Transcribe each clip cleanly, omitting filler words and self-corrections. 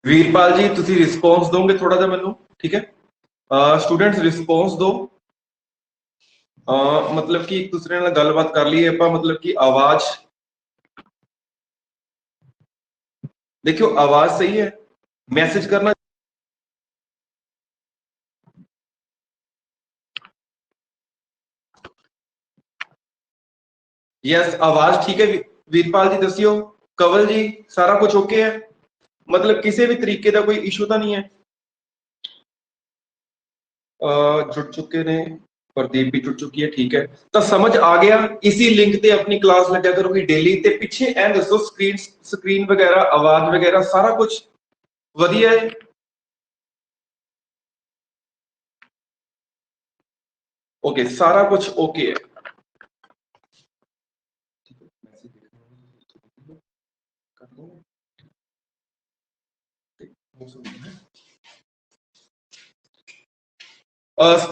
वीरपाल जी तुसी रिस्पॉन्स दोगे थोड़ा जा मैनू, ठीक है? स्टूडेंट्स रिस्पॉन्स दो। मतलब कि एक दूसरे नाल गलबात कर लीए आपां, मतलब कि आवाज देखियो, आवाज सही है, मैसेज करना यस, आवाज ठीक है। वीरपाल जी दसियो, कंवल जी सारा कुछ ओके है, मतलब किसी भी तरीके का कोई इशू तो नहीं है? जुड़ चुके ने, प्रदीप भी जुड़ चुकी है, ठीक है। तो समझ आ गया, इसी लिंक ते अपनी क्लास लग्या करोगी डेली। ते पिछे ऐ दसो स्क्रीन वगैरह, आवाज वगैरह सारा कुछ वधिया है? ओके, सारा कुछ ओके है।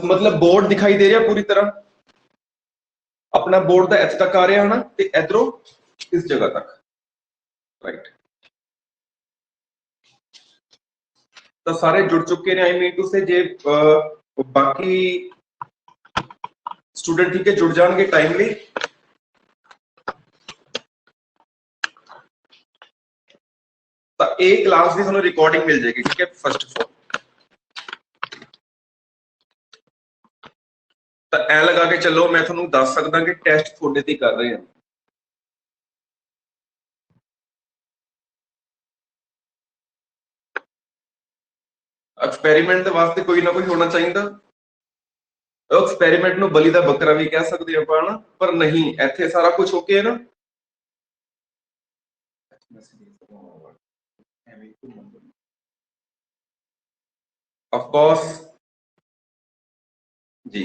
मतलब बोर्ड दिखाई दे रहा पूरी तरह? अपना बोर्ड का एच तक आ रहा है ना, ते इधरों इस जगह तक, राइट? तो सारे जुड़ चुके ने, आई मीन टू से। जे बाकी स्टूडेंट ठीक है जुड़ जाएंगे टाइमली। तो एक क्लास की थानू रिकॉर्डिंग मिल जाएगी, ठीक है? फर्स्ट ऑफ ऑल तो ऐ लगा के चलो, मैं थानू दस सकदा कि टेस्ट थोड़े ते कर रहे हैं। एक्सपेरिमेंट वास्ते कोई ना कोई होना चाहिए। एक्सपेरिमेंट नु बलि दा बकरा भी कह सकते हैं ਆਪਾਂ ना, पर नहीं, ਇੱਥੇ सारा कुछ ओके है ना? ऑफ कोर्स जी।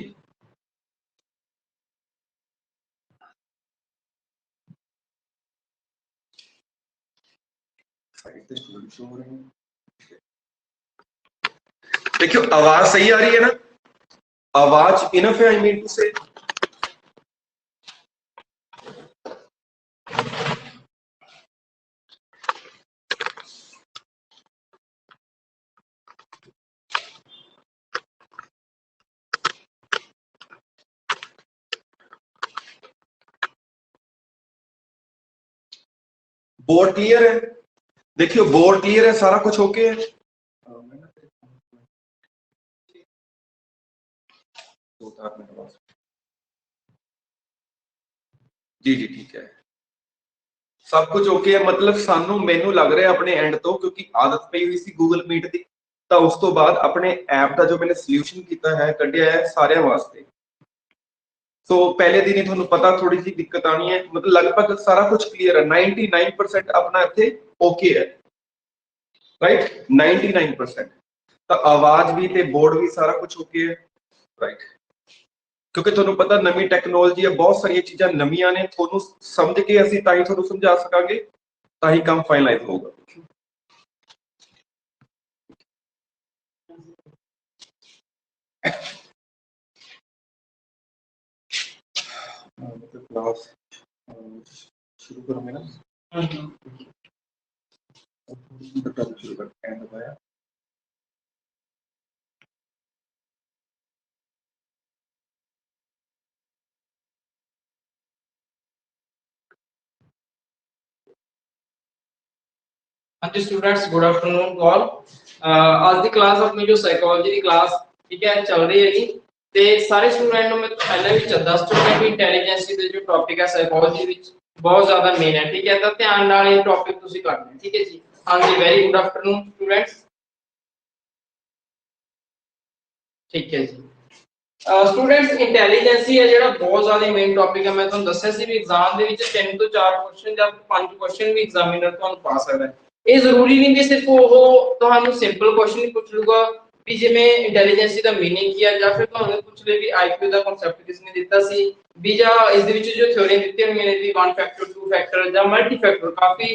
देखियो, आवाज सही आ रही है ना? आवाज इनफ है, आई मीन टू से। बोर्ड क्लियर है? देखियो, बोर्ड क्लियर है, सारा कुछ ओके है। जी जी ठीक है, सब कुछ ओके है। मतलब सानू मैनू लग रहा है अपने एंड तो, क्योंकि आदत पई हुई सी गूगल मीट की, तो उस तो बाद अपने ऐप का जो मैंने सॉल्यूशन किया है, कढ़िया है सारे वास्ते। तो पहले दिन ही थोड़ा पता थोड़ी सी दिक्कत आनी है, मतलब लगभग सारा कुछ क्लियर है। 99% अपना इतने ओके है, राइट? 99%। तो आवाज भी ते बोर्ड भी सारा कुछ ओके है, राइट? क्योंकि ਤੁਹਾਨੂੰ पता नवी टैक्नोलॉजी है, बहुत सारी चीज़ां नवीं ने, ਤੁਹਾਨੂੰ समझ के ਅਸੀਂ ਤਾਂ ਹੀ ਤੁਹਾਨੂੰ ਸਮਝਾ ਸਕਾਂਗੇ, ਤਾਂ ਹੀ ਕੰਮ ਫਾਈਨਲਾਈਜ਼ ਹੋਊਗਾ। क्लास शुरू करोगे ना? शुरू कर एंड दबाया। हाँ जी स्टूडेंट्स, गुड आफ्टरनून ऑल। आज की क्लास अपनी जो साइकोलॉजी की क्लास ठीक है चल रही है जी। ਤੇ ਸਾਰੇ ਸਟੂਡੈਂਟ ਨੂੰ ਮੈਂ ਪਹਿਲਾਂ ਵੀ ਦੱਸ ਚੁੱਕਾ ਕਿ ਇੰਟੈਲੀਜੈਂਸੀ ਦੇ ਜੋ ਟੌਪਿਕ ਹੈ ਸਾਈਕੋਲੋਜੀ ਵਿੱਚ ਬਹੁਤ ਜ਼ਿਆਦਾ ਮੇਨ ਹੈ, ਠੀਕ ਹੈ? ਤਾਂ ਧਿਆਨ ਨਾਲ ਇਹ ਟੌਪਿਕ ਤੁਸੀਂ ਕਰਨਾ ਹੈ, ਠੀਕ ਹੈ ਜੀ? ਹਾਂਜੀ, ਵੈਰੀ ਗੁੱਡ ਆਫਟਰਨੂਨ ਸਟੂਡੈਂट्स, ਠੀਕ ਹੈ ਜੀ। स्टूडेंट्स, इंटेलिजेंसी है ਜਿਹੜਾ ਬਹੁਤ ਜ਼ਿਆਦਾ ਮੇਨ ਟੌਪਿਕ ਹੈ। ਮੈਂ ਤੁਹਾਨੂੰ ਦੱਸਿਆ ਸੀ ਵੀ ਐਗਜ਼ਾਮ ਦੇ ਵਿੱਚ 3 ਤੋਂ 4 ਕੁਐਸਚਨ ਜਾਂ 5 ਕੁਐਸਚਨ ਵੀ ਐਗਜ਼ਾਮੀਨਰ ਤੁਹਾਨੂੰ ਪਾ ਸਕਦਾ ਹੈ। ਇਹ ਜ਼ਰੂਰੀ ਨਹੀਂ ਕਿ ਸਿਰਫ ਉਹ ਤੁਹਾਨੂੰ ਸਿੰਪਲ ਕੁਐਸਚਨ ਹੀ ਪੁੱਛ ਲੂਗਾ ਵੀ ਜਿਵੇਂ ਇੰਟੈਲੀਜੈਂਸੀ ਦਾ ਮੀਨਿੰਗ ਕੀ ਹੈ, ਜਾਂ ਫਿਰ ਤੁਹਾਨੂੰ ਪੁੱਛ ਲੇ ਵੀ ਆਈਕਿਊ ਦਾ ਕਨਸੈਪਟ ਕਿਸ ਨੇ ਦਿੱਤਾ ਸੀ, ਵੀ ਜਾਂ ਇਸ ਦੇ ਵਿੱਚ ਜੋ ਥਿਉਰੀ ਦਿੱਤੀ ਹੋਈ ਨੇ ਵੀ 1 ਫੈਕਟਰ 2 ਫੈਕਟਰ ਜਾਂ ਮਲਟੀ ਫੈਕਟਰ, ਕਾਫੀ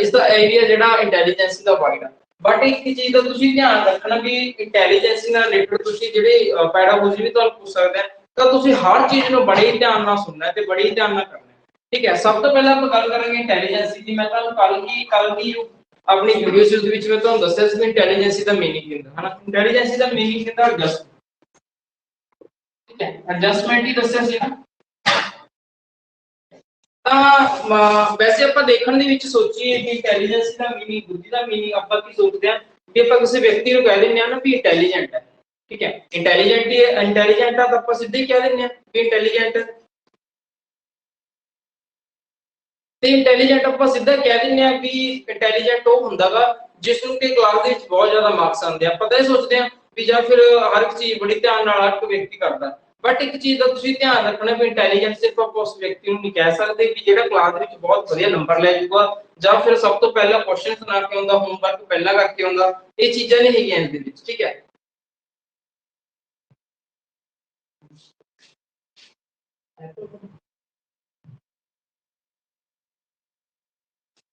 ਇਸ ਦਾ ਏਰੀਆ ਜਿਹੜਾ ਇੰਟੈਲੀਜੈਂਸੀ ਦਾ ਵਾਈਡ ਹੈ। बट एक चीज का तुसी ध्यान रखना भी इंटेलिजेंसी नाल रिलेटेड तुसी जेडी पैडागोजी भी ਤੁਹਾਨੂੰ ਪੁੱਛ ਸਕਦਾ ਹੈ, ਤਾਂ ਤੁਸੀਂ ਹਰ ਚੀਜ਼ ਨੂੰ ਬੜੇ ਧਿਆਨ ਨਾਲ ਸੁਣਨਾ ਹੈ ਤੇ ਬੜੇ ਧਿਆਨ ਨਾਲ ਕਰਨਾ ਹੈ, ठीक है? सब तो पहले ਆਪਾਂ ਗੱਲ ਕਰਾਂਗੇ इंटेलिजेंसी ਦੀ। ਮੈਂ ਤੁਹਾਨੂੰ ਕੱਲ ਦੀ अपनी वीडियोस ਦੇ ਵਿੱਚ ਮੈਂ ਤੁਹਾਨੂੰ ਦੱਸਿਆ ਸੀ ਇੰਟੈਲੀਜੈਂਸੀ ਦਾ ਮੀਨਿੰਗ ਹੁੰਦਾ ਹੈ ਨਾ ਇੰਟੈਲੀਜੈਂਸੀ ਦਾ ਮੀਨਿੰਗ ਹੁੰਦਾ ਐਡਜਸਟ ਠੀਕ ਹੈ ਐਡਜਸਟਮੈਂਟ ਹੀ ਦੱਸਿਆ ਸੀ ਨਾ ਤਾਂ ਵੈਸੇ ਆਪਾਂ ਦੇਖਣ ਦੇ ਵਿੱਚ ਸੋਚੀਏ ਕਿ ਇੰਟੈਲੀਜੈਂਸੀ ਦਾ ਮੀਨਿੰਗ ਬੁੱਧੀ ਦਾ ਮੀਨਿੰਗ ਆਪਾਂ ਕੀ ਸੋਚਦੇ ਹਾਂ ਕਿ ਆਪਾਂ ਕਿਸੇ ਵਿਅਕਤੀ ਨੂੰ ਕਹਿ ਦਿੰਦੇ ਆ ਨਾ ਵੀ ਇੰਟੈਲੀਜੈਂਟ ਹੈ ਠੀਕ ਹੈ ਇੰਟੈਲੀਜੈਂਟ ਆ ਤਾਂ ਆਪਾਂ ਸਿੱਧੇ ਹੀ ਕਹਿ ਦਿੰਦੇ ਆ ਕਿ ਇੰਟੈਲੀਜੈਂਟ ਤੇ ਇੰਟੈਲੀਜੈਂਟ ਆਪਾਂ ਸਿੱਧਾ ਕਹਿ ਦਿੰਦੇ ਆ ਵੀ ਇੰਟੈਲੀਜੈਂਟ ਉਹ ਹੁੰਦਾਗਾ ਜਿਸ ਨੂੰ ਕਿ ਕਲਾਸ ਦੇ ਵਿੱਚ ਬਹੁਤ ਜ਼ਿਆਦਾ ਮਾਰਕਸ ਆਉਂਦੇ ਆ ਆਪਾਂ ਤਾਂ ਇਹ ਸੋਚਦੇ ਆ ਵੀ ਜਾਂ ਫਿਰ ਹਰ ਇੱਕ ਚੀਜ਼ ਬੜੀ ਧਿਆਨ ਨਾਲ ਹਰ ਇੱਕ ਵਿਅਕਤੀ ਕਰਦਾ ਬਟ ਇੱਕ ਚੀਜ਼ ਦਾ ਤੁਸੀਂ ਧਿਆਨ ਰੱਖਣਾ ਵੀ ਇੰਟੈਲੀਜੈਂਸ ਸਿਰਫ ਆਪਾਂ ਉਸ ਵਿਅਕਤੀ ਨੂੰ ਨਹੀਂ ਕਹਿ ਸਕਦੇ ਵੀ ਜਿਹੜਾ ਕਲਾਸ ਦੇ ਵਿੱਚ ਬਹੁਤ ਵਧੀਆ ਨੰਬਰ ਲੈ ਜਾਊਗਾ ਜਾਂ ਫਿਰ ਸਭ ਤੋਂ ਪਹਿਲਾਂ ਕੁਐਸਚਨ ਬਣਾ ਕੇ ਆਉਂਦਾ ਹੋਮਵਰਕ ਪਹਿਲਾਂ ਕਰਕੇ ਆਉਂਦਾ ਇਹ ਚੀਜ਼ਾਂ ਨਹੀਂ ਹੈਗੀਆਂ ਇਸ ਦੇ ਵਿੱਚ ਠੀਕ ਹੈ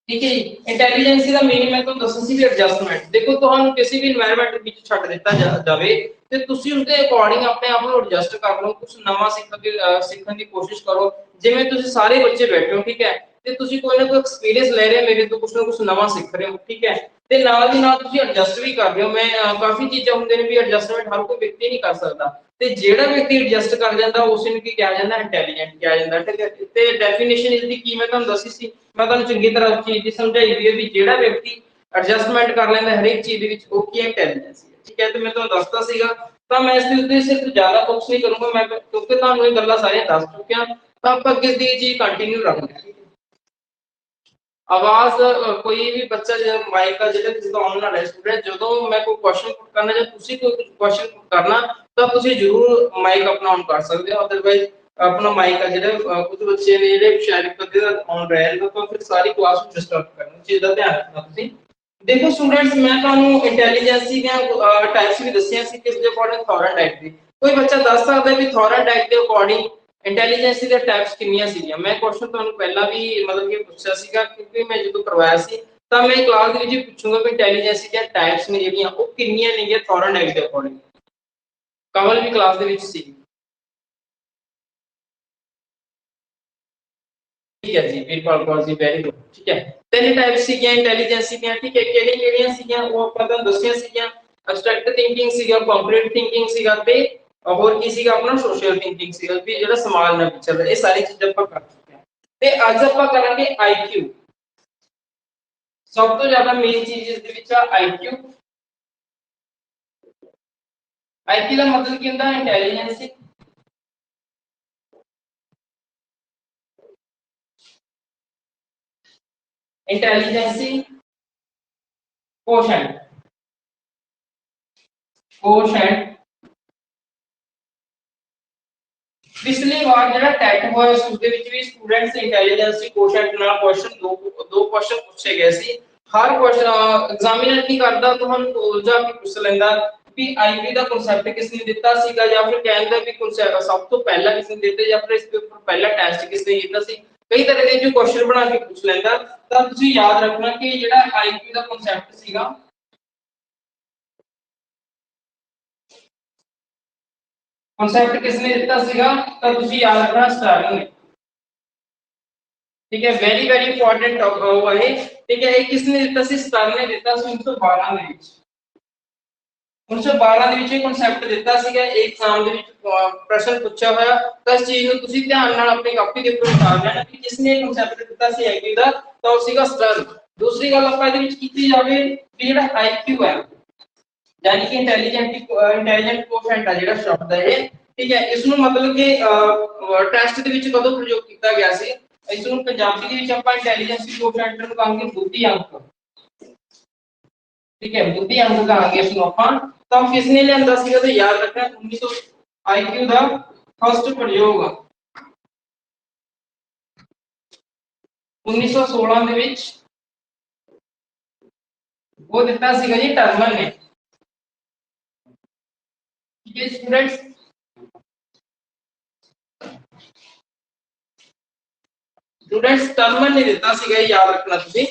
ਠੀਕ ਹੈ ਜੀ ਇੰਟੈਲੀਜੈਂਸੀ ਦਾ ਮੀਨਿੰਗ ਮੈਂ ਤੁਹਾਨੂੰ ਦੱਸਿਆ ਸੀ ਵੀ ਐਡਜਸਟਮੈਂਟ ਦੇਖੋ ਤੁਹਾਨੂੰ ਕਿਸੇ ਵੀ এনवायरमेंट ਵਿੱਚ ਛੱਡ ਦਿੱਤਾ ਜਾਵੇ ਤੇ ਤੁਸੀਂ ਉਸਦੇ ਅਕੋਰਡਿੰਗ ਆਪਣੇ ਆਪ ਨੂੰ ਐਡਜਸਟ ਕਰ ਲਓ ਕੁਝ ਨਵਾਂ ਸਿੱਖਣ ਦੀ ਕੋਸ਼ਿਸ਼ ਕਰੋ ਜਿਵੇਂ ਤੁਸੀਂ ਸਾਰੇ ਬੱਚੇ ਬੈਠੇ ਹੋ ਠੀਕ ਹੈ ਤੇ ਤੁਸੀਂ ਕੋਈ ਨਾ ਕੋਈ ਐਕਸਪੀਰੀਅੰਸ ਲੈ ਰਹੇ ਹੋ ਮੇਰੇ ਤੋਂ ਕੁਝ ਨਾ ਕੁਝ ਨਵਾਂ ਸਿੱਖ ਰਹੇ ਹੋ ਠੀਕ ਹੈ ਤੇ ਨਾਲ ਦੀ ਨਾਲ ਤੁਸੀਂ ਐਡਜਸਟ ਵੀ ਕਰ ਰਹੇ ਹੋ ਮੈਂ ਕਾਫੀ ਚੀਜ਼ਾਂ ਹੁੰਦੇ ਨੇ ਵੀ ਐਡਜਸਟਮੈਂਟ ਹਰ ਕੋਈ ਵਿਅਕਤੀ ਨਹੀਂ ਕਰ ਸਕਦਾ ਤੇ ਜਿਹੜਾ ਵਿਅਕਤੀ ਐਡਜਸਟ ਕਰ ਜਾਂਦਾ ਉਸ ਨੂੰ ਕੀ ਕਿਹਾ ਜਾਂਦਾ ਇੰਟੈਲੀਜੈਂਟ ਕਿਹਾ ਜਾਂਦਾ ਠੀਕ ਹੈ ਤੇ ਡੈਫੀਨੇਸ਼ਨ ਇਸ ਦੀ ਕੀ ਮੈਂ ਤੁਹਾਨੂੰ ਦੱਸੀ ਸੀ ਮੈਂ ਤੁਹਾਨੂੰ ਚੰਗੀ ਤਰ੍ਹਾਂ ਚੀਜ਼ ਦੀ ਸਮਝਾਈ ਵੀ ਹੈ ਵੀ ਜਿਹੜਾ ਵਿਅਕਤੀ ਐਡਜਸਟਮੈਂਟ ਕਰ ਲੈਂਦਾ ਹਰੇਕ ਚੀਜ਼ ਦੇ ਵਿੱਚ ਉਹ ਕੀ ਇੰਟੈਲੀਜੈਂਸ ਹੈ ਠੀਕ ਹੈ ਤੇ ਮੈਂ ਤੁਹਾਨੂੰ ਦੱਸਦਾ ਸੀਗਾ ਤਾਂ ਮੈਂ ਇਸ ਦੇ ਉੱਤੇ ਸਿਰਫ ਜ਼ਿਆਦਾ ਫੋਕਸ ਨਹੀਂ ਕਰੂੰਗਾ ਮੈਂ ਕਿਉਂਕਿ ਤੁਹਾਨੂੰ ਇਹ ਗੱਲਾਂ ਸਾਰੀਆਂ ਦੱਸ ਚੁੱਕਿਆ ਤਾਂ ਆਪਾਂ ਅੱਗੇ ਦੀ ਚੀਜ਼ ਕੰਟੀਨਿਊ ਰੱਖਦੇ ਹਾਂ ਆਵਾਜ਼ ਕੋਈ ਵੀ ਬੱਚਾ ਜਿਹੜਾ ਮਾਈਕ ਦਾ ਜਿਹੜਾ ਜਿਸਦਾ ਆਨ ਵਾਲਾ ਹੈ ਸਟੂਡੈਂਟ ਜਦੋਂ ਮੈਂ ਕੋਈ ਕੁਐਸਚਨ ਪੁੱਟ ਕਰਨਾ ਜਾਂ ਤੁਸੀਂ ਕੋਈ ਕੁਐਸਚਨ ਪੁੱਟ ਕਰਨਾ ਤਾਂ ਤੁਸੀਂ ਜ਼ਰੂਰ ਮਾਈਕ ਆਪਣਾ ਆਨ ਕਰ ਸਕਦੇ ਹੋ ਅਦਰਵਾਈਜ਼ अपना माइक का ਜਿਹੜਾ ਕੁਝ ਬੱਚੇ ਨੇ ਜਿਹੜੇ ਸ਼ਾਇਦ ਕਦੇ ਦਾ ਆਨ ਰਹਿ ਤਾਂ ਫਿਰ ਸਾਰੀ ਕਲਾਸ ਨੂੰ ਡਿਸਟਰਬ ਕਰਨਾ ਚੀਜ਼ ਦਾ ਧਿਆਨ ਰੱਖਣਾ ਤੁਸੀਂ ਦੇਖੋ ਸਟੂਡੈਂਟਸ ਮੈਂ ਤੁਹਾਨੂੰ ਇੰਟੈਲੀਜੈਂਸੀ ਦੀਆਂ ਟਾਈਪਸ ਵੀ ਦੱਸੀਆਂ ਸੀ ਕਿਸ ਦੇ ਅਕੋਰਡਿੰਗ ਥੋਰਨ ਟਾਈਪ ਦੀ ਕੋਈ ਬੱਚਾ ਦੱਸ ਸਕਦਾ ਵੀ ਥੋਰਨ ਟਾਈਪ ਦੇ ਅਕੋਰਡਿੰਗ ਇੰਟੈਲੀਜੈਂਸੀ ਦੇ ਟਾਈਪਸ ਕਿੰਨੀਆਂ ਸੀਗੀਆਂ ਮੈਂ ਕੁਐਸਚਨ ਤੁਹਾਨੂੰ ਪਹਿਲਾਂ ਵੀ ਮਤਲਬ ਕਿ ਪੁੱਛਿਆ ਸੀਗਾ ਕਿਉਂਕਿ ਮੈਂ ਜਦੋਂ ਕਰਵਾਇਆ ਸੀ ਤਾਂ ਮੈਂ ਕਲਾਸ ਦੇ ਵਿੱਚ ਪੁੱਛੂੰਗਾ ਕਿ ਇੰਟੈਲੀਜੈਂਸੀ ਦੀਆਂ ਟਾਈਪਸ ਨੇ ਜਿਹੜੀਆਂ ਉਹ ਕਿੰਨੀਆਂ ਨੇਗੀਆਂ ਥੋਰਨ ਟਾਈਪ ਦੇ ਅਕੋਰਡਿੰਗ ਕਮਲ ਵੀ ਕਲਾਸ ਦੇ ਵਿੱਚ ਸੀ ठीक है जी बिल्कुल कौन सी वेरी गुड ठीक है तीन टाइप सीखिया इंटेलिजेंसी ਦੀਆਂ ਠੀਕ ਹੈ ਕਿਹੜੀ ਕਿਹੜੀਆਂ ਸੀਗੀਆਂ ਉਹ ਆਪਾਂ ਤੁਹਾਨੂੰ ਦੱਸਿਆ ਸੀਗੀਆਂ ਐਬਸਟ੍ਰੈਕਟ ਥਿੰਕਿੰਗ ਸੀਗਾ ਕੰਕਰੀਟ ਥਿੰਕਿੰਗ ਸੀਗਾ ਤੇ ਹੋਰ ਕੀ ਸੀਗਾ ਆਪਣਾ ਸੋਸ਼ਲ ਥਿੰਕਿੰਗ ਸੀਗਾ ਵੀ ਜਿਹੜਾ ਸਮਾਜ ਨਾਲ ਵਿਚਰਦਾ ਇਹ ਸਾਰੀ ਚੀਜ਼ਾਂ ਆਪਾਂ ਕਰ ਚੁੱਕੇ ਹਾਂ ਤੇ ਅੱਜ ਆਪਾਂ ਕਰਾਂਗੇ ਆਈਕਿਊ ਸਭ ਤੋਂ ਜ਼ਿਆਦਾ ਮੇਨ ਚੀਜ਼ ਇਸ ਦੇ ਵਿੱਚ ਆ ਆਈਕਿਊ ਆਈਕਿਊ ਦਾ ਮਤਲਬ ਕੀ ਹੁੰਦਾ ਇੰਟੈਲੀਜੈਂਸ इंटेलिजेंसी कोशेंट पिछली बार ਜਿਹੜਾ ਟੈਟ ਹੋਇਆ ਉਸ ਦੇ ਵਿੱਚ ਵੀ ਸਟੂਡੈਂਟਸ ਇੰਟੈਲੀਜੈਂਸੀ ਕੋਸ਼ੈਂਟ ਨਾਲ ਕੁਐਸਚਨ ਦੋ ਕੁਐਸਚਨ ਪੁੱਛੇ ਗਏ ਸੀ ਹਰ ਕੁਐਸਚਨ ਐਗਜ਼ਾਮੀਨਰ ਕੀ ਕਰਦਾ ਤੁਹਾਨੂੰ ਉਲਝਾ ਕੇ ਪੁੱਛ ਲੈਂਦਾ ਵੀ ਆਈਪੀ ਦਾ ਕਨਸੈਪਟ ਕਿਸ ਨੇ ਦਿੱਤਾ ਸੀਗਾ ਜਾਂ ਫਿਰ ਕਹਿੰਦਾ ਵੀ ਕਨਸੈਪਟ ਸਭ ਤੋਂ ਪਹਿਲਾਂ ਕਿਸ ਨੇ ਦਿੱਤਾ ਜਾਂ ਫਿਰ ਇਸ ਦੇ ਉੱਪਰ ਪਹਿਲਾ ਟੈਸਟ ਕਿਸ ਨੇ ਕੀਤਾ ਸੀ ਕਈ ਤਰ੍ਹਾਂ ਦੇ ਜੋ ਕੁਐਸਚਨ ਬਣਾ ਕੇ ਪੁੱਛ ਲੈਂਦਾ ਤਾਂ ਤੁਸੀਂ ਯਾਦ ਰੱਖਣਾ ਕਿ ਜਿਹੜਾ ਆਈਪੀ ਦਾ ਕਨਸੈਪਟ ਸੀਗਾ ਕਨਸੈਪਟ ਕਿਸ ਨੇ ਦਿੱਤਾ ਸੀਗਾ ਤਾਂ ਤੁਸੀਂ ਯਾਦ ਰੱਖਣਾ ਸਟਾਰਲਿੰਗ ਨੇ ठीक है वेरी वेरी इंपॉर्टेंट हुआ है ठीक है ਇਹ ਕਿਸ ਨੇ ਦਿੱਤਾ ਸੀ ਸਟਾਰ ਨੇ ਦਿੱਤਾ ਸੀ 1912 ਦੇ ਵਿੱਚ 1912 ਦੇ ਵਿੱਚ ਇਹ ਕਨਸੈਪਟ ਦਿੱਤਾ ਸੀਗਾ ਐਗਜ਼ਾਮ ਦੇ ਵਿੱਚ ਪ੍ਰਸ਼ਨ ਪੁੱਛਿਆ ਹੋਇਆ ਤਾਂ ਇਸ ਚੀਜ਼ ਨੂੰ ਤੁਸੀਂ ਧਿਆਨ ਨਾਲ ਆਪਣੀ ਕਾਪੀ ਦੇ ਉੱਪਰ ਉਤਾਰ ਲੈਣਾ ਕਿ ਜਿਸ ਨੇ ਕਨਸੈਪਟ ਦਿੱਤਾ ਸੀ ਆਈਕਿਊ ਦਾ ਤਾਂ ਉਹ ਸੀਗਾ ਸਟਰ ਦੂਸਰੀ ਗੱਲ ਆਪਾਂ ਇਹਦੇ ਵਿੱਚ ਕੀਤੀ ਜਾਵੇ ਕਿ ਜਿਹੜਾ ਆਈਕਿਊ ਹੈ यानी कि इंटेलिजेंट कोएफिशिएंट है ਜਿਹੜਾ ਸ਼ਬਦ ਹੈ ਇਹ ਠੀਕ ਹੈ ਇਸ ਨੂੰ ਮਤਲਬ ਕਿ ਟੈਸਟ ਦੇ ਵਿੱਚ ਕਦੋਂ ਪ੍ਰਯੋਗ ਕੀਤਾ ਗਿਆ ਸੀ ਇਸ ਨੂੰ ਪੰਜਾਬੀ ਦੇ ਵਿੱਚ ਆਪਾਂ ਇੰਟੈਲੀਜੈਂਸ ਕੋਐਫੀਸ਼ੀਐਂਟ ਨੂੰ ਕਹਾਂਗੇ ਬੁੱਧੀ ਅੰਕ ठीक है बुद्धि अंक कहांगे इसको अपन तो किसने लियांदा ਸੀਗਾ तो याद रखना 1900 आईक्यू ਦਾ फर्स्ट प्रयोग 1916 ਦੇ ਵਿੱਚ ਉਹ ਦਿੱਤਾ ਸੀਗਾ ਜੀ ਟਰਮਨ ਨੇ ठीक है स्टूडेंट्स टर्मन ने ਦਿੱਤਾ ਸੀਗਾ ਯਾਦ ਰੱਖਣਾ ਤੁਸੀਂ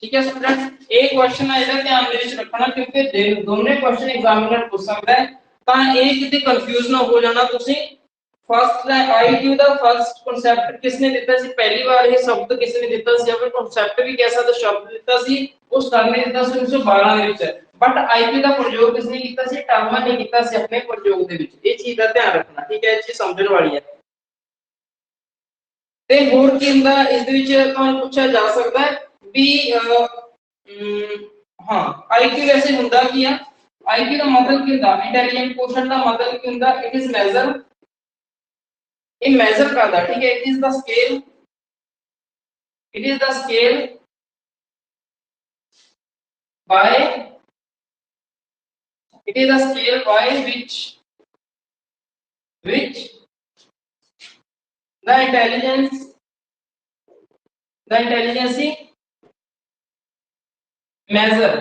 ठीक है स्टूडेंट, एक क्वेश्चन है ਇਹਦਾ ਧਿਆਨ ਦੇ ਵਿੱਚ ਰੱਖਣਾ ਕਿਉਂਕਿ ਦੋਨੇ क्वेश्चन एग्जामिनर ਪੁੱਛ ਸਕਦਾ ਹੈ ਤਾਂ ਇਹ ਕਿਤੇ ਕੰਫਿਊਜ਼ ਨਾ ਹੋ ਜਾਣਾ ਤੁਸੀਂ। फर्स्ट आईक्यू ਦਾ फर्स्ट ਕਨਸੈਪਟ ਕਿਸਨੇ ਦਿੱਤਾ ਸੀ, ਪਹਿਲੀ ਵਾਰ ਇਹ ਸ਼ਬਦ ਕਿਸਨੇ ਦਿੱਤਾ ਸੀ ਜਾਂ ਫਿਰ ਕਨਸੈਪਟ ਵੀ ਕਹਿ ਸਕਦੇ ਸ਼ਬਦ ਦਿੱਤਾ ਸੀ ਉਹ ਸਰ ਨੇ ਦਿੱਤਾ ਸੀ 1912 ਦੇ ਵਿੱਚ। बट आईक्यू ਦਾ ਪ੍ਰਯੋਗ ਕਿਸਨੇ ਕੀਤਾ ਸੀ, ਟਰਮਰ ਨੇ ਕੀਤਾ ਸੀ ਆਪਣੇ ਪ੍ਰਯੋਗ ਦੇ ਵਿੱਚ। ਇਹ ਚੀਜ਼ ਦਾ ਧਿਆਨ ਰੱਖਣਾ, ਠੀਕ ਹੈ, ਇਹ ਚੀਜ਼ ਸਮਝਣ ਵਾਲੀ ਹੈ। ਤੇ ਹੋਰ ਕੀ ਹੁੰਦਾ ਇਸ ਦੇ ਵਿੱਚ ਤੁਹਾਨੂੰ ਪੁੱਛਿਆ ਜਾ ਸਕਦਾ ਹੈ ਵੀ ਹਾਂ ਆਈक्यू ਵੈਸੇ ਹੁੰਦਾ ਕੀ ਆ, ਆਈक्यू ਦਾ ਮਤਲਬ ਕੀ ਹੁੰਦਾ, ਇੰਟੈਲੀਜੈਂਟ ਕੋਸ਼ੈਂਟ ਦਾ ਮਤਲਬ ਕੀ ਹੁੰਦਾ, ਇਟ ਇਜ਼ ਮੈਜ਼ਰ, ਇਹ ਮੈਜ਼ਰ ਕਰਦਾ, ਠੀਕ ਹੈ, it is the scale, it is the scale by, it is a scale by which the intelligence measure,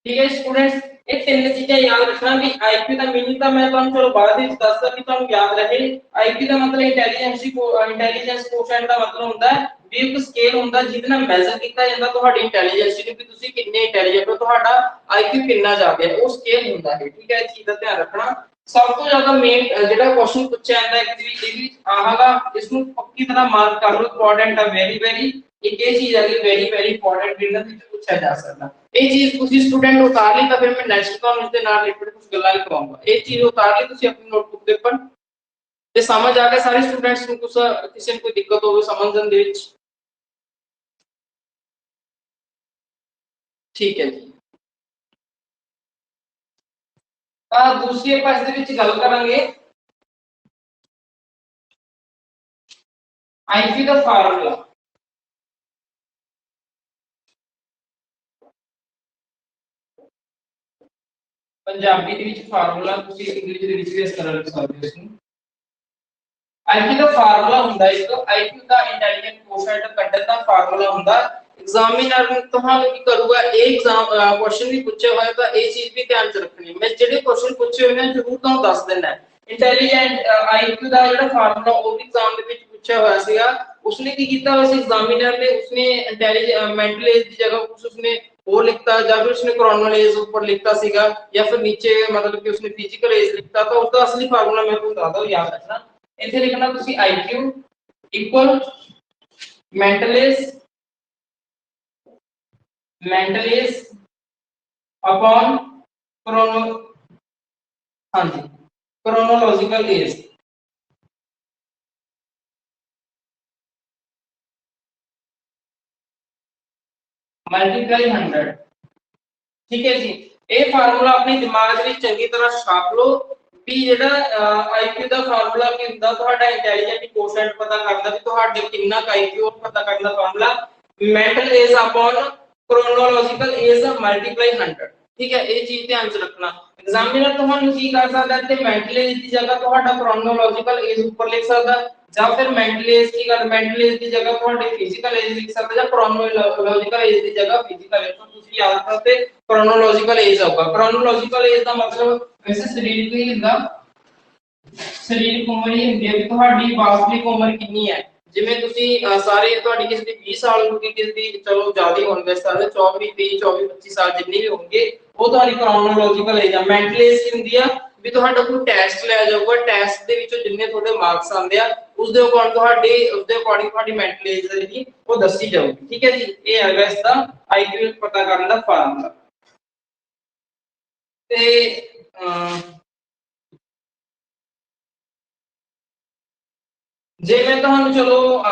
ठीक है स्टूडेंट्स। ये तीन चीजें याद रखना भी आईक्यू का मीनिंग था मैं ਤੁਹਾਨੂੰ ਚਲੋ ਬਾਅਦ ਵਿੱਚ ਦੱਸਦਾ ਕਿ ਤੁਹਾਨੂੰ ਯਾਦ ਰਹੇ। ਆਈक्यू ਦਾ ਮਤਲਬ ਇੰਟੈਲੀਜੈਂਸ ਕੋਸ਼ੈਂਟ ਦਾ ਮਤਲਬ ਹੁੰਦਾ ਹੈ ਵੀ ਇੱਕ ਸਕੇਲ ਹੁੰਦਾ ਜਿਹਦੇ ਨਾਲ ਮੈਜ਼ਰ ਕੀਤਾ ਜਾਂਦਾ ਤੁਹਾਡੀ ਇੰਟੈਲੀਜੈਂਸ ਨੂੰ, ਕਿ ਤੁਸੀਂ ਕਿੰਨੇ ਇੰਟੈਲੀਜੈਂਟ ਹੋ, ਤੁਹਾਡਾ ਆਈक्यू ਕਿੰਨਾ ਜਾ ਗਿਆ, ਉਹ ਸਕੇਲ ਹੁੰਦਾ ਹੈ, ਠੀਕ ਹੈ, ਇਸ ਚੀਜ਼ ਦਾ ਧਿਆਨ ਰੱਖਣਾ। ਸਭ ਤੋਂ ਜ਼ਿਆਦਾ ਮੇਨ ਜਿਹੜਾ ਕੁਐਸਚਨ ਪੁੱਛਿਆ ਜਾਂਦਾ ਹੈ ਇਹ ਵੀ ਆਹਾਗਾ, ਇਸ ਨੂੰ ਪੱਕੀ ਤਰ੍ਹਾਂ ਮਾਰਕ ਕਰ ਲਓ, ਇੰਪੋਰਟੈਂਟ ਹੈ, ਵੈਰੀ ਇੱਕ ਇਹ ਚੀਜ਼ ਹੈ ਕਿ ਵੈਰੀ ਇੰਪੋਰਟੈਂਟ ਇਹਨਾਂ ਵਿੱਚ ਪੁੱਛਿਆ ਜਾ ਸਕਦਾ। ਇਹ ਚੀਜ਼ ਤੁਸੀਂ ਸਟੂਡੈਂਟ ਉਤਾਰ ਲਈ ਤਾਂ ਫਿਰ ਮੈਂ ਨੈਕਸਟ ਤੁਹਾਨੂੰ ਇਸ ਦੇ ਨਾਲ ਰਿਲੇਟਡ ਕੁਝ ਗੱਲਾਂ ਲਿਖਵਾਉਂਗਾ। ਇਹ ਚੀਜ਼ ਉਤਾਰ ਲਈ ਤੁਸੀਂ ਆਪਣੀ ਨੋਟਬੁੱਕ ਦੇ ਉੱਪਰ ਤੇ ਸਮਝ ਆ ਗਿਆ ਸਾਰੇ ਸਟੂਡੈਂਟਸ ਨੂੰ, ਕੁਝ ਕਿਸੇ ਨੂੰ ਕੋਈ ਦਿੱਕਤ ਹੋਵੇ ਸਮਝਣ ਦੇ ਵਿੱਚ, ਠੀਕ ਹੈ ਜੀ। ਤਾਂ ਦੂਸਰੀ ਆਪਾਂ ਇਸ ਦੇ ਵਿੱਚ ਗੱਲ ਕਰਾਂਗੇ ਆਈक्यू ਦਾ ਫਾਰਮੂਲਾ। पंजाबी ਦੇ ਵਿੱਚ ਫਾਰਮੂਲਾ ਤੁਸੀਂ ਇੰਗਲਿਸ਼ ਦੇ ਵਿੱਚ ਵੀ ਇਸ ਤਰ੍ਹਾਂ ਲਿਖ ਸਕਦੇ ਹੋ। ਇਸ ਨੂੰ ਆਈक्यू ਦਾ ਫਾਰਮੂਲਾ ਹੁੰਦਾ ਇੱਕ ਆਈक्यू ਦਾ ਇੰਟੈਲੀਜੈਂਟ ਕੋਸ਼ੈਂਟ ਕੱਢਣ ਦਾ ਫਾਰਮੂਲਾ ਹੁੰਦਾ। ਐਗਜ਼ਾਮੀਨਰ ਤੁਹਾਨੂੰ ਕੀ ਕਰੂਗਾ, ਇਹ ਐਗਜ਼ਾਮ ਕੁਐਸਚਨ ਵੀ ਪੁੱਛਿਆ ਹੋਇਆ ਤਾਂ ਇਹ ਚੀਜ਼ ਵੀ ਧਿਆਨ ਚ ਰੱਖਣੀ। ਮੈਂ ਜਿਹੜੇ ਕੁਐਸਚਨ ਪੁੱਛੇ ਹੋਏ ਨੇ ਜ਼ਰੂਰ ਤੁਹਾਨੂੰ ਦੱਸ ਦੇਣਾ। ਇੰਟੈਲੀਜੈਂਟ ਆਈक्यू ਦਾ ਜਿਹੜਾ ਫਾਰਮੂਲਾ ਉਹ ਵੀ ਐਗਜ਼ਾਮ ਦੇ ਵਿੱਚ ਪੁੱਛਿਆ ਹੋਇਆ ਸੀਗਾ। उसने ਕੀ ਕੀਤਾ ਹੋਇਆ ਸੀ एग्जामिनर ने, उसने इंटेलिजेंट मेंटल एज की जगह कुछ उसने वो लिखता या फिर उसने क्रोनल एज ऊपर लिखता सीगा या फिर नीचे मतलब कि उसने फिजिकल एज लिखता था। उसका असली फार्मूला मैं आपको बता दूं, याद रखना। इथे लिखना ਤੁਸੀਂ IQ equal mental as upon Chrono, हाँ जी, क्रोनोलॉजिकल एज, मल्टीप्लाई 100, ठीक है जी। ਇਹ ਫਾਰਮੂਲਾ ਆਪਣੇ ਦਿਮਾਗ ਦੇ ਵਿੱਚ ਚੰਗੀ ਤਰ੍ਹਾਂ ਛਾਪ ਲਓ ਵੀ ਜਿਹੜਾ ਆਈक्यू ਦਾ ਫਾਰਮੂਲਾ ਕੀ ਹੁੰਦਾ, ਤੁਹਾਡਾ ਇੰਟੈਲੀਜੈਂਟ ਕੋਸ਼ੈਂਟ ਪਤਾ ਕਰਦਾ ਵੀ ਤੁਹਾਡੇ ਕਿੰਨਾ ਆਈक्यू ਪਤਾ ਕਰਨ ਦਾ formula mental age upon chronological age multiply 100, ਠੀਕ ਹੈ, ਇਹ ਚੀਜ਼ ਧਿਆਨ ਚ ਰੱਖਣਾ। ਐਗਜ਼ਾਮੀਨਰ ਤੁਹਾਨੂੰ ਕੀ ਕਰ ਸਕਦਾ ਤੇ ਮੈਂਟਲ ਏਜ ਦੀ ਜਗ੍ਹਾ ਤੁਹਾਡਾ ਕ੍ਰੋਨੋਲੋਜੀਕਲ ਏਜ ਉੱਪਰ ਲਿਖ ਸਕਦਾ ਜਾਂ ਫਿਰ ਮੈਂਟਲ ਏਜ ਕੀ ਕਰ ਮੈਂਟਲ ਏਜ ਦੀ ਜਗ੍ਹਾ ਤੁਹਾਡੇ ਫਿਜ਼ੀਕਲ ਏਜ ਲਿਖ ਸਕਦਾ ਜਾਂ ਕ੍ਰੋਨੋਲੋਜੀਕਲ ਏਜ ਦੀ ਜਗ੍ਹਾ ਫਿਜ਼ੀਕਲ ਏਜ। ਤੁਸੀਂ ਯਾਦ ਕਰਦੇ ਕ੍ਰੋਨੋਲੋਜੀਕਲ ਏਜ ਆਊਗਾ। ਕ੍ਰੋਨੋਲੋਜੀਕਲ ਏਜ ਦਾ ਮਤਲਬ ਵੈਸੇ ਸਰੀਰਕ ਹੀ ਹੁੰਦਾ, ਸਰੀਰਕ ਉਮਰ ਹੀ ਹੁੰਦੀ ਹੈ ਵੀ ਤੁਹਾਡੀ ਵਾਸਤਵਿਕ ਉਮਰ ਕਿੰਨੀ ਹੈ। ਜਿਵੇਂ ਤੁਸੀਂ ਸਾਰੇ ਤੁਹਾਡੀ ਕਿਸੇ ਦੀ 20 ਸਾਲ ਹੋਊਗੀ, ਕਿਸੇ ਦੀ ਚਲੋ ਜ਼ਿਆਦਾ ਹੋਣਗੇ ਸਾਰੇ 24 23 24 25 ਸਾਲ ਜਿੰਨੇ ਵੀ ਹੋਣਗੇ ਉਹ ਤੁਹਾਡੀ ਕ੍ਰੋਨੋਲੋਜੀਕਲ ਏਜ ਆ। ਮੈਂਟਲ ਏਜ ਕੀ ਹੁੰਦੀ ਆ ਵੀ ਤੁਹਾਡਾ ਕੋਈ ਟੈਸਟ ਲਿਆ ਜਾਊਗਾ, ਟੈਸਟ ਦੇ ਵਿੱਚੋਂ ਜਿੰਨੇ ਤੁਹਾਡੇ ਮਾਰਕਸ ਆਉਂਦੇ ਆ ਉਸ ਦੇ ਅਕੋਰਡਿੰਗ ਤੁਹਾਡੀ ਮੈਂਟਲ ਏਜ ਜਿਹੜੀ ਉਹ ਦੱਸੀ ਜਾਊਗੀ, ਠੀਕ ਹੈ ਜੀ। ਇਹ ਹੈਗਾ ਇਸ ਦਾ ਆਈक्यू ਪਤਾ ਕਰਨ ਦਾ ਫਾਰਮੂਲਾ। ਤੇ ਜੇ ਮੈਂ ਤੁਹਾਨੂੰ ਚਲੋ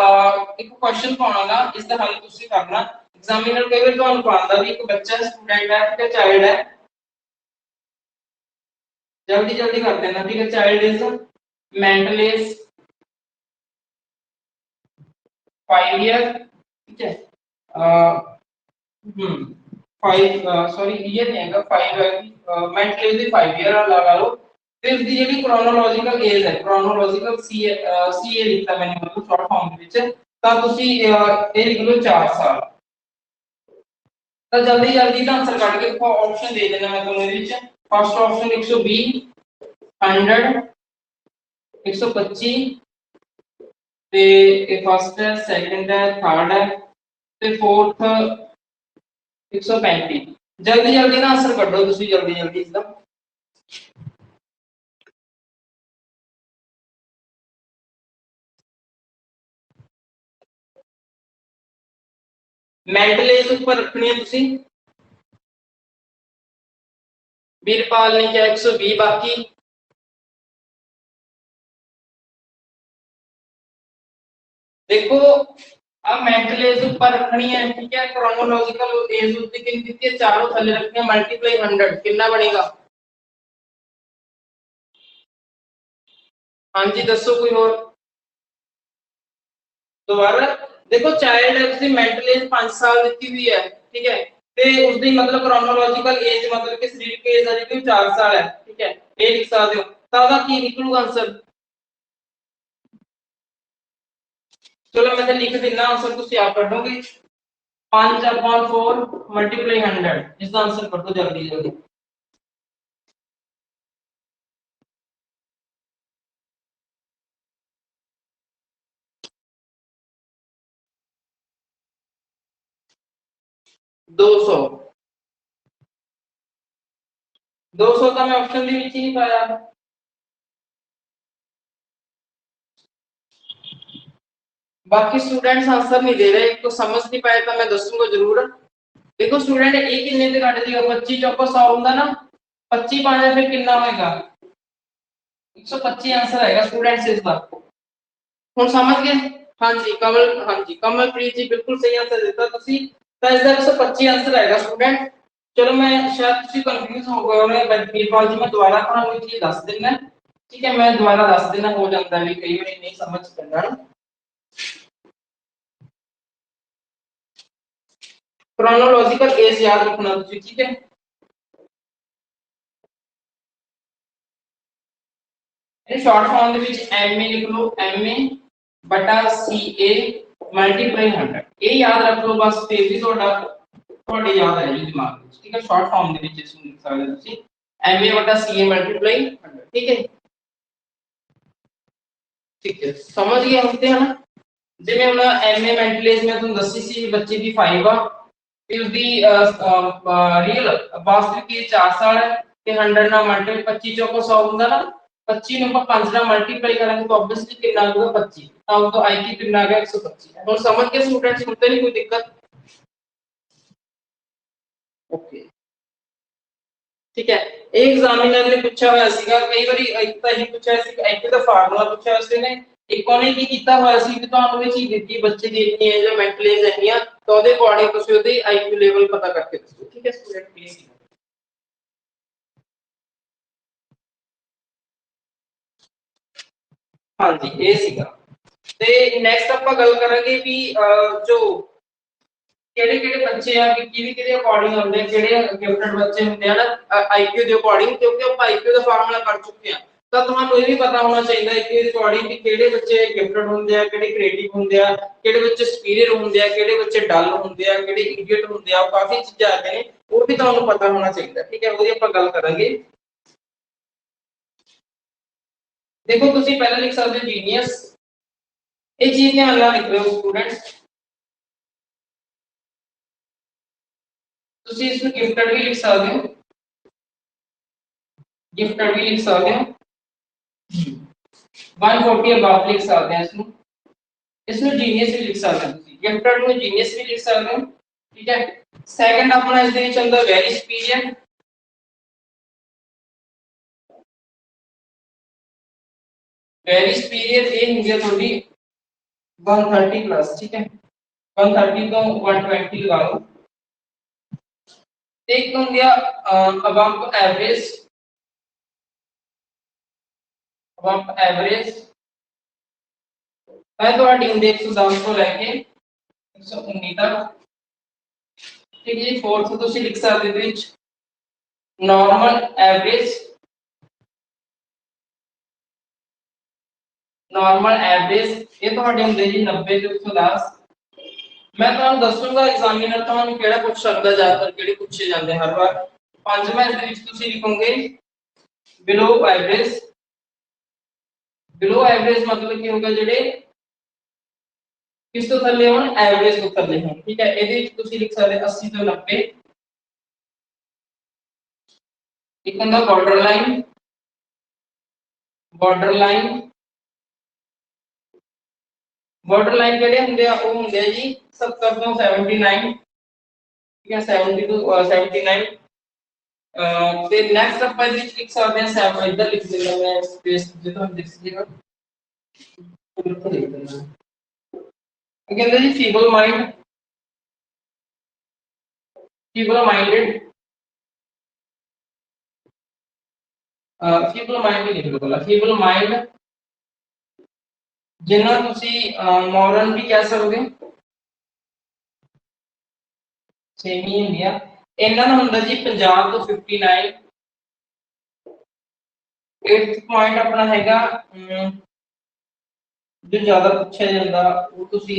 ਇੱਕ ਕੁਐਸਚਨ ਪਾਉਣਾਗਾ, ਇਸ ਦਾ ਹੱਲ ਤੁਸੀਂ ਕਰਨਾ। ਐਗਜ਼ਾਮੀਨਰ ਕਈ ਵਾਰ ਤੁਹਾਨੂੰ ਪਾਉਂਦਾ ਵੀ ਇੱਕ ਬੱਚਾ ਸਟੂਡੈਂਟ ਹੈ ਤੇ ਚਾਈਲਡ ਹੈ, जल्दी कर देना, ठीक है। Child is mental as 5 year, ठीक है, 5 सॉरी ये नहीं है 5 है, मेंटल एज 5 ईयर लगा लो। फिर दी जेडी क्रोनोलॉजिकल एज है, क्रोनोलॉजिकल सीए लिखता मैंने मतलब शॉर्ट फॉर्म ਦੇ ਵਿੱਚ ਤਾਂ ਤੁਸੀਂ ਇਹ ਲਿਖ ਲਓ 4 ਸਾਲ। ਤਾਂ ਜਲਦੀ ਦਾ ਆਨਸਰ ਕੱਢ ਕੇ ਆਪਸ਼ਨ ਦੇ ਦੇਣਾ ਮੈਂ ਤੁਹਾਨੂੰ ਇਹਦੇ ਵਿੱਚ। फर्स्ट ऑप्शन 120 100 125 ਤੇ ਇਹ ਫਸਟ ਹੈ, ਸੈਕੰਡ ਹੈ, ਥਰਡ ਹੈ, ਤੇ फोर्थ 135। जल्दी जल्दी ना आंसर कढो तुसी, जल्दी जल्दी इसदा। मेंटल एज ऊपर रखनी है तुसी। वीरपाल ने क्या 120, बाकी देखो अब मेंटल एज ऊपर रखनी है, ठीक है। क्रोनोलॉजिकल एज उसकी कितनी दी है, चारों थले रखनी है, मल्टीप्लाई 100 कितना बनेगा? हाँ जी दसो कोई और दोबारा। देखो चाइल्ड है उसकी मेंटल एज 5 साल दी हुई है, ठीक है। ते उसकी मतलब क्रोनोलॉजिकल एज मतलब कि शारीरिक एज है जी 4 साल है, ठीक है। ये लिख सकते हो, तादा की निकलूगा आंसर। चलो मैं तो लिख देना आंसर, तुसी आप कढोगे 5/4 मल्टीप्लाई 100, इसका आंसर कर दो जल्दी जल्दी। दो सौ का मैं ऑप्शन भी नहीं पाया। बाकी स्टूडेंट्स आंसर नहीं दे रहे, तो समझ नहीं पाए तो मैं दसूंगा जरूर। देखो स्टूडेंट एक कितने से काट देगा, 25 चौको 100 होगा ना, 25 पाने फिर कितना होएगा 125 आंसर आएगा स्टूडेंट्स इसका। हुन समझ गए? हाँ जी कमल, हाँ जी कमलप्रीत जी बिल्कुल सही आंसर देता तुसी, तो इसका 125 आंसर आएगा स्टूडेंट। चलो मैं शायद तुसी कंफ्यूज हो गए होने, वीरपाल जी मैं दोबारा ਤੁਹਾਨੂੰ ਇਹ चीज दस देना, ठीक है। मैं दोबारा दस देना, हो जाता है कई बार नहीं समझ पैंदा ना। क्रोनोलॉजिकल एज याद रखना तुसी, ठीक है। शॉर्ट फॉर्म ਦੇ ਵਿੱਚ MA ਲਿਖ ਲਓ, MA बटा CA मल्टीप्लाई 100, ਇਹ याद रख लो बस, ਫਿਰ ਵੀ ਤੁਹਾਡੇ याद ਹੈ ਜੀ दिमाग ਵਿੱਚ, ठीक है। शॉर्ट फॉर्म ਦੇ ਵਿੱਚ ਇਸ ਨੂੰ ਲਿਖ ਸਕਦੇ ਤੁਸੀਂ MA बटा CA मल्टीप्लाई 100, ठीक है। ठीक है समझ गए होते हैं ना। जिवें ਹੁਣ MA मेंटल एज मैं ਤੁਹਾਨੂੰ ਦੱਸੀ ਸੀ ਬੱਚੇ ਦੀ 5 ਆ, ਤੇ ਉਸਦੀ ਰੀਅਲ ਵਾਸਤਵਿਕ ਏਜ 4 ਸਾਲ ਹੈ, ਤੇ 100 ਨਾਲ ਮਲਟੀਪਲ 25 ਚੋਂ 100 ਹੁੰਦਾ ਨਾ, 25 ਨੂੰ ਆਪਾਂ 5 ਨਾਲ ਮਲਟੀਪलाई ਕਰਾਂਗੇ तो ऑब्वियसली कितना आएगा 25, अब तो आई की कितना आ गया 125। और समझ के स्टूडेंट्स होते नहीं कोई दिक्कत? ओके ठीक है। एक एग्जामिनर ने पूछा हुआ ਸੀਗਾ ਕਈ ਵਾਰੀ ਇੱਕ ਤਾਂ ਹੀ ਪੁੱਛਿਆ ਸੀ, ਇੱਕ ਦਾ ਫਾਰਮੂਲਾ ਪੁੱਛਿਆ ਉਸ ਨੇ, ਇੱਕ ਉਹਨੇ ਕੀ ਕੀਤਾ ਹੋਇਆ ਸੀ ਕਿ ਤੁਹਾਨੂੰ ਇਹ ਚੀਜ਼ ਦਿੱਤੀ ਬੱਚੇ ਦੀ ਇੰਨੀ ਏਜ ਹੈ, ਮੈਂਟਲ ਏਜ ਇੰਨੀ ਆ, ਤਾਂ ਉਹਦੇ ਅਕੋਰਡਿੰਗ ਤੁਸੀਂ ਉਹਦੀ ਆਈਕਿਊ ਲੈਵਲ ਪਤਾ ਕਰਕੇ ਦੱਸੋ, ਠੀਕ ਹੈ ਸਟੂਡੈਂਟ ਪਲੀਜ਼। हाँ जी ये ਸੀਗਾ। ਤੇ ਨੈਕਸਟ ਆਪਾਂ ਗੱਲ ਕਰਾਂਗੇ ਵੀ ਜੋ ਕਿਹੜੇ ਕਿਹੜੇ ਬੱਚੇ ਆ ਕਿ ਕਿਹਦੇ ਅਕੋਰਡਿੰਗ ਹੁੰਦੇ, ਕਿਹੜੇ ਗਿਫਟਡ ਬੱਚੇ ਹੁੰਦੇ ਆ ਨਾ ਆਈਕਿਊ ਦੇ ਅਕੋਰਡਿੰਗ, ਕਿਉਂਕਿ ਆਪਾਂ ਆਈਕਿਊ ਦਾ ਫਾਰਮੂਲਾ ਕਰ ਚੁੱਕੇ ਆ, ਤਾਂ ਤੁਹਾਨੂੰ ਇਹ ਵੀ ਪਤਾ ਹੋਣਾ ਚਾਹੀਦਾ ਹੈ ਕਿ ਇਹਦੇ ਅਕੋਰਡਿੰਗ ਕਿ ਕਿਹੜੇ ਬੱਚੇ ਗਿਫਟਡ ਹੁੰਦੇ ਆ, ਕਿਹੜੇ ਕ੍ਰੀਏਟਿਵ ਹੁੰਦੇ ਆ, ਕਿਹੜੇ ਬੱਚੇ ਸੁਪੀਰੀਅਰ ਹੁੰਦੇ ਆ, ਕਿਹੜੇ ਬੱਚੇ ਡਲ ਹੁੰਦੇ ਆ, ਕਿਹੜੇ ਇਡੀਅਟ ਹੁੰਦੇ ਆ, ਕਾਫੀ ਚੀਜ਼ਾਂ ਆਉਂਦੇ ਨੇ, ਉਹ ਵੀ ਤੁਹਾਨੂੰ ਪਤਾ ਹੋਣਾ ਚਾਹੀਦਾ, ਠੀਕ ਹੈ। ਉਹਦੀ ਆਪਾਂ ਗੱਲ ਕਰਾਂਗੇ। ਦੇਖੋ ਤੁਸੀਂ ਪਹਿਲਾਂ ਲਿਖ ਸਕਦੇ ਹੋ ਜੀਨੀਅਸ, ਇਹ ਚੀਜ਼ ਧਿਆਨ ਨਾਲ ਲਿਖ ਲਓ ਸਟੂਡੈਂਟਸ। ਤੁਸੀਂ ਇਸ ਨੂੰ ਗਿਫਟਡ ਵੀ ਲਿਖ ਸਕਦੇ ਹੋ, ਗਿਫਟਡ ਵੀ ਲਿਖ ਸਕਦੇ ਹੋ, 140 ਅਬਾਵ ਲਿਖ ਸਕਦੇ ਹੋ इसमें, इसमें जीनियस भी लिख सकते हो ਤੁਸੀਂ, ਗਿਫਟਡ ਨੂੰ जीनियस भी लिख सकते हो, ठीक है। सेकंड अपना ਇਸ ਦੇ ਵਿੱਚ ਹੁੰਦਾ ਵੈਰੀ ਸੁਪੀਰੀਅਰ, ਵੈਰੀ ਸੁਪੀਰੀਅਰ ਇਹ ਹੁੰਦੀ ਹੈ ਤੁਹਾਡੀ 130 प्लस, ठीक है। 130 ਤੋਂ 120 ਲਗਾ ਲਓ। एक हो गया अबव एवरेज, अबव एवरेज है ਤੁਹਾਡੀ ਹੁੰਦੀ 110 ਤੋਂ ਲੈ ਕੇ 119 ਤੱਕ, ਠੀਕ ਹੈ। फोर्थ ਤੁਸੀਂ ਲਿਖ ਸਕਦੇ ਦੇ ਵਿੱਚ नॉर्मल एवरेज, नॉर्मल एवरेज ਇਹ ਤੁਹਾਡੇ ਹੁੰਦੇ ਜੀ 90 ਤੋਂ 110। मैं ਤੁਹਾਨੂੰ ਦੱਸੂਗਾ ਐਗਜ਼ਾਮੀਨਰ ਤੁਹਾਨੂੰ ਕਿਹੜਾ ਪੁੱਛ ਸਕਦਾ, ਜ਼ਿਆਦਾਤਰ ਕਿਹੜੇ ਪੁੱਛੇ ਜਾਂਦੇ ਹਰ ਵਾਰ। ਪੰਜਵਾਂ ਇਸ ਦੇ ਵਿੱਚ ਤੁਸੀਂ ਲਿਖੋਗੇ ਬਿਲੋ ਐਵਰੇਜ, ਬਿਲੋ ਐਵਰੇਜ मतलब ਕੀ ਹੋਗਾ ਜਿਹੜੇ किस तो थल्ले होण एवरेज तो थल्ले होण ठीक है ਇਹਦੇ ਵਿੱਚ ਤੁਸੀਂ ਲਿਖ ਸਕਦੇ 80 ਤੋਂ 90 ਇੱਕ ਹੁੰਦਾ ਬਾਰਡਰ ਲਾਈਨ ਜਿਹੜੇ ਹੁੰਦੇ ਆ ਉਹ ਹੁੰਦੇ ਆ ਜੀ 70 ਤੋਂ 79 ਠੀਕ ਹੈ 70 ਤੋਂ 79 ਤੇ ਨੈਕਸਟ ਆਪਾਂ ਇਹਦੇ ਵਿੱਚ ਲਿਖ ਸਕਦੇ ਹਾਂ 7 ਇੱਧਰ ਲਿਖ ਦਿੰਦਾ ਮੈਂ ਸਪੇਸ ਜਿੱਦਾਂ ਲਿਖ ਸੀਗਾ ਉੱਥੇ ਲਿਖ ਦਿੰਦਾ ਕਹਿੰਦੇ ਜੀ feeble minded feeble mind ਜਿਨ੍ਹਾਂ ਤੁਸੀਂ ਮੋਰਨ ਵੀ ਕਹਿ ਸਕਦੇ ਹੋ ਸੇਮੀ ਇੰਡੀਆ ਇਹਨਾਂ ਦਾ ਹੁੰਦਾ ਜੀ 50 ਤੋਂ 59 8th ਪੁਆਇੰਟ ਆਪਣਾ ਹੈਗਾ जो ज्यादा पूछा जाता वो तुसी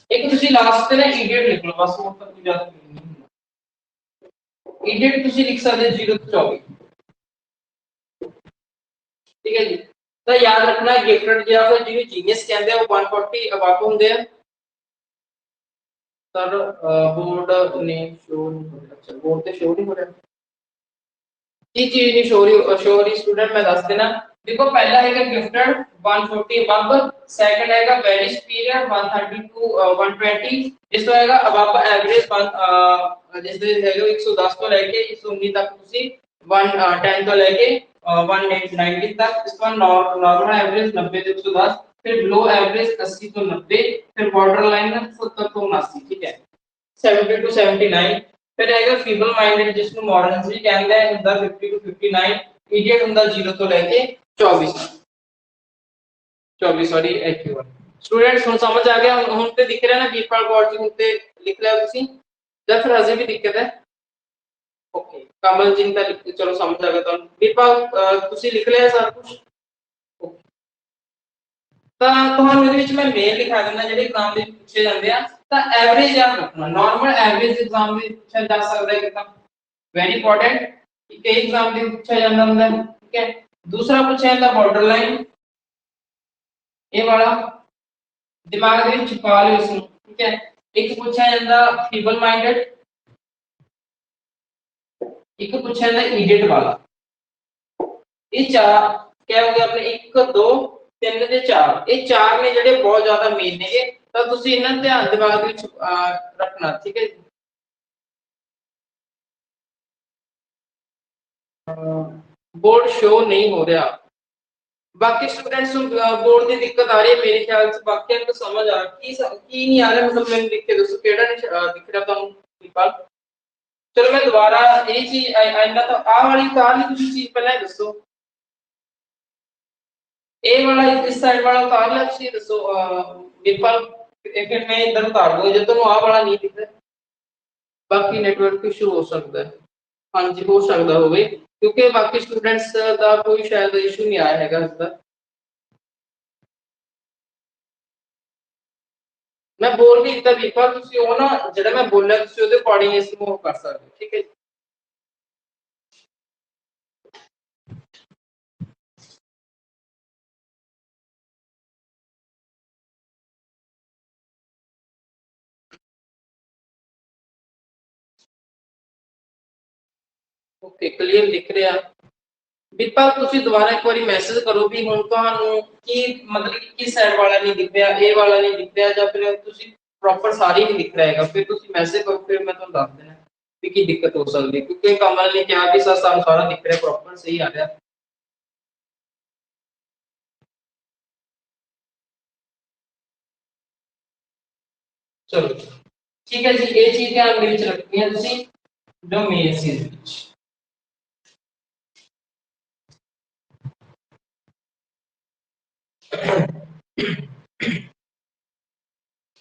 एक तुसी लास्ट पे ना इडियट लिख लो बस और तक ज्यादा नहीं होगा इडियट तुसी लिख सकते 0 ਤੋਂ 24 ठीक है जी तो याद रखना गिफ्टेड या फिर जिन्हें जीनियस कहते हैं वो 140 अबाव होंगे सर बोर्ड ने शो नहीं अच्छा बोर्ड पे शो नहीं हो रहा ये चीज नहीं शो रही स्टूडेंट मैं दस देना देखो पहला है गिफ्टेड 140 अबव सेकंड है वेरी सुपीरियर 130 टू 120 इस तो आएगा अबव एवरेज जिस है 110 तो लेके 119 तक ਤੁਸੀਂ 110 तो लेके 190 तक इस पर नॉर्मल एवरेज 90 से 110 फिर लो एवरेज 80 तो 90 फिर बॉर्डर लाइन 70 तो 79 ठीक है 70 to 79 फिर आएगा फीबल माइंडेड जिसको मॉडर्न भी कहते हैं ਹੁੰਦਾ 50 to 59 इडियट ਹੁੰਦਾ 0 ਤੋਂ ਲੈ ਕੇ 24 सॉरी एक्यूआर स्टूडेंट्स ਹੁਣ समझ आ गया ਹੁਣ ਤੇ ਦਿਖ ਰਿਹਾ ਨਾ ਵੀਰਪਾਲ ਕੌਰ ਜੀ ਹੁਣ ਤੇ ਲਿਖ ਲਿਆ ਤੁਸੀਂ ਜਾਂ ਫਿਰ ਅਜੇ ਵੀ ਦਿੱਕਤ ਹੈ ओके कमल जी का लिख चलो समझ आ गया ਤੁਹਾਨੂੰ ਵੀਰਪਾਲ ਤੁਸੀਂ ਲਿਖ ਲਿਆ ਸਾਰਾ ਕੁਝ ਤਾਂ ਤੁਹਾਨੂੰ ਇਹਦੇ ਵਿੱਚ ਮੈਂ ਮੇਲ ਲਿਖਾ ਦਿੰਦਾ ਜਿਹੜੇ ਐਗਜ਼ਾਮ ਦੇ ਪੁੱਛੇ ਜਾਂਦੇ ਆ ਤਾਂ ਐਵਰੇਜ ਯਾਦ ਰੱਖਣਾ ਨਾਰਮਲ ਐਵਰੇਜ ਐਗਜ਼ਾਮ ਦੇ ਪੁੱਛਿਆ ਜਾ ਸਕਦਾ ਹੈ ਕਿਤਾ ਵੈਰੀ ਇੰਪੋਰਟੈਂਟ ਕਿ ਕਈ ਐਗਜ਼ਾਮ ਦੇ ਪੁੱਛਿਆ ਜਾਂਦਾ ਹੁੰਦਾ ਠੀਕ ਹੈ दूसरा पूछा जाता बॉर्डर लाइन ये वाला दिमाग ਦੇ ਵਿੱਚ ਛੁਪਾ ਲਿਓ ਇਸ ਨੂੰ ਠੀਕ ਹੈ ਇੱਕ ਪੁੱਛਿਆ ਜਾਂਦਾ ਫੀਬਲ ਮਾਈਂਡਡ ਇੱਕ ਪੁੱਛਿਆ ਜਾਂਦਾ ਇਡੀਅਟ ਵਾਲਾ ਇਹ ਚਾਰ ਕਿਆ ਹੋ ਗਿਆ ਆਪਣੇ 1 2 3 ਤੇ 4 ਇਹ ਚਾਰ ਨੇ ਜਿਹੜੇ ਬਹੁਤ ਜ਼ਿਆਦਾ ਮੇਨ ਨੇਗੇ ਤਾਂ ਤੁਸੀਂ ਇਹਨਾਂ ਧਿਆਨ ਦਿਮਾਗ ਦੇ ਵਿੱਚ ਰੱਖਣਾ ਠੀਕ ਹੈ बोर्ड शो नहीं हो रहा बाकी स्टूडेंट्स बोर्ड की दिक्कत आ रही है मेरे ख्याल से बाकी को समझ आ की नहीं आ रहा मतलब मैंने लिख के दोस्तों केड़ा नहीं दिख रहा तुम विकल्प चलो मैं दोबारा ये चीज आइंदा तो आ वाली उतार ली कुछ चीज पहले दसो ए वाला इस साइड वाला उतार ला तुसी दसो विकल्प फिर मैं इधर उतार दूंगा जब तुम आ वाला नहीं दिख रहा बाकी नेटवर्क इशू हो सकता है हाँ जी हो सकता होवे क्योंकि बाकी स्टूडेंट्स का कोई शायद इशू नहीं आया है इसका मैं बोल भी इतना ਵੀਰਪਾਲ ਤੁਸੀਂ ਉਹ ਨਾ ਜਿਹੜਾ ਮੈਂ ਬੋਲਿਆ ਤੁਸੀਂ ਉਹਦੇ ਅਕੋਰਡਿੰਗ ਇਸ ਨੂੰ ਕਰ ਸਕਦੇ ਹੋ ਠੀਕ ਹੈ ओके क्लियर दिख रहा ਵੀਰਪਾਲ ਤੁਸੀਂ ਦੁਬਾਰਾ ਇੱਕ ਵਾਰੀ ਮੈਸੇਜ ਕਰੋ ਵੀ ਹੁਣ ਤੁਹਾਨੂੰ ਕੀ ਮਤਲਬ ਕਿ ਕਿਸ ਸਾਈਡ ਵਾਲਾ ਨਹੀਂ ਦਿਖ ਰਿਹਾ ਇਹ ਵਾਲਾ ਨਹੀਂ ਦਿਖ ਰਿਹਾ ਜਾਂ ਫਿਰ ਤੁਸੀਂ ਪ੍ਰੋਪਰ ਸਾਰੀ ਨਹੀਂ ਦਿਖ ਰਹੇਗਾ ਫਿਰ ਤੁਸੀਂ ਮੈਸੇਜ ਕਰੋ ਫਿਰ ਮੈਂ ਤੁਹਾਨੂੰ ਦੱਸ ਦੇਣਾ ਵੀ ਕੀ ਦਿੱਕਤ ਹੋ ਸਕਦੀ ਕਿਉਂਕਿ ਕਮਲ ਨੇ ਕਿਹਾ ਵੀ ਸਾਨੂੰ ਸਾਰਾ ਦਿਖ ਰਿਹਾ ਪ੍ਰੋਪਰ ਸਹੀ ਆ ਰਿਹਾ ਚਲੋ ਠੀਕ ਹੈ ਜੀ ਇਹ ਚੀਜ਼ ਧਿਆਨ ਦੇ ਵਿੱਚ ਰੱਖਣੀ ਹੈ ਤੁਸੀਂ ਜੋ ਮੇਨ ਚੀਜ਼ ਵਿੱਚ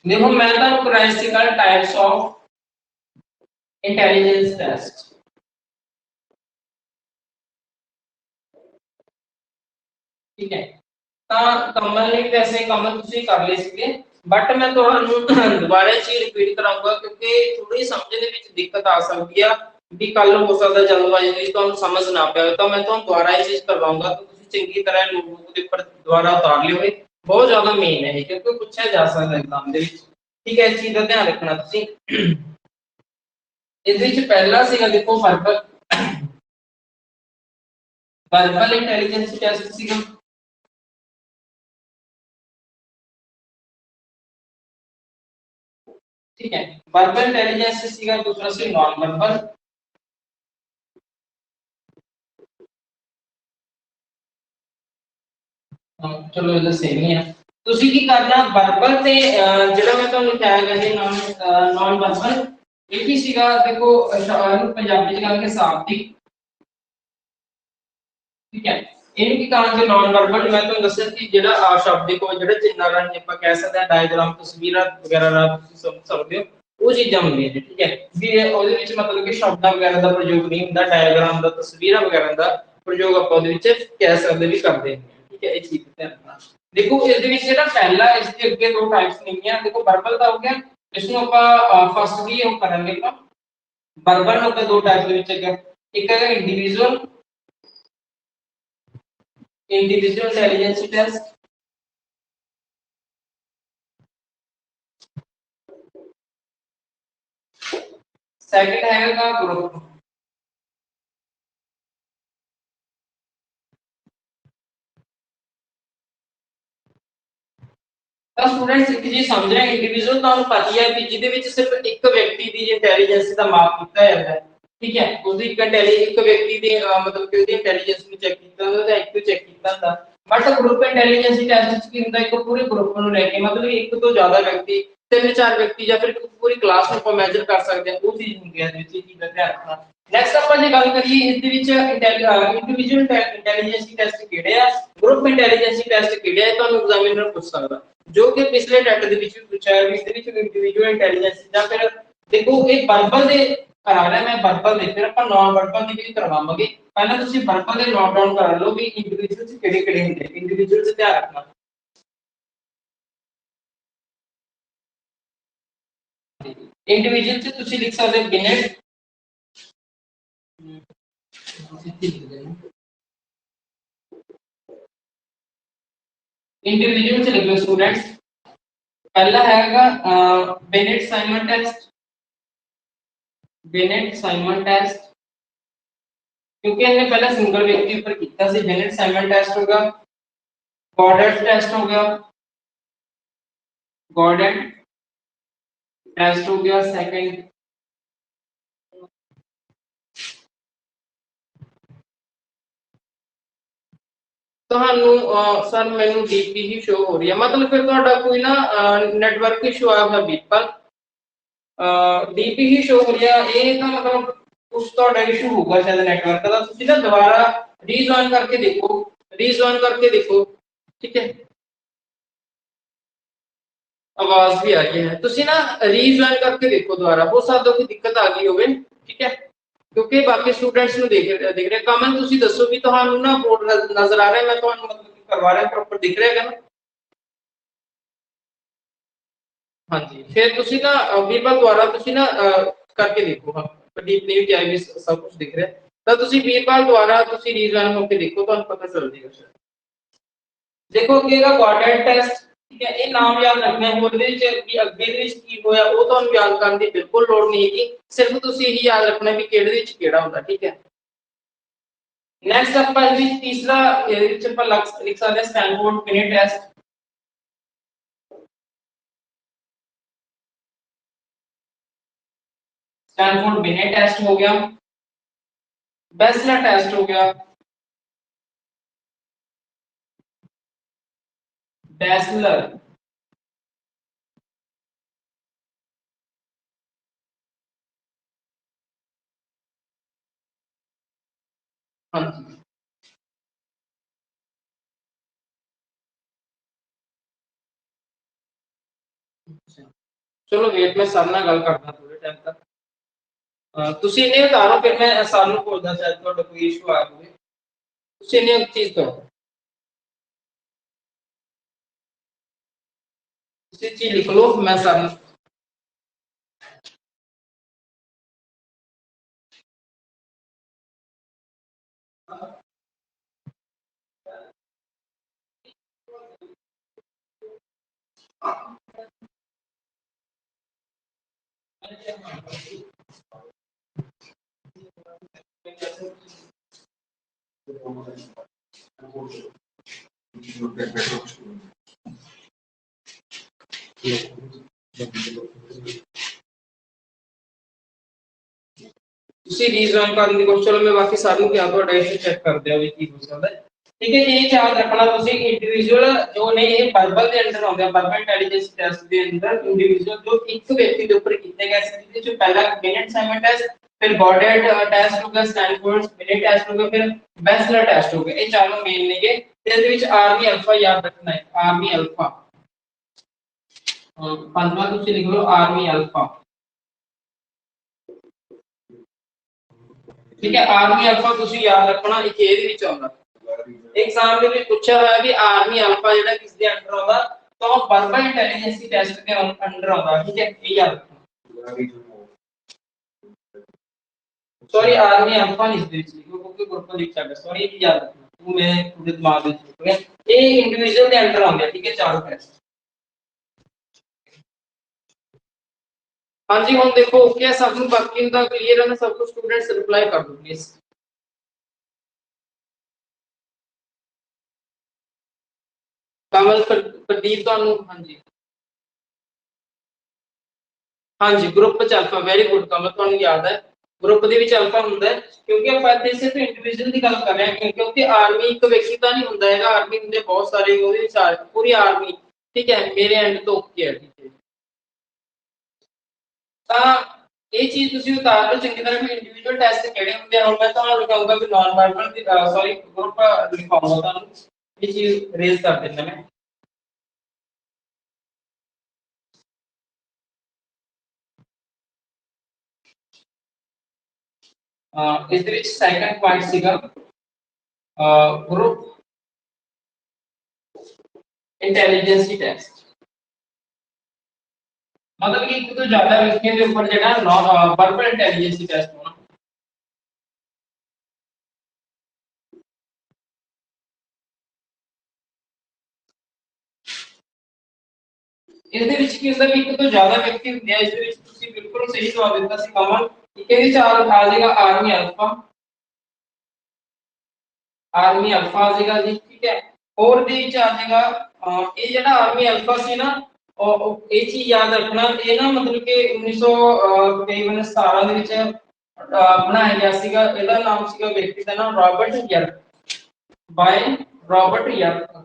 देखो मैं तो कराया सीगा टाइप्स ऑफ इंटेलिजेंस टेस्ट ठीक है कमल ने वैसे कमल ਤੁਸੀਂ ਕਰ ਲਏ ਸੀਗੇ ਬਟ ਮੈਂ ਤੁਹਾਨੂੰ ਦੁਬਾਰਾ ਚੀਜ਼ ਰਿਪੀਟ ਕਰਾਂਗਾ ਕਿਉਂਕਿ ਥੋੜੀ ਸਮਝ ਦੇ ਵਿੱਚ ਦਿੱਕਤ ਆ ਸਕਦੀ ਆ भी कल हो सकता जल्दबाजी में तो समझ ना पाए तो मैं तो दोबारा ये चीज करवाऊंगा तो चंगी तरह नोटबुक के ऊपर दोबारा उतार लियो बहुत ज्यादा मेन है क्योंकि पूछा जा सकता एग्जाम दे विच ठीक है इस चीज का ध्यान रखना तुसी इस विच पहला सीगा देखो वर्बल इंटेलिजेंस टेस्ट सीगा ठीक है वर्बल इंटेलिजेंस सीगा दूसरा सी नॉन वर्बल चलो ये सेम ही है ਤੁਸੀਂ ਕੀ ਕਰਨਾ ਵਰਬਲ ਤੇ ਜਿਹੜਾ ਮੈਂ ਤੁਹਾਨੂੰ ਲਿਖਾਇਆ ਗਿਆ ਹੈ ਨॉन ਵਰਬਲ ਇਹ ਕੀ ਸੀਗਾ ਦੇਖੋ ਇਹਨੂੰ ਪੰਜਾਬੀ ਚ ਕਹਾਂਗੇ ਸ਼ਾਬਦਿਕ ਠੀਕ ਹੈ ਇਹਨੂੰ ਕੀ ਕਹਾਂਗੇ ਨॉन ਵਰਬਲ ਮੈਂ ਤੁਹਾਨੂੰ ਦੱਸਿਆ ਕਿ ਜਿਹੜਾ ਅਸ਼ਾਬਦਿਕ ਹੋ ਜਿਹੜਾ ਚਿੰਨ੍ਹਾਂ ਰਾਹੀਂ ਆਪਾਂ ਕਹਿ ਸਕਦੇ ਹਾਂ ਡਾਇਗਰਾਮ ਤਸਵੀਰਾਂ ਵਗੈਰਾ ਰਾਹੀਂ ਤੁਸੀਂ ਸਮਝ ਸਕਦੇ ਹੋ ਉਹ ਚੀਜ਼ਾਂ ਹੁੰਦੀਆਂ ਨੇ ਠੀਕ ਹੈ ਵੀ ਉਹਦੇ ਵਿੱਚ ਮਤਲਬ ਕਿ ਸ਼ਬਦਾਂ ਵਗੈਰਾ ਦਾ ਪ੍ਰਯੋਗ ਨਹੀਂ ਹੁੰਦਾ ਡਾਇਗਰਾਮ ਦਾ ਤਸਵੀਰਾਂ ਵਗੈਰਾ ਦਾ ਪ੍ਰਯੋਗ ਆਪਾਂ ਉਹਦੇ ਵਿੱਚ ਕਹਿ ਸਕਦੇ ਵੀ ਕਰਦੇ ਹਾਂ ठीक है इस चीज पे अपना देखो इस ਦੇ ਵਿੱਚ ਜਿਹੜਾ ਪਹਿਲਾ ਇਸ ਦੇ ਅੱਗੇ ਦੋ ਟਾਈਪਸ ਨਹੀਂ ਹੈ ਦੇਖੋ ਵਰਬਲ ਦਾ ਹੋ ਗਿਆ ਇਸ ਨੂੰ ਆਪਾਂ ਫਸਟ ਵੀ ਉਹ ਕਰਾਂਗੇ ਆਪਾਂ ਵਰਬਲ ਨੂੰ ਆਪਾਂ ਦੋ ਟਾਈਪ ਦੇ ਵਿੱਚ ਹੈਗਾ ਇੱਕ ਹੈਗਾ ਇੰਡੀਵਿਜੂਅਲ ਇੰਟੈਲੀਜੈਂਸ ਟੈਸਟ सेकंड हैगा ग्रुप ਤਾਂ ਸਟੂਡੈਂਟਸ ਇੱਕ ਚੀਜ਼ ਸਮਝ ਰਹੇ ਇੰਡੀਵਿਜੂਅਲ ਤੁਹਾਨੂੰ ਪਤਾ ਹੀ ਹੈ ਕਿ ਜਿਹਦੇ ਵਿੱਚ ਸਿਰਫ ਇੱਕ ਵਿਅਕਤੀ ਦੀ ਇੰਟੈਲੀਜੈਂਸ ਦਾ ਮਾਪ ਕੀਤਾ ਜਾਂਦਾ ਹੈ ਠੀਕ ਹੈ ਉਹਦੀ ਇੱਕ ਵਿਅਕਤੀ ਦੀ ਮਤਲਬ ਕਿ ਉਹਦੀ ਇੰਟੈਲੀਜੈਂਸ ਨੂੰ ਚੈੱਕ ਕੀਤਾ ਜਾਂਦਾ ਜਾਂ ਇੱਕ ਤੋਂ ਚੈੱਕ ਕੀਤਾ ਜਾਂਦਾ ਬਟ ਗਰੁੱਪ ਇੰਟੈਲੀਜੈਂਸ ਟੈਸਟ ਵਿੱਚ ਕੀ ਹੁੰਦਾ ਇੱਕ ਪੂਰੇ ਗਰੁੱਪ ਨੂੰ ਲੈ ਕੇ ਮਤਲਬ ਇੱਕ ਤੋਂ ਜ਼ਿਆਦਾ ਵਿਅਕਤੀ ਤਿੰਨ ਚਾਰ ਵਿਅਕਤੀ ਜਾਂ ਫਿਰ ਪੂਰੀ ਕਲਾਸ ਨੂੰ ਆਪਾਂ ਮੈਜ਼ਰ ਕਰ ਸਕਦੇ ਹਾਂ ਉਹ ਚੀਜ਼ ਹੁੰਦੀ ਹੈ ਇਹਦੇ ਵਿੱਚ ਕੀ ਦਾ ਧਿਆਨ ਰੱਖਣਾ ਨੈਕਸਟ ਆਪਾਂ ਜੇ ਗੱਲ ਕਰੀਏ ਇਸ ਦੇ ਵਿੱਚ ਇੰਡੀਵਿਜੂਅਲ ਇੰਟੈਲੀਜੈਂਸ ਟੈਸਟ ਕਿਹੜੇ ਆ ਗਰੁੱਪ ਇੰਟੈਲੀਜੈਂਸ ਟੈਸਟ ਕਿਹੜੇ ਆ ਤੁਹਾਨੂੰ ਐਗਜ਼ਾਮੀਨਰ ਪੁੱਛ ਸਕਦਾ ਜੋ ਕਿ ਪਿਛਲੇ ਟੈਟ ਦੇ ਵਿੱਚ ਵੀ ਪੁੱਛਿਆ ਹੈ ਇਸ ਦੇ ਵਿੱਚ ਇੰਡੀਵਿਜੂਅਲ ਇੰਟੈਲੀਜੈਂਸ ਜਾਂ ਫਿਰ ਦੇਖੋ ਇਹ ਵਰਬਲ ਦੇ ਕਰਾ ਰਿਹਾ ਮੈਂ ਵਰਬਲ ਦੇ ਫਿਰ ਆਪਾਂ ਨॉन ਵਰਬਲ ਦੀ ਵੀ ਕਰਵਾਵਾਂਗੇ ਪਹਿਲਾਂ ਤੁਸੀਂ ਵਰਬਲ ਦੇ ਨੋਟ ਡਾਊਨ ਕਰ ਲਓ ਵੀ ਇੰਡੀਵਿਜੂਅਲ ਚ ਕਿਹੜੇ ਕਿਹੜੇ ਹੁੰਦੇ ਇੰਡੀਵਿਜੂਅਲ ਚ ਧਿਆਨ ਰੱਖਣਾ इंडिविजुअल से ਤੁਸੀਂ ਲਿਖ ਸਕਦੇ ਹੋ ਬਿਨੇਟ इंडिविजुअल से लिख लो स्टूडेंट्स पहला हैगा बिनेट साइमन टेस्ट क्योंकि हमने पहले सिंगल व्यक्ति ऊपर किया ਸੀ बिनेट साइमन टेस्ट होगा गॉडेट टेस्ट हो गया गॉडेट टेस्ट हो गया सेकंड ਤੁਹਾਨੂੰ ਸਰ ਮੈਨੂੰ ਡੀਪੀ ਹੀ ਸ਼ੋ ਹੋ ਰਹੀ ਹੈ ਮਤਲਬ ਫਿਰ ਤੁਹਾਡਾ ਕੋਈ ਨਾ ਨੈਟਵਰਕ ਇਸ਼ੂ ਆਇਆ ਹੋਇਆ ਵੀਪਲ ਡੀਪੀ ਹੀ ਸ਼ੋ ਹੋ ਰਹੀ ਹੈ ਇਹ ਤਾਂ ਮਤਲਬ ਕੁਝ ਤੁਹਾਡਾ ਇਸ਼ੂ ਹੋਊਗਾ ਸ਼ਾਇਦ ਨੈਟਵਰਕ ਦਾ ਤੁਸੀਂ ਨਾ ਦੁਬਾਰਾ ਰੀਜॉइन करके देखो ठीक है आवाज भी आ रही है ਤੁਸੀਂ ਨਾ ਰੀਜॉइन करके देखो दोबारा हो सकता कोई दिक्कत आ गई होवे ठीक है क्योंकि बाकी स्टूडेंट्स ਨੂੰ देख रहे कमन ਤੁਸੀਂ ਦੱਸੋ ਵੀ ਤੁਹਾਨੂੰ ਨਾ ਬੋਰਡ ਨਜ਼ਰ ਆ ਰਿਹਾ ਮੈਂ ਤੁਹਾਨੂੰ ਮਤਲਬ ਕਿ ਕਰਵਾ ਰਿਹਾ ਪ੍ਰੋਪਰ ਦਿਖ ਰਿਹਾ ਹੈ ਨਾ ਹਾਂਜੀ ਫਿਰ ਤੁਸੀਂ ਨਾ ਵੀਰਵਾਰ ਦੁਆਰਾ ਤੁਸੀਂ ਨਾ ਕਰਕੇ ਦੇਖੋ ਹਾਂ ਡੀਪਲੀ ਵੀ ਆਈ ਵੀ ਸਭ ਕੁਝ ਦਿਖ ਰਿਹਾ ਤਾਂ ਤੁਸੀਂ ਵੀਰਵਾਰ ਦੁਆਰਾ ਤੁਸੀਂ ਰੀਜਨ ਹੋ ਕੇ ਦੇਖੋ ਤੁਹਾਨੂੰ ਪਤਾ ਚੱਲ ਜਾਏਗਾ ਸ਼ਾਇਦ ਦੇਖੋ ਅੱਗੇ ਦਾ ਕੁਆਡਰੈਂਟ ਟੈਸਟ ਠੀਕ ਹੈ ਇਹ ਨਾਮ ਯਾਦ ਰੱਖਣਾ ਹੈ ਉਹਦੇ ਵਿੱਚ ਵੀ ਅੱਗੇ ਦੇ ਵਿੱਚ ਕੀ ਹੋਇਆ ਉਹ ਤੁਹਾਨੂੰ ਯਾਦ ਕਰਨ ਦੀ ਬਿਲਕੁਲ ਲੋੜ ਨਹੀਂ ਹੈਗੀ ਸਿਰਫ ਤੁਸੀਂ ਇਹੀ ਯਾਦ ਰੱਖਣਾ ਵੀ ਕਿਹੜੇ ਵਿੱਚ ਕਿਹੜਾ ਹੁੰਦਾ ਠੀਕ ਹੈ ਨੈਕਸਟ ਆਪਾਂ ਇਹਦੇ ਵਿੱਚ ਤੀਸਰਾ ਇਹਦੇ ਵਿੱਚ ਆਪਾਂ ਲਿਖ ਸਕਦੇ ਹਾਂ Stanford Binet test Stanford Binet test हो गया बेसलर टेस्ट हो गया बेसलर हाँ जी चलो वेट मैं सर ਨਾਲ ਗੱਲ ਕਰਦਾ ਥੋੜੇ ਟਾਈਮ ਤੱਕ ਤੁਸੀਂ ਇਹਨੇ ਉਤਾਰੋ ਫਿਰ ਮੈਂ ਸਰ ਨੂੰ ਪੁੱਛਦਾ ਸ਼ਾਇਦ ਤੁਹਾਡਾ ਕੋਈ ਇਸ਼ੂ ਆ ਹੋਵੇ ਤੁਸੀਂ ਇਹਨੇ ਇੱਕ ਚੀਜ਼ ਕਰੋ ਤੁਸੀਂ ਚੀਜ਼ ਲਿਖ ਲਓ ਮੈਂ ਸਰ ਤੁਸੀਂ ਰੀਜਨ ਕਰਨ ਦੀ ਕੋਸ਼ਿਸ਼, ਚਲੋ ਮੈਂ ਬਾਕੀ ਸਾਰਿਆਂ ਨੂੰ ਤੁਹਾਡਾ ਇਸ਼ੂ ਚੈੱਕ ਕਰਦੇ ਆ ਵੀ ਕੀ ਹੋ ਸਕਦਾ ਹੈ। ठीक है, ये याद रखना ਤੁਸੀਂ इंडिविजुअल जो ने ये वर्बल ਦੇ ਅੰਡਰ ਆਉਂਦੇ ਆ, वर्बल इंटेलिजेंस टेस्ट ਦੇ ਅੰਦਰ इंडिविजुअल जो ਇੱਕ ਵਿਅਕਤੀ ਦੇ ਉੱਪਰ ਕੀਤੇ ਗਏ ਸੀ, ਜਿਹਦੇ ਵਿੱਚ ਪਹਿਲਾ ਬਿਨੇਟ ਸਾਈਮਨ ਟੈਸਟ, फिर गॉडेट टेस्ट हो गया, स्टैनफोर्ड बिनेट टेस्ट हो गया, फिर बेसलर टेस्ट हो गया। ये चारों मेन नेगे ਤੇ ਇਹਦੇ ਵਿੱਚ ਆਰਮੀ ਅਲਫਾ याद रखना है, आर्मी अल्फा। पंजवां ਤੁਸੀਂ ਲਿਖ ਲਓ आर्मी अल्फा। ठीक है, आर्मी अल्फा ਤੁਸੀਂ याद रखना, एक ਇਹਦੇ ਵਿੱਚ ਆਉਂਦਾ एग्जाम ਦੇ ਵਿੱਚ ਪੁੱਛਿਆ ਹੋਇਆ ਵੀ ਆਰਮੀ ਅਲਫਾ ਜਿਹੜਾ ਕਿਸ ਦੇ ਅੰਡਰ ਆਉਂਦਾ, ਤਾਂ ਉਹ ਵਰਬਲ ਇੰਟੈਲੀਜੈਂਸ ਟੈਸਟ ਦੇ ਅੰਡਰ ਆਉਂਦਾ। ਠੀਕ ਹੈ, ਇਹ ਯਾਦ ਰੱਖਣਾ। सॉरी आर्मी अल्फा नहीं इसਦੇ ਵਿੱਚ ਲਿਖੋ ਕਿਉਂਕਿ ਗਰੁੱਪ ਲਿਖ ਸਕਦਾ। ਸੌਰੀ ਇਹ ਯਾਦ ਰੱਖਣਾ, ਉਹ ਮੈਂ ਤੁਹਾਡੇ ਦਿਮਾਗ ਵਿੱਚ ਹੋ ਗਿਆ। ਇਹ ਇੰਡੀਵਿਜੂਅਲ ਦੇ ਅੰਡਰ ਆਉਂਦੇ ਆ। ਠੀਕ ਹੈ, ਚਾਰੋਂ ਟੈਸਟ। हाँ जी, हम देखो क्या सब बाकी का क्लियर है ना, सब कुछ स्टूडेंट्स रिप्लाई कर दो प्लीज। कमल प्रदीप ਤੁਹਾਨੂੰ ਹਾਂਜੀ ਹਾਂਜੀ ਗਰੁੱਪ ਚ ਅਲਫਾ, ਵੈਰੀ ਗੁੱਡ ਕਮਲ, ਤੁਹਾਨੂੰ ਯਾਦ ਹੈ ਗਰੁੱਪ ਦੇ ਵਿੱਚ ਅਲਫਾ ਹੁੰਦਾ ਹੈ, ਕਿਉਂਕਿ ਆਪਾਂ ਇੱਥੇ ਸਿਰਫ ਇੰਡੀਵਿਜੂਅਲ ਦੀ ਗੱਲ ਕਰ ਰਹੇ ਹਾਂ, ਕਿਉਂਕਿ ਆਰਮੀ ਇੱਕ ਵਿਅਕਤੀ ਤਾਂ ਨਹੀਂ ਹੁੰਦਾ ਹੈਗਾ, ਆਰਮੀ ਹੁੰਦੇ ਬਹੁਤ ਸਾਰੇ, ਉਹਦੇ ਵਿੱਚ ਪੂਰੀ ਆਰਮੀ। ਠੀਕ ਹੈ, ਮੇਰੇ ਐਂਡ ਤੋਂ ਓਕੇ ਹੈ। ਠੀਕ ਹੈ, ਤਾਂ ਇਹ ਚੀਜ਼ ਤੁਸੀਂ ਉਤਾਰ ਲਓ ਚੰਗੀ ਤਰ੍ਹਾਂ ਵੀ ਇੰਡੀਵਿਜੂਅਲ ਟੈਸਟ ਕਿਹੜੇ ਹੁੰਦੇ ਆ। ਹੁਣ ਮੈਂ ਤੁਹਾਨੂੰ ਲਿਖਾਉਂਗਾ ਵੀ ਨਾਨ ਵਰਬਲ ਦੀ ਸੌਰੀ ਗਰੁੱਪ ਲਿਖਾਉਂਗਾ, ਤੁਹਾਨੂੰ ਇਹ ਚੀਜ਼ ਰੇਜ਼ ਕਰ ਦਿੰਦਾ ਮੈਂ। ਇਸ ਦੇ ਵਿੱਚ ਸੈਕੰਡ ਪੁਆਇੰਟ ਸੀਗਾ ਗਰੁੱਪ ਇੰਟੈਲੀਜੈਂਸ ਟੈਸਟ, मतलब कि एक तो ज्यादा व्यक्तियों के ऊपर जो है वर्बल इंटेलिजेंस टेस्ट होना। ਇਹਦੇ ਵਿੱਚ ਕੀ ਹੁੰਦਾ ਵੀ ਇੱਕ ਤੋਂ ਜ਼ਿਆਦਾ ਵਿਅਕਤੀ ਹੁੰਦੇ ਆ। ਇਸ ਦੇ ਵਿੱਚ ਤੁਸੀਂ ਬਿਲਕੁਲ ਸਹੀ ਜਵਾਬ ਦਿੱਤਾ ਸੀ ਕਮਲ। ਇਹਦੇ ਚਾਰ ਆ ਜਾਏਗਾ ਆਰਮੀ ਅਲਫਾ, ਆਰਮੀ ਅਲਫਾ ਆ ਜਾਏਗਾ ਜੀ। ਠੀਕ ਹੈ, ਹੋਰ ਦੇ ਵਿੱਚ ਆ ਜਾਏਗਾ ਇਹ ਜਿਹੜਾ ਆਰਮੀ ਅਲਫਾ ਸੀ ਨਾ, ਇਹ ਚੀਜ਼ ਯਾਦ ਰੱਖਣਾ, ਇਹ ਨਾ ਮਤਲਬ ਕਿ 1917 ਦੇ ਵਿੱਚ ਬਣਾਇਆ ਗਿਆ ਸੀਗਾ। ਇਹਦਾ ਨਾਮ ਸੀਗਾ ਵਿਅਕਤੀ ਦਾ ਨਾਮ ਰॉबर्ट ਯਰਕ, ਬਾय रॉबर्ट ਯਰਕ।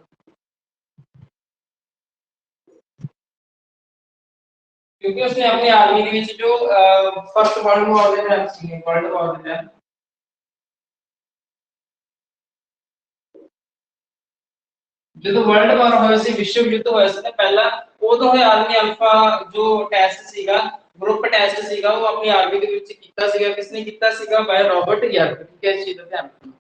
क्योंकि उसने अपनी आर्मी के ਵਿੱਚ जो फर्स्ट वर्ल्ड वॉर ਦੇ ਦੌਰਾਨ ਸੀ, वर्ल्ड वॉर ਦੇ ਦੌਰਾन ਜਦੋਂ ਵਰਲਡ ਵਾਰ ਹੋਇਆ ਸੀ, ਵਿਸ਼ਵ ਯੁੱਧ ਹੋਇਆ ਸੀ ਨਾ ਪਹਿਲਾ, ਉਦੋਂ ਇਹ ਆਰਮੀ ਅਲਫਾ ਜੋ ਟੈਸਟ ਸੀਗਾ, ਗਰੁੱਪ ਟੈਸਟ ਸੀਗਾ, ਉਹ ਆਪਣੀ ਆਰਮੀ ਦੇ ਵਿੱਚ ਕੀਤਾ ਸੀਗਾ। ਕਿਸਨੇ ਕੀਤਾ ਸੀਗਾ? By Robert Yerkes. ਠੀਕ ਹੈ, ਇਸ ਚੀਜ਼ ਦਾ ਧਿਆਨ ਰੱਖਣਾ।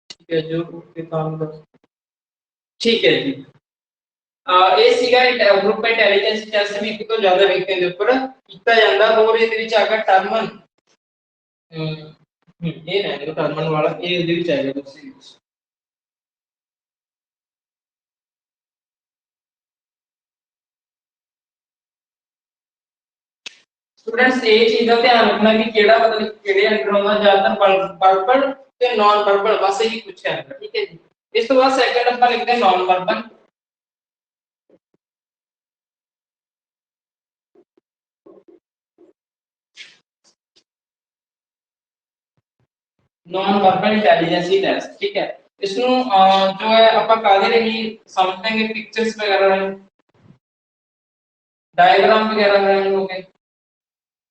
ठीक है, जो काम ठीक है जी। ਇਹ ਸੀਗਾ ਗਰੁੱਪ ਇੰਟੈਲੀਜੈਂਸ ਟੈਸਟ ਵੀ ਇੱਕ ਤੋਂ ਜ਼ਿਆਦਾ ਵਿਅਕਤੀਆਂ ਦੇ ਉੱਪਰ ਕੀਤਾ ਜਾਂਦਾ। ਹੋਰ ਇਹਦੇ ਵਿੱਚ ਆ ਗਿਆ ਟਰਮਨ, ਇਹ ਨਾ ਜਿਹੜਾ ਟਰਮਨ ਵਾਲਾ, ਇਹ ਇਹਦੇ ਵਿੱਚ ਆਏਗਾ ਤੁਸੀਂ। स्टूडेंट्स ये चीज का ध्यान रखना कि केड़ा मतलब केड़े अंडर आउंदा, ज्यादातर वर्बल ते नॉन वर्बल, बस यही पूछा है। ठीक है जी, इस तो बाद सेकंड अपन लिखते हैं non verbal. Non verbal intelligence test. ठीक है, इसनु जो है अपन कादे रही समझते हैं, पिक्चर्स वगैरह हैं, डायग्राम वगैरह हैं, हो गए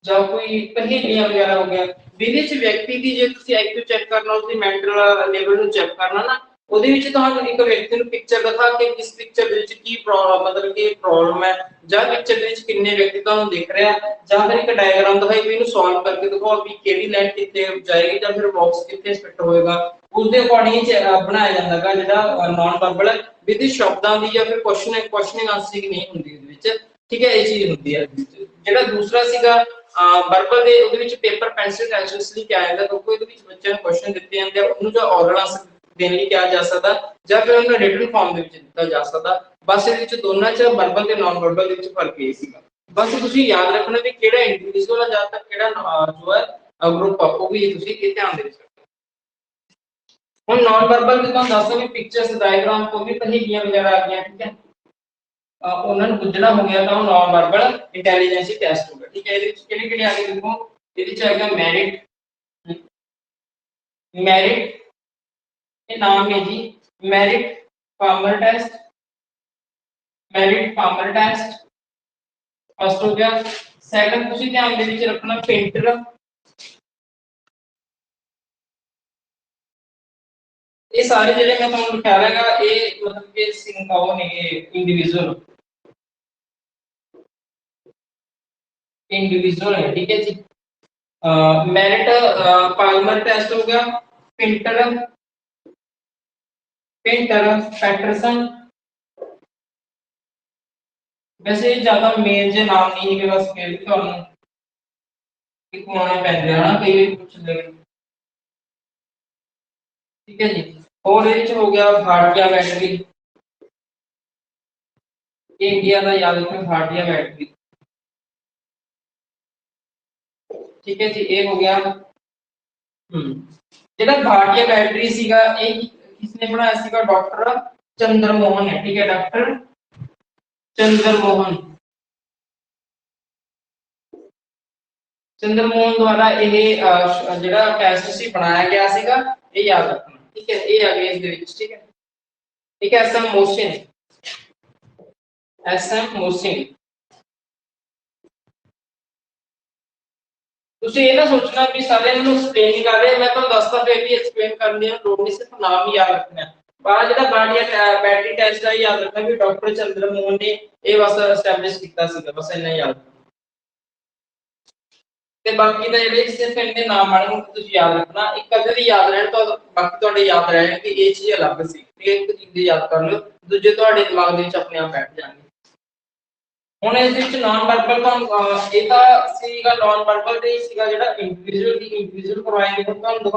ਜਾਂ ਕੋਈ ਪहेलियां ਵਗੈਰਾ ਹੋ ਗਿਆ। ਜਿਹਦੇ ਚ ਵਿਅਕਤੀ ਦੀ ਜੇ ਤੁਸੀਂ IQ ਚੈੱਕ ਕਰਨਾ, ਉਸਦੀ ਮੈਂਟਲ ਲੈਵਲ ਨੂੰ ਚੈੱਕ ਕਰਨਾ ਨਾ, ਉਹਦੇ ਵਿੱਚ ਤੁਹਾਨੂੰ ਇੱਕ ਵਿਅਕਤੀ ਨੂੰ ਪਿਕਚਰ ਦਿਖਾ ਕੇ ਇਸ ਪਿਕਚਰ ਦੇ ਵਿੱਚ ਕੀ ਪ੍ਰੋਬਲਮ ਮਤਲਬ ਕਿ ਪ੍ਰੋਬਲਮ ਹੈ ਜਾਂ ਪਿਕਚਰ ਦੇ ਵਿੱਚ ਕਿੰਨੇ ਵਿਅਕਤੀ ਤੁਹਾਨੂੰ ਦਿਖ ਰਿਹਾ ਜਾਂ ਫਿਰ ਇੱਕ ਡਾਇਗਰਾਮ ਦਿਖਾਈ ਵੀ ਇਹਨੂੰ ਸੋਲਵ ਕਰਕੇ ਦਿਖਾਓ ਵੀ ਕਿਹੜੀ ਲਾਈਨ ਕਿੱਥੇ ਜਾਏਗੀ ਜਾਂ ਫਿਰ ਬਾਕਸ ਕਿੱਥੇ ਫਿੱਟ ਹੋਏਗਾ ਉਸ ਦੇ ਅਕੋਰਡਿੰਗ ਬਣਾਇਆ ਜਾਂਦਾਗਾ ਜਿਹੜਾ ਨਾਨ ਵਰਬਲ ਵਿਦ ਸ਼ਬਦਾਂ ਦੀ ਜਾਂ ਫਿਰ ਕੁਐਸਚਨਿੰਗ ਆਂਸਰਿੰਗ ਨਹੀਂ ਹੁੰਦੀ ਇਹਦੇ ਵਿੱਚ ਠੀਕ ਹੈ ਇਹ ਚੀਜ਼ ਹੁੰਦੀ ਹੈ ਜਿਹੜਾ ਦੂਸਰਾ ਸੀਗਾ ਵਰਬਲ ਦੇ ਉਹਦੇ ਵਿੱਚ ਪੇਪਰ ਪੈਨਸਿਲ ਟੈਂਸ਼ਨਸ ਲਈ ਕਿਹਾ ਜਾਂਦਾ ਕਿਉਂਕਿ ਇਹਦੇ ਵਿੱਚ ਬੱਚਿਆਂ ਨੂੰ ਕੁਐਸਚਨ ਦਿੱਤੇ ਜਾਂਦੇ ਆ ਉਹਨੂੰ ਜਾਂ ਔਰਲ ਆਂਸਰ ਦੇਣ ਲਈ ਕਿਹਾ ਜਾ ਸਕਦਾ ਜਾਂ ਫਿਰ ਉਹਨੂੰ ਰਿਟਨ ਫਾਰਮ ਦੇ ਵਿੱਚ ਦਿੱਤਾ ਜਾ ਸਕਦਾ ਬਸ ਇਹਦੇ ਵਿੱਚ ਦੋਨਾਂ ਚ ਵਰਬਲ ਤੇ ਨਾਨ ਵਰਬਲ ਦੇ ਵਿੱਚ ਫਰਕ ਇਹ ਸੀਗਾ ਬਸ ਤੁਸੀਂ ਯਾਦ ਰੱਖਣਾ ਵੀ ਕਿਹੜਾ ਇੰਡੀਵਿਜੂਅਲ ਆ ਜਾਂ ਤੱਕ ਕਿਹੜਾ ਜੋ ਹੈ ਗਰੁੱਪ ਆ ਉਹ ਵੀ ਤੁਸੀਂ ਇਹ ਧਿਆਨ ਦੇ ਵਿੱਚ ਹੁਣ ਨਾਨ ਵਰਬਲ ਦੇ ਤੁਹਾਨੂੰ ਦੱਸਦਾ ਵੀ ਪਿਕਚਰਸ ਡਾਇਗਰਾਮ ਤੋਂ ਵੀ ਤਹੀਆਂ ਵਗੈਰਾ ਆ ਗਈਆਂ ਠੀਕ ਹੈ ਉਹਨਾਂ ਨੂੰ ਬੁੱਝਣਾ ਹੋ ਗਿਆ ਤਾਂ ਉਹ ਨਾਨ ਵਰਬਲ ਇੰਟੈਲੀਜੈਂਸੀ ਟੈਸਟ ਹੋਗਾ ਠੀਕ ਹੈ ਇਹਦੇ ਵਿੱਚ ਕਿਹੜੇ ਕਿਹੜੇ ਆ ਗਏ ਦੇਖੋ ਇਹਦੇ ਵਿੱਚ ਆਏਗਾ ਮੈਰਿਟ ਇਹ ਨਾਮ ਹੈ ਜੀ ਮੈਰਿਟ ਫਾਰਮਰ ਟੈਸਟ फर्स्ट हो गया सेकंड ਤੁਸੀਂ ਧਿਆਨ ਦੇ ਵਿੱਚ ਰੱਖਣਾ ਪੇਂਟਰ ਇਹ ਸਾਰੇ ਜਿਹੜੇ ਮੈਂ ਤੁਹਾਨੂੰ ਲਿਖਾ ਰਿਹਾਗਾ ਇਹ ਮਤਲਬ ਕਿ ਸਿੰਗਾਓ ਨੇ ਇੰਡੀਵਿਜੂਅਲ है ठीक है जी मेरिट पाल्मर टेस्ट हो गया पेंटर पैटरसन वैसे ज्यादा मेल जे नाम नहीं है बस फिर भी ਤੁਹਾਨੂੰ ਲਿਖਵਾਉਣੇ ਪੈਂਦੇ ਹਨ ਕਈ ਵਾਰ ਪੁੱਛ ਲੈਣ ठीक है जी और ये हो गया भाटिया बैटरी इंडिया का याद रखना भाटिया बैटरी ठीक है जी ये हो गया जेड़ा भाटिया बैटरी सीगा ये किसने बनाया सीगा डॉक्टर चंद्रमोहन है ठीक है डॉक्टर चंद्रमोहन द्वारा ये जेड़ा टेस्ट सी बनाया गया सीगा ये याद रखना ठीक है ये आ गया इस दे विच ठीक है ठीक है एसएम मोसिन ਤੁਸੀਂ ਇਹ ਨਾ ਸੋਚਣਾ ਵੀ ਸਾਰੇ ਨੂੰ ਐਕਸਪਲੇਨ ਨਹੀਂ ਕਰ ਰਹੇ ਮੈਂ ਤੁਹਾਨੂੰ ਦੱਸਦਾ ਫਿਰ ਵੀ ਐਕਸਪਲੇਨ ਕਰਨੀ ਹੈ ਲੋੜ ਨਹੀਂ ਸਿਰਫ ਨਾਮ ਹੀ ਯਾਦ ਰੱਖਣਾ ਹੈ ਬਾਅਦ ਜਿਹੜਾ ਬਾਡੀਆ ਬੈਟਰੀ ਟੈਸਟ ਦਾ ਯਾਦ ਰੱਖਣਾ ਵੀ ਡਾਕਟਰ ਚੰਦਰਮੋਹਨ ਨੇ ਇਹ ਬਸ ਐਸਟੈਬਲਿਸ਼ ਕੀਤਾ ਸੀਗਾ ਬਸ ਇੰਨਾ ਯਾਦ ਤੇ ਬਾਕੀ ਦਾ ਜਿਹੜੇ ਸਿਰਫ ਇਹਦੇ ਨਾਮ ਵਾਲੇ ਨੂੰ ਤੁਸੀਂ ਯਾਦ ਰੱਖਣਾ ਇੱਕ ਅੱਧੇ ਦੀ ਯਾਦ ਰਹਿਣ ਤਾਂ ਬਾਕੀ ਤੁਹਾਡੇ ਯਾਦ ਰਹਿਣ ਕਿ ਇਹ ਚੀਜ਼ ਅਲੱਗ ਸੀ ਇੱਕ ਚੀਜ਼ ਦੀ ਯਾਦ ਕਰ ਲਓ ਦੂਜੇ ਤੁਹਾਡੇ ਦਿਮਾਗ ਦੇ ਵਿੱਚ ਆਪਣੇ ਆਪ ਬੈਠ ਜਾਣਗੇ ਹੁਣ ਇਸ ਵਿੱਚ ਨਾਨ ਵਰਬਲ ਤਾਂ ਇਹ ਤਾਂ ਸੀਗਾ ਨਾਨ ਵਰਬਲ ਦੇ ਸੀਗਾ ਜਿਹੜਾ ਇੰਡੀਵਿਜੂਅਲ ਕਰਵਾਏਗੇ ਤੁਹਾਨੂੰ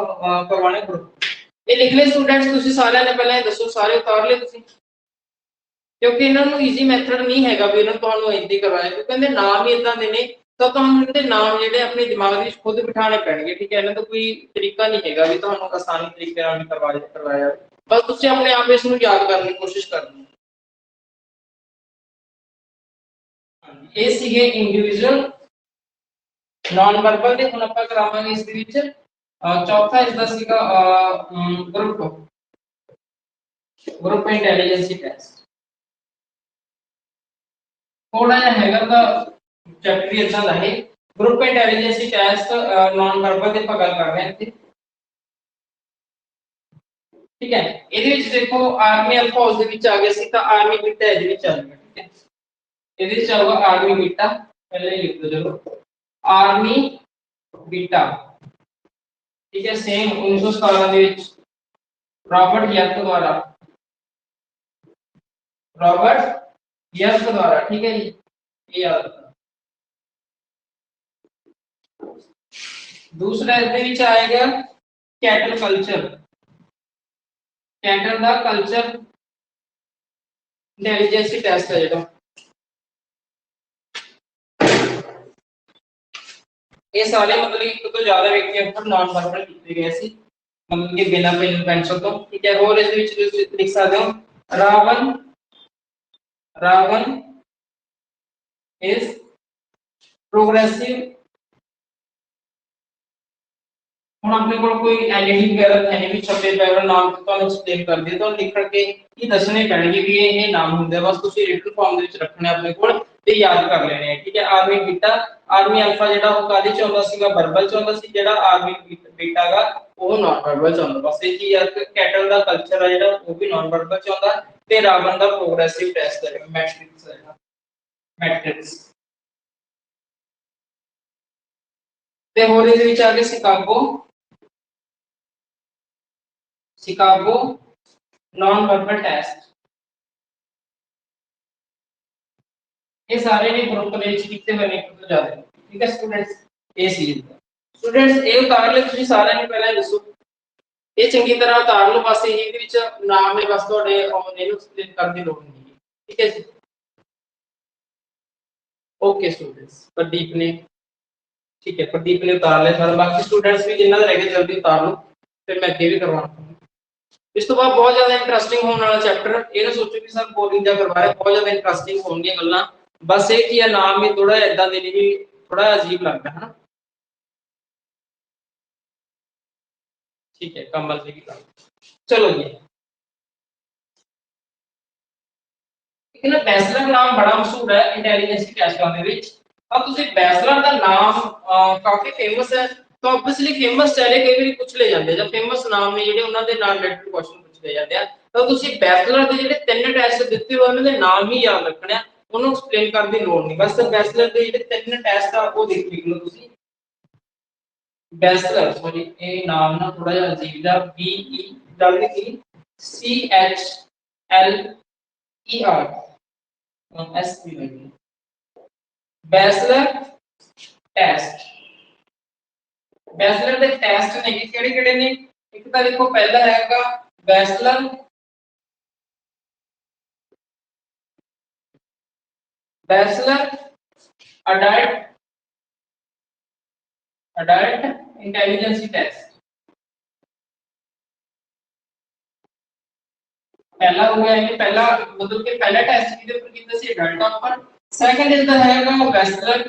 ਕਰਵਾਣੇ ਗਰੁੱਪ ਇਹ ਲਿਖ ਲੈ ਸਟੂਡੈਂਟਸ ਤੁਸੀਂ ਸਾਰਿਆਂ ਨੇ ਪਹਿਲਾਂ ਇਹ ਦੱਸੋ ਸਾਰੇ ਉਤਾਰ ਲਏ ਤੁਸੀਂ ਕਿਉਂਕਿ ਇਹਨਾਂ ਨੂੰ ਈਜ਼ੀ ਮੈਥਡ ਨਹੀਂ ਹੈਗਾ ਵੀ ਇਹਨਾਂ ਤੁਹਾਨੂੰ ਇੰਦੀ ਕਰਵਾਇਆ ਕਿਉਂਕਿ ਇਹਦੇ ਨਾਮ ਹੀ ਇਦਾਂ ਦੇ ਨੇ ਤਾਂ ਤੁਹਾਨੂੰ ਇਹਦੇ ਨਾਮ ਜਿਹੜੇ ਆਪਣੇ ਦਿਮਾਗ ਦੇ ਵਿੱਚ ਖੁਦ ਬਿਠਾਣੇ ਪੈਣਗੇ ਠੀਕ ਹੈ ਇਹਨਾਂ ਦਾ ਕੋਈ ਤਰੀਕਾ ਨਹੀਂ ਹੈਗਾ ਵੀ ਤੁਹਾਨੂੰ ਆਸਾਨੀ ਤਰੀਕੇ ਨਾਲ ਕਰਵਾਇਆ ਬਸ ਤੁਸੀਂ ਆਪਣੇ ਆਪ ਇਸ ਨੂੰ ਯਾਦ ਕਰਨ ਦੀ ਕੋਸ਼ਿਸ਼ ਕਰਨੀ ਇਹ ਸੀਗੇ ਇੰਡੀਵਿਜੂਅਲ ਨਾਨ ਵਰਬਲ ਦੇ ਹੁਣ ਆਪਾਂ ਕਰਾਵਾਂਗੇ ਇਸ ਦੇ ਵਿੱਚ ਚੌਥਾ ਇਸ ਦਾ ਸੀਗਾ ਗਰੁੱਪ ਇੰਟੈਲੀਜੈਂਸੀ ਟੈਸਟ ਥੋੜਾ ਜਿਹਾ ਹੈਗਾ ਤਾਂ ਚੈਪਟਰ ਇਦਾਂ ਦਾ ਹੈ group intelligence test non verbal ਦੇ ਆਪਾਂ ਗੱਲ ਕਰ ਰਹੇ ਹਾਂ ਇੱਥੇ ਠੀਕ ਹੈ ਇਹਦੇ ਵਿੱਚ ਦੇਖੋ ਆਰਮੀ ਅਲਫਾ ਉਸ ਦੇ ਵਿੱਚ ਆ ਗਿਆ ਸੀ ਤਾਂ ਆਰਮੀ ਬੀਟਾ ਇਹਦੇ ਵਿੱਚ ਆ ਗਿਆ ਠੀਕ ਹੈ ਇਹਦੇ ਵਿੱਚ ਆਊਗਾ ਆਰਮੀ ਬੀਟਾ ਪਹਿਲੇ ਲਿਖ ਦੋ ਚਲੋ ਆਰਮੀ ਬੀਟਾ ठीक है सेम 1917 ਦੇ ਵਿੱਚ रॉबर्ट यर्क द्वारा ठीक है जी ये याद रखना दूसरा इसके ਵਿੱਚ आएगा कैटल कल्चर कैटल ਦਾ कल्चर इंटेलिजेंसी टेस्ट है ਜਿਹੜਾ ये सारे मतलब एक तो ज्यादा व्यक्तियों पर नॉन वर्बल किए गए सी मतलब कि बिना पेन पेंसिल तो ठीक है और इस विच लिख सकते हो रावण इज प्रोग्रेसिव ਹੁਣ ਆਪਣੇ ਕੋਲ ਕੋਈ ਐਲਈਡੀ ਵਗੈਰਾ ਹੈ ਨਹੀਂ ਵੀ ਛੱਪੇ ਪਏ ਉਹਨਾਂ ਨਾਮ ਤੁਹਾਨੂੰ ਐਕਸਪਲੇਨ ਕਰ ਦਿਓ ਤਾਂ ਲਿਖ ਕੇ ਇਹ ਦੱਸਣੇ ਪੈਣਗੇ ਵੀ ਇਹ ਨਾਮ ਹੁੰਦੇ ਬਸ ਤੁਸੀਂ ਰਿਟਨ ਫਾਰਮ ਦੇ ਵਿੱਚ ਰੱਖਣੇ ਆਪਣੇ ਕੋਲ ਤੇ याद कर लेने हैं, ठीक है। आर्मी बीटा आर्मी अल्फा ਜਿਹੜਾ ਉਹ ਕਾਦੇ ਚ ਆਉਂਦਾ ਸੀਗਾ, ਵਰਬਲ ਚ ਆਉਂਦਾ ਸੀ, ਜਿਹੜਾ ਆਰਮੀ बीटा ਗਾ ਉਹ ਨਾਨ ਵਰਬਲ ਚ ਆਉਂਦਾ। ਬਸ ਇਹ ਕੀ ਹੈ ਕਿ ਕੈਟਲ ਦਾ ਕਲਚਰ ਆ ਜਿਹੜਾ ਉਹ ਵੀ ਨਾਨ ਵਰਬਲ ਚ ਆਉਂਦਾ, ਤੇ ਰਾਵਣ ਦਾ ਪ੍ਰੋਗਰੈਸਿਵ ਟੈਸਟ ਹੈ ਮੈਟ੍ਰਿਕਸ ਹੈ, ਮੈਟ੍ਰਿਕਸ। ਤੇ ਹੋਰ ਇਹਦੇ ਵਿੱਚ ਆ ਗਿਆ Chicago, Chicago non verbal test. ये सारे ने ग्रुप ਦੇ ਵਿੱਚ ਕਿਤੇ ਹੋਏ ਨੇ, ਇੱਕ ਤੋਂ ਜ਼ਿਆਦਾ, ਠੀਕ ਹੈ ਸਟੂਡੈਂਟਸ। ਇਹ ਸੀਰੀਜ਼ ਸਟੂਡੈਂਟਸ ਇਹ ਉਤਾਰ ਲੈ ਤੁਸੀਂ ਸਾਰਿਆਂ ਨੇ, ਪਹਿਲਾਂ ਦੱਸੋ ਇਹ ਚੰਗੀ ਤਰ੍ਹਾਂ ਉਤਾਰ ਲਓ, ਬਸ ਇਹਦੇ ਵਿੱਚ ਨਾਮ ਨੇ ਬਸ ਤੁਹਾਡੇ ਇਹਨੂੰ ਐਕਸਪਲੇਨ ਕਰਨ ਦੀ ਲੋੜ ਨਹੀਂ ਹੈ, ਠੀਕ ਹੈ ਜੀ। ओके स्टूडेंट्स, प्रदीप ने, ठीक है प्रदीप ने उतार लिया सारा, बाकी स्टूडेंट्स भी जिन्होंने रह गए जल्दी उतार लो, फिर मैं अगे भी करवाना। इस तो बाद बहुत ज्यादा इंटरेस्टिंग होने वाला चैप्टर, ये ना सोचो कि सर बोरिंग जा करवा रहे, बहुत ज्यादा इंटरेस्टिंग होंगी गल्लां, बस ये कि नाम ही थोड़ा इदा देने भी थोड़ा अजीब लगता है ना, ठीक है कमल जी की। चलो जी, ना बैचलर नाम बड़ा मशहूर है इंटेलिजेंस टेस्टां दे विच। अब तुसी बैचलर दा नाम काफी फेमस है, तो ऑब्वियसली फेमस चेहरे कई बार पूछ ले जाते हैं, फेमस नाम ने जेडे उन्हां दे नाल रिलेटेड क्वेश्चन पूछ ले जाते हैं, तो तुसी बैचलर दे जेडे तीन टेस्ट दिते होए उन्हां दे नाम ही याद रखने हैं, उन्होंने एक्सप्लेन करने की लोड़ नहीं, बस बैचलर दे जेडे तीन टेस्ट आ वो देख लो तुसी। बैचलर सॉरी ये नाम ना थोड़ा जिहा अजीब है, B E double E C H L E R S P लगी बैचलर टेस्ट। बैचलर दे टेस्ट ने किहड़े-किहड़े ने, एक तो देखो पहला हैगा बैचलर अडल्ट इंटेलिजेंस टेस्ट, पहला हो गया ये पहला, मतलब कि पहला टेस्ट किदे ऊपर कीता सी अडल्ट पर। सेकंड इसदा हैगा bachelor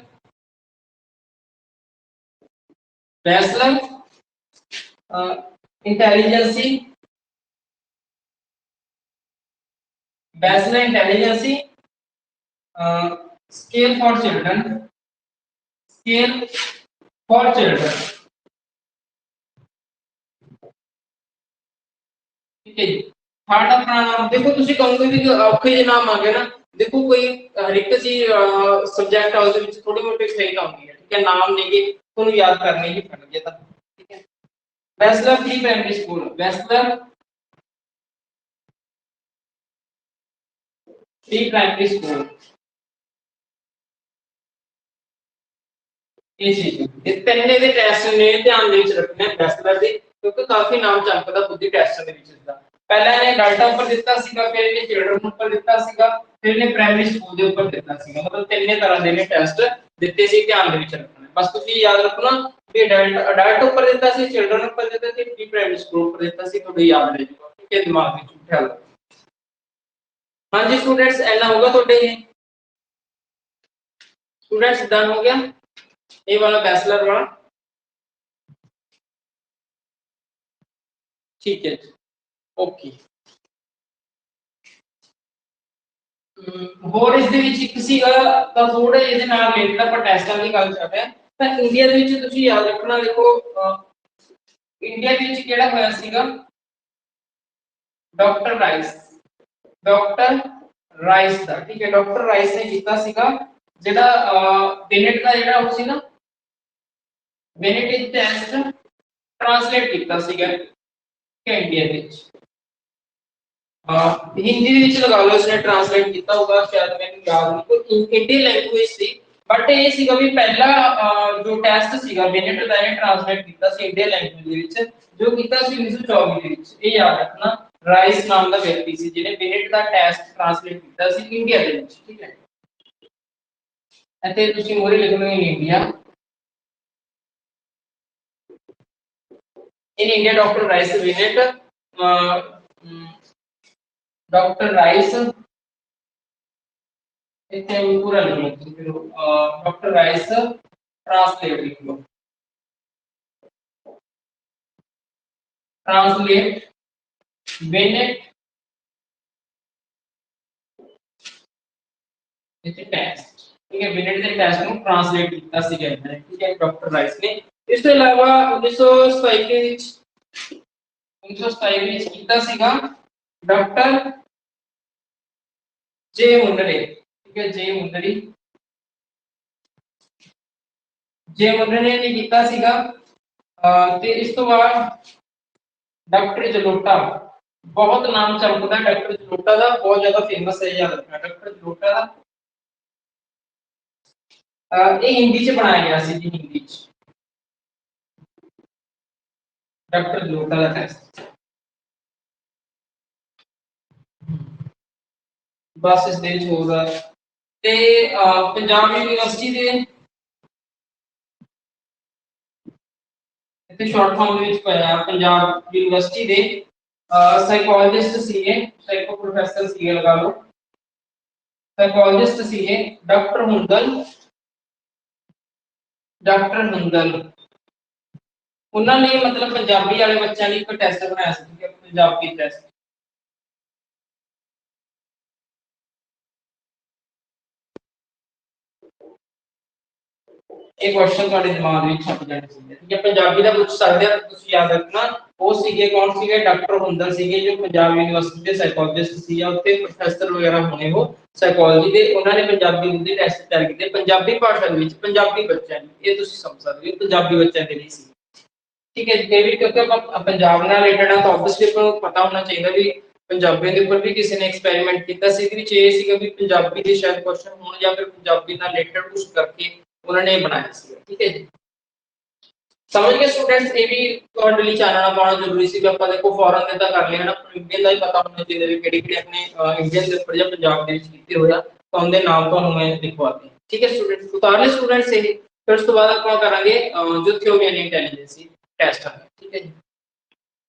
intelligence scale for children, scale for children, ठीक है जी। थर्ड अपना नाम देखो, तुसी कहोगे कि औखे जे नाम आ गए ना, देखो कोई हर एक सी सब्जेक्ट आ उसदे विच थोड़ी मोटी सही होंदी है, ठीक है नाम नेगे तुहानू याद करने ही पैणगे तां, ठीक है। Bachelor pre primary school, bachelor pre primary school, ये चीज ये तीन दे टेस्ट ने ध्यान दे विच रखने बैचलर दे, क्योंकि काफी नाम चमकदा बुद्धि टेस्ट दे विच इसदा। पहला इन्हें अडल्ट ऊपर दिता सीगा, फिर इन्हें चिल्ड्रन ऊपर दिता सीगा, फिर इन्हें प्राइमरी स्कूल दे ऊपर दिता सीगा, मतलब तीन तरह दे ने टेस्ट दिते सी, ध्यान दे विच रखना। बस तुसी याद रखना कि अडल्ट ऊपर दिता सी, चिल्ड्रन ऊपर दिता सी, प्री प्राइमरी स्कूल ऊपर दिता सी, तुहाडे याद रह जाऊगा, ठीक है दिमाग विच बिठा लो। हां जी स्टूडेंट्स ऐना होगा तुहाडे, ये स्टूडेंट्स डन हो गया ये वाला बैचलर वाला, ठीक है ओके। ਹੋਰ ਇਸ ਦੇ ਵਿੱਚ ਇੱਕ ਸੀਗਾ ਤਾਂ ਥੋੜੇ ਇਹਦੇ ਨਾਲ ਰਿਲੇਟਡ ਆਪਾਂ ਟੈਸਟਾਂ ਦੀ ਗੱਲ ਕਰ ਰਹੇ ਹਾਂ, ਤਾਂ ਇੰਡੀਆ ਦੇ ਵਿੱਚ ਤੁਸੀਂ ਯਾਦ ਰੱਖਣਾ, ਦੇਖੋ ਇੰਡੀਆ ਦੇ ਵਿੱਚ ਕਿਹੜਾ ਹੋਇਆ ਸੀਗਾ ਡਾਕਟਰ ਰਾਈਸ ਦਾ, ਠੀਕ ਹੈ ਡਾਕਟਰ ਰਾਈਸ ਨੇ ਕੀਤਾ ਸੀਗਾ ਜਿਹੜਾ ਬਿਨੇਟ ਦਾ ਜਿਹੜਾ ਉਹ ਸੀ ਨਾ, ਬਿਨੇਟ ਟੈਸਟ ट्रांसलेट ਕੀਤਾ ਸੀਗਾ ਕਿ ਇੰਡੀਆ ਵਿੱਚ हिंदी ਦੇ ਵਿੱਚ ਲਗਾ ਲਓ ਇਸਨੇ ट्रांसलेट ਕੀਤਾ ਹੋਗਾ, ਸ਼ਾਇਦ ਮੈਨੂੰ ਯਾਦ ਨਹੀਂ, ਕੋਈ ਇੰਡੀਅਨ ਲੈਂਗੁਏਜ ਸੀ, ਬਟ ਇਹ ਸੀਗਾ ਵੀ ਪਹਿਲਾ ਜੋ ਟੈਸਟ ਸੀਗਾ ਬਿਨੇਟ ਦਾ ਇਹਨੇ ट्रांसलेट ਕੀਤਾ ਸੀ ਇੰਡੀਅਨ ਲੈਂਗੁਏਜ ਦੇ ਵਿੱਚ, ਜੋ ਕੀਤਾ ਸੀ 1924 ਦੇ ਵਿੱਚ। ਇਹ ਯਾਦ ਰੱਖਣਾ ਰਾਈਸ ਨਾਮ ਦਾ ਵਿਅਕਤੀ ਸੀ ਜਿਹਨੇ ਬਿਨੇਟ ਦਾ ਟੈਸਟ ट्रांसलेट ਕੀਤਾ ਸੀ ਇੰਡੀਆ ਦੇ ਵਿੱਚ, ਠੀਕ ਹੈ। ਅਤੇ ਤੁਸੀਂ ਮੋਰੇ ਲਿਖਣਾ in India, in India Dr. Rice Binet, Dr. Rice इतने पूरा लिखो, फिर Dr. Rice ट्रांसलेट लिख लो, ट्रांसलेट Binet इतने टेक्स्ट, ठीक है बिनेट ਦੇ ਟੈਸਟ ਨੂੰ ਟ੍ਰਾਂਸਲੇਟ ਕੀਤਾ ਸੀਗਾ ਇਹਨਾਂ ਨੇ ਠੀਕ ਹੈ ਡਾਕਟਰ ਰਾਈਸ ਨੇ ਇਸ ਤੋਂ ਇਲਾਵਾ 1927 ਦੇ ਵਿੱਚ 1927 ਵਿੱਚ ਕੀਤਾ ਸੀਗਾ ਡਾਕਟਰ जे मुंडरे ठीक है जे मुंडरे ने ਕੀਤਾ ਸੀਗਾ ਤੇ ਇਸ ਤੋਂ ਬਾਅਦ ਡਾਕਟਰ ਜਲੋਟਾ ਬਹੁਤ ਨਾਮ ਚਮਕਦਾ ਡਾਕਟਰ ਜਲੋਟਾ ਦਾ ਬਹੁਤ ਜ਼ਿਆਦਾ ਫੇਮਸ ਹੈ ਯਾਦ ਰੱਖਣਾ ਡਾਕਟਰ ਜਲੋਟਾ ਦਾ ਇਹ ਹਿੰਦੀ ਚ ਬਣਾਇਆ ਗਿਆ ਸੀ ਜੀ ਹਿੰਦੀ ਚ ਡਾਕਟਰ ਜਲੋਟਾ ਦਾ ਟੈਸਟ ਬਸ ਇਸ ਦੇ ਵਿੱਚ ਹੋਗਾ ਤੇ ਪੰਜਾਬ ਯੂਨੀਵਰਸਿਟੀ ਦੇ ਇੱਥੇ ਸ਼ਾਰਟ ਫਾਰਮ ਦੇ ਵਿੱਚ ਪੰਜਾਬ ਯੂਨੀਵਰਸਿਟੀ ਦੇ ਸਾਈਕੋਲੋਜਿਸਟ ਸੀਗੇ ਸਾਈਕੋ ਪ੍ਰੋਫੈਸਰ ਸੀਗੇ ਲਗਾ ਲਓ ਸਾਈਕੋਲੋਜਿਸਟ ਸੀਗੇ ਡਾਕਟਰ ਹੁੰਦਲ ਉਹਨਾਂ ਨੇ ਮਤਲਬ ਪੰਜਾਬੀ ਵਾਲੇ ਬੱਚਿਆਂ ਲਈ ਇੱਕ ਟੈਸਟ ਬਣਾਇਆ ਸੀ ਕਿ ਪੰਜਾਬੀ ਟੈਸਟ एक क्वेश्चन ਤੁਹਾਡੇ ਦਿਮਾਗ ਵਿੱਚ ਛਪ ਜਾਣਾ ਚਾਹੀਦਾ ਠੀਕ ਹੈ ਪੰਜਾਬੀ ਦਾ ਪੁੱਛ ਸਕਦੇ ਆ ਤੁਸੀਂ ਯਾਦ ਰੱਖਣਾ ਉਹ ਸੀਗੇ ਕੌਣ ਸੀਗੇ ਡਾਕਟਰ ਹੁੰਦਲ ਸੀਗੇ ਜੋ ਪੰਜਾਬ ਯੂਨੀਵਰਸਿਟੀ ਦੇ ਸਾਈਕੋਲੋਜਿਸਟ ਸੀ ਜਾਂ ਉੱਤੇ ਪ੍ਰੋਫੈਸਰ ਵਗੈਰਾ ਹੋਣੇ ਉਹ ਸਾਈਕੋਲੋਜੀ ਦੇ ਉਹਨਾਂ ਨੇ ਪੰਜਾਬੀ ਦੇ ਟੈਸਟ ਤਿਆਰ ਕੀਤੇ ਪੰਜਾਬੀ ਭਾਸ਼ਾ ਦੇ ਵਿੱਚ ਪੰਜਾਬੀ ਬੱਚਿਆਂ ਲਈ ਇਹ ਤੁਸੀਂ ਸਮਝ ਸਕਦੇ ਹੋ ਪੰਜਾਬੀ ਬੱਚਿਆਂ ਦੇ ਲਈ ਸੀ ਠੀਕ ਹੈ ਜੀ ਵੀ ਕਿਉਂਕਿ ਆਪਾਂ ਪੰਜਾਬ ਨਾਲ ਰਿਲੇਟਡ ਆ ਤਾਂ ਆਬਵੀਅਸਲੀ ਆਪਾਂ ਨੂੰ ਪਤਾ ਹੋਣਾ ਚਾਹੀਦਾ ਵੀ ਪੰਜਾਬੀ ਦੇ ਉੱਪਰ ਵੀ ਕਿਸੇ ਨੇ ਐਕਸਪੈਰੀਮੈਂਟ ਕੀਤਾ ਸੀ ਇਹਦੇ ਵਿੱਚ ਇਹ ਸੀਗਾ ਵੀ ਪੰਜਾਬੀ ਦੇ ਸ਼ਾਇਦ ਕੁਐਸਚਨ ਹੋਣ ਜਾਂ ਫਿਰ ਪੰਜਾਬੀ ਨਾਲ ਰਿਲੇਟਡ ਕੁਝ ਕਰਕੇ उन्होंने बनाया सी ठीक है जी समझ गए स्टूडेंट्स ये भी ਤੁਹਾਡੇ ਲਈ ਚਾਨਣਾ ਪਾਉਣਾ ਜ਼ਰੂਰੀ ਸੀ ਕਿ ਆਪਾਂ ਦੇਖੋ ਫੋਰਨ ਦੇ ਤਾਂ ਕਰ ਲਿਆ ਨਾ ਇੰਡੀਅਨ ਦਾ ਹੀ ਪਤਾ ਹੋਣਾ ਚਾਹੀਦਾ ਵੀ ਕਿਹੜੇ ਕਿਹੜੇ ਆਪਣੇ ਇੰਡੀਅਨ ਦੇ ਉੱਪਰ ਜਾਂ ਪੰਜਾਬ ਦੇ ਵਿੱਚ ਕੀਤੇ ਹੋਇਆ ਤਾਂ ਉਹਦੇ ਨਾਮ ਤੁਹਾਨੂੰ ਮੈਂ ਲਿਖਵਾਤੇ ਠੀਕ ਹੈ ਸਟੂਡੈਂਟਸ ਉਤਾਰਲੇ ਸਟੂਡੈਂਟਸ ਇਹ ਫਿਰ ਉਸ ਤੋਂ ਬਾਅਦ ਆਪਾਂ ਕਰਾਂਗੇ ਜੋ ਥਿਓਰੀ ਐਂਡ ਇੰਟੈਲੀਜੈਂਸੀ ਟੈਸਟ ਹੈ ਠੀਕ ਹੈ ਜੀ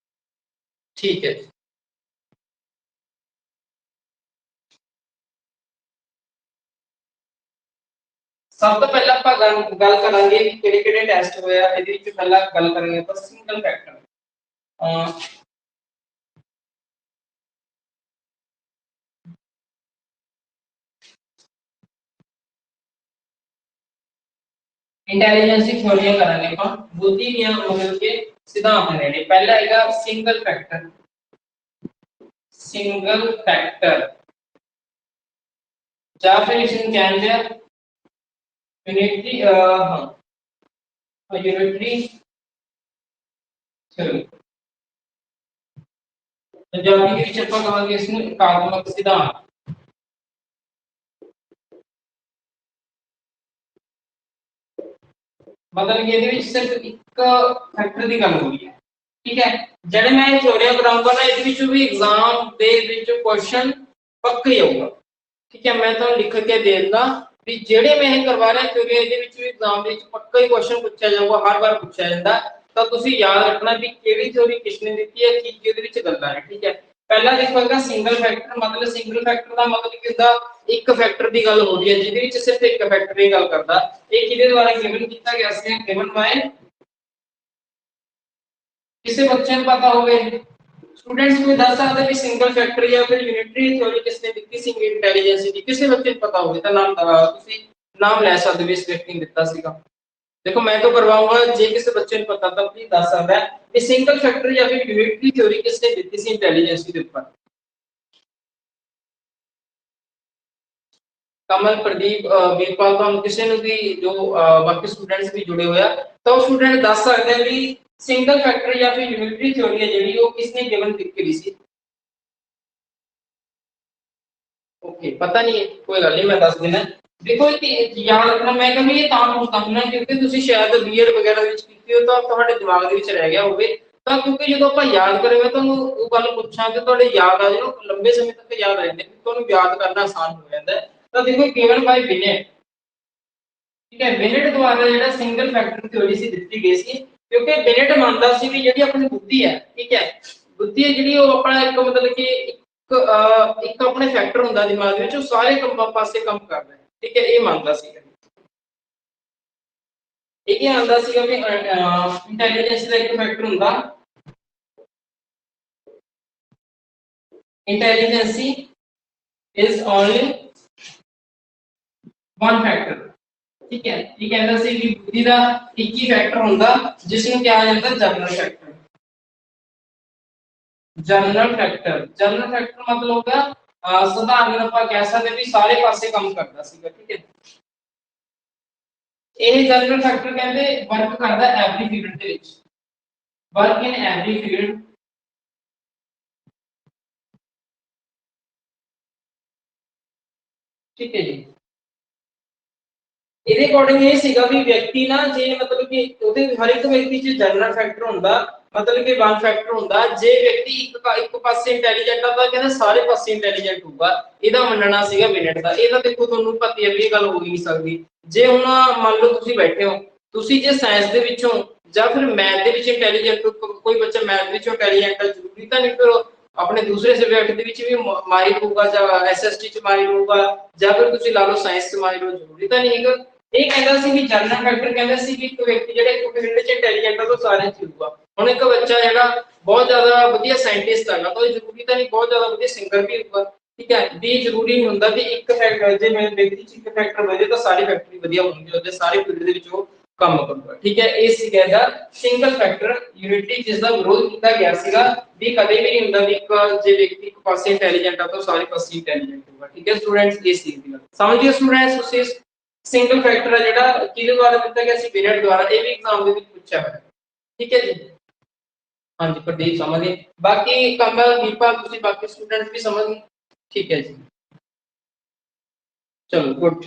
ਠੀਕ ਹੈ सब तो पहले ਆਪਾਂ ਗੱਲ ਕਰਾਂਗੇ ਕਿ ਕਿਹੜੇ ਕਿਹੜੇ ਟੈਸਟ ਹੋਇਆ ਇਹਦੇ ਵਿੱਚ ਪਹਿਲਾਂ ਗੱਲ ਕਰਾਂਗੇ ਆਪਾਂ ਸਿੰਗਲ ਫੈਕਟਰ इंटेलिजेंसी थ्योरी करेंगे ਆਪਾਂ बुद्धि ਦੀਆਂ ਮਤਲਬ ਕਿ ਸਿਧਾਂਤ ਨੇ ਪਹਿਲਾ ਹੈਗਾ ਸਿੰਗਲ ਫੈਕਟਰ ਜਾਂ ਫਿਰ ਇਸ ਨੂੰ ਕਹਿੰਦੇ ਆ यूनिटरी यूनिटरी थ्योरी पंजाबी के विच ਆਪਾਂ ਕਹਾਂਗੇ ਇਸ ਨੂੰ एकात्मक सिद्धांत मतलब कि ਇਹਦੇ ਵਿੱਚ ਸਿਰਫ ਇੱਕ ਫੈਕਟਰ ਦੀ ਗੱਲ ਹੋ ਰਹੀ ਹੈ ਠੀਕ ਹੈ ਜਿਹੜੇ ਮੈਂ ਇਹ ਥਿਓਰੀਆਂ ਕਰਾਉਂਗਾ ਨਾ ਇਹਦੇ ਵਿੱਚੋਂ ਵੀ ਐਗਜ਼ਾਮ ਦੇ ਵਿੱਚ ਕੁਐਸਚਨ ਪੱਕਾ ਹੀ ਆਊਗਾ ਠੀਕ ਹੈ ਮੈਂ ਤੁਹਾਨੂੰ ਲਿਖ ਕੇ ਦੇ ਦਿੰਦਾ ਵੀ ਜਿਹੜੇ ਮੈਂ ਇਹ ਕਰਵਾ ਰਿਹਾ ਕਿਉਂਕਿ ਇਹਦੇ ਵਿੱਚ ਵੀ ਐਗਜ਼ਾਮ ਦੇ ਵਿੱਚ ਪੱਕਾ ਹੀ ਕੁਐਸਚਨ ਪੁੱਛਿਆ ਜਾਊਗਾ ਹਰ ਵਾਰ ਪੁੱਛਿਆ ਜਾਂਦਾ ਤਾਂ ਤੁਸੀਂ ਯਾਦ ਰੱਖਣਾ ਵੀ ਕਿਹੜੀ ਥਿਓਰੀ ਕਿਸਨੇ ਦਿੱਤੀ ਹੈ ਕੀ ਕੀ ਉਹਦੇ ਵਿੱਚ ਗੱਲਾਂ ਹੈ ਠੀਕ ਹੈ ਪਹਿਲਾ ਦੇਖੋਗਾ ਸਿੰਗਲ ਫੈਕਟਰ ਮਤਲਬ ਸਿੰਗਲ ਫੈਕਟਰ ਦਾ ਮਤਲਬ ਕੀ ਹੁੰਦਾ ਇੱਕ ਫੈਕਟਰ ਦੀ ਗੱਲ ਹੋ ਰਹੀ ਹੈ ਜਿਹਦੇ ਵਿੱਚ ਸਿਰਫ ਇੱਕ ਫੈਕਟਰ ਦੀ ਗੱਲ ਕਰਦਾ ਇਹ ਕਿਹਦੇ ਦੁਆਰਾ ਗਿਵਨ ਕੀਤਾ ਗਿਆ ਸੀ ਗਿਵਨ ਬਾय ਕਿਸੇ ਬੱਚੇ ਨੂੰ ਪਤਾ ਹੋਵੇ स्टूडेंट्स को दस सकते भी सिंगल फैक्टर या फिर यूनिटरी थ्योरी किसने दी सी इंटेलिजेंसी दी किसी बच्चे को पता होवे तो नाम ले सकते भी इस व्यक्ति ने दिता सीगा देखो मैं तो करवाऊंगा जे किसी बच्चे को पता तो प्लीज दस सकता है कि सिंगल फैक्टर या फिर यूनिटरी थ्योरी किसने दी सी इंटेलिजेंसी के ऊपर कमल प्रदीप वीरपाल तो हम किसी ने भी जो बाकी स्टूडेंट्स भी जुड़े हुए तो स्टूडेंट दस सकते हैं भी सिंगल फैक्टर या फिर यूनिटरी थ्योरी है जेडी वो किसने गिवन करी सी ओके पता नहीं कोई गल नहीं मैं दस देना देखो याद रखना मैं कहूँ ये तां पूछता हूं ना क्योंकि तुसी शायद बीएड वगैरह विच कीती हो तो ਤੁਹਾਡੇ ਦਿਮਾਗ ਦੇ ਵਿੱਚ ਰਹਿ ਗਿਆ ਹੋਵੇ ਤਾਂ ਕਿਉਂਕਿ ਜਦੋਂ ਆਪਾਂ ਯਾਦ ਕਰਾਂਗੇ ਤੁਹਾਨੂੰ ਉਹ ਗੱਲ ਪੁੱਛਾਂ ਕਿ ਤੁਹਾਡੇ ਯਾਦ ਆ ਜਾਣੋ ਲੰਬੇ ਸਮੇਂ ਤੱਕ ਯਾਦ ਰਹਿੰਦੇ ਤੁਹਾਨੂੰ ਯਾਦ ਕਰਨਾ ਆਸਾਨ ਹੋ ਜਾਂਦਾ ਤਾਂ ਦੇਖੋ ਗਿਵਨ ਬਾਈ ਬਿਨੇਟ ਠੀਕ ਹੈ ਬਿਨੇਟ ਦੁਆਰਾ ਜਿਹੜਾ ਸਿੰਗਲ ਫੈਕਟਰ ਥਿਓਰੀ ਸੀ ਦਿੱਤੀ ਗਈ ਸੀ क्योंकि बिनेट मानता सी भी ਜਿਹੜੀ ਆਪਣੀ ਬੁੱਧੀ ਹੈ ਠੀਕ ਹੈ ਬੁੱਧੀ ਹੈ ਜਿਹੜੀ ਉਹ ਆਪਣਾ ਇੱਕ ਮਤਲਬ ਕਿ ਇੱਕ ਆਪਣੇ ਫੈਕਟਰ ਹੁੰਦਾ ਦਿਮਾਗ ਵਿੱਚ ਉਹ ਸਾਰੇ ਕੰਮ ਪਾਸੇ ਕੰਮ ਕਰਦਾ ਹੈ ਠੀਕ ਹੈ ਇਹ ਮੰਨਦਾ ਸੀ ਇਹ ਕੀ ਮੰਨਦਾ ਸੀਗਾ ਵੀ ਇੰਟੈਲੀਜੈਂਸ ਦਾ ਇੱਕ ਫੈਕਟਰ ਹੁੰਦਾ intelligence is only one factor ठीक है। ये कहता सी कि बुद्धि का एक ही फैक्टर होंदा जिसਨੂੰ ਕਿਹਾ ਜਾਂਦਾ ਜਨਰਲ फैक्टर। ਜਨਰਲ फैक्टर मतलब हो गया ਸਧਾਰਨ ਆਪਾਂ ਕਹਿ ਸਕਦੇ ਵੀ ਸਾਰੇ ਪਾਸੇ ਕੰਮ ਕਰਦਾ ਸੀਗਾ ਠੀਕ ਹੈ। ਇਹ ਜਨਰਲ ਫੈਕਟਰ ਕਹਿੰਦੇ ਵਰਕ ਕਰਦਾ ਐਵਰੀ ਫੀਲਡ ਦੇ ਵਿੱਚ, ਵਰਕ ਇਨ ਐਵਰੀ ਫੀਲਡ ठीक है जी। ਇਹਦੇ ਅਕੋਰਡਿੰਗ ਇਹ ਸੀਗਾ ਵੀ ਵਿਅਕਤੀ ਨਾ ਜੇ ਮਤਲਬ ਕਿ ਉਹਦੇ ਹਰ ਇੱਕ ਵਿਅਕਤੀ 'ਚ ਜਨਰਲ ਫੈਕਟਰ ਹੁੰਦਾ ਮਤਲਬ ਕਿ ਵਨ ਫੈਕਟਰ ਹੁੰਦਾ। ਜੇ ਵਿਅਕਤੀ ਇੱਕ ਪਾਸੇ ਇੰਟੈਲੀਜੈਂਟ ਆ ਤਾਂ ਕਹਿੰਦਾ ਸਾਰੇ ਪਾਸੇ ਇੰਟੈਲੀਜੈਂਟ ਹੋਊਗਾ। ਇਹਦਾ ਮੰਨਣਾ ਸੀਗਾ ਬਿਨਟ ਦਾ। ਇਹ ਤਾਂ ਦੇਖੋ ਤੁਹਾਨੂੰ ਪਤਾ ਹੀ ਹੈ ਵੀ ਇਹ ਗੱਲ ਹੋ ਹੀ ਨਹੀਂ ਸਕਦੀ। ਜੇ ਹੁਣ ਮੰਨ ਲਓ ਤੁਸੀਂ ਬੈਠੇ ਹੋ, ਤੁਸੀਂ ਜੇ ਸਾਇੰਸ ਦੇ ਵਿੱਚੋਂ ਜਾਂ ਫਿਰ ਮੈਥ ਦੇ ਵਿੱਚ ਇੰਟੈਲੀਜੈਂਟ ਕੋਈ ਬੱਚਾ ਮੈਥ ਵਿੱਚੋਂ ਇੰਟੈਲੀਜੈਂਟ ਹੈ ਜ਼ਰੂਰੀ ਤਾਂ ਨਹੀਂ ਫਿਰ ਆਪਣੇ ਦੂਸਰੇ ਸਬਜੈਕਟ ਦੇ ਵਿੱਚ ਵੀ ਮਾਹਿਰ ਹੋਊਗਾ ਜਾਂ ਐਸਐਸਟੀ ਚ ਮਾਹਿਰ ਹੋਊਗਾ ਜਾਂ ਫਿਰ ਤੁਸੀਂ ਲਾ ਲਓ ਸਾਇੰਸ ਚ ਮਾਹਿਰ ਹੋ, ਜ਼ਰੂਰੀ ਤਾਂ ਨਹੀਂ ਹੈਗਾ। ਇਹ ਕਹਿੰਦਾ ਸੀ ਵੀ ਜਨਰਲ ਫੈਕਟਰ ਕਹਿੰਦਾ ਸੀ ਕਿ ਇੱਕ ਵਿਅਕਤੀ ਜਿਹੜਾ ਇੱਕ ਫੀਲਡ ਚ ਇੰਟੈਲੀਜੈਂਟ ਆ ਉਹ ਸਾਰਿਆਂ ਚ ਹੋਊਗਾ। ਹੁਣ ਇੱਕ ਬੱਚਾ ਜਿਹੜਾ ਬਹੁਤ ਜ਼ਿਆਦਾ ਵਧੀਆ ਸਾਇੰਟਿਸਟ ਹੈਗਾ ਤਾਂ ਉਹ ਜ਼ਰੂਰੀ ਤਾਂ ਨਹੀਂ ਬਹੁਤ ਜ਼ਿਆਦਾ ਵਧੀਆ ਸਿੰਗਰ ਵੀ ਹੋਊਗਾ ਠੀਕ ਹੈ। ਵੀ ਜ਼ਰੂਰੀ ਨਹੀਂ ਹੁੰਦਾ ਵੀ ਇੱਕ ਫੈਕਟਰ ਜੇ ਮੇਰੇ ਵਿਅਕਤੀ ਚ ਇੱਕ ਫੈਕਟਰ ਵਧੇ ਤਾਂ ਸਾਰੀ ਫੈਕਟਰੀ ਵਧੀਆ ਹੋਣਗੇ, ਉਹਦੇ ਸਾਰੇ ਫੀਲਡ ਦੇ ਵਿੱਚ ਉਹ ਕੰਮ ਕਰੂਗਾ ਠੀਕ ਹੈ। ਇਹ ਸੀਗਾ ਇਹਦਾ ਸਿੰਗਲ ਫੈਕਟਰ ਯੂਨਿਟੀ ਜਿਸ ਦਾ ਵਿਰੋਧ ਕੀਤਾ ਗਿਆ ਸੀਗਾ ਵੀ ਕਦੇ ਵੀ ਨਹੀਂ ਹੁੰਦਾ ਵੀ ਇੱਕ ਜੇ ਵਿਅਕਤੀ ਇੱਕ ਪਾਸੇ ਇੰਟੈਲੀਜੈਂਟ ਆ ਤਾਂ ਸਾਰੇ ਪਾਸੇ ਇੰਟੈਲੀਜੈਂਟ ਹੋਊਗਾ ਠੀਕ ਹੈ। ਸਟੂਡੈਂਟਸ ਇਹ ਸੀ ਦੀ ਗੱਲ ਸਮਝਿਓ ਸਟੂਡੈਂਟਸ। ਤੁਸੀਂ ਸਿੰਗਲ ਫੈਕਟਰ ਹੈ ਜਿਹੜਾ ਕਿਹਦੇ ਦੁਆਰਾ ਦਿੱਤਾ ਗਿਆ ਸੀ, ਬਿਨਟ ਦੁਆਰਾ। ਇਹ ਵੀ ਐਗਜ਼ਾਮ ਦੇ ਵਿੱਚ ਪੁੱਛਿਆ ਹੋਇਆ ਠੀਕ ਹੈ ਜੀ। ਹਾਂਜੀ ਪ੍ਰਦੀਪ ਸਮਝ ਗਏ, ਬਾਕੀ ਕਮਲ ਦੀਪਾ ਤੁਸੀਂ ਬਾਕੀ ਸਟੂਡੈਂਟਸ ਵੀ ਸਮਝ ਗਏ ਠੀਕ ਹੈ ਜੀ। ਚਲੋ ਗੁੱਡ।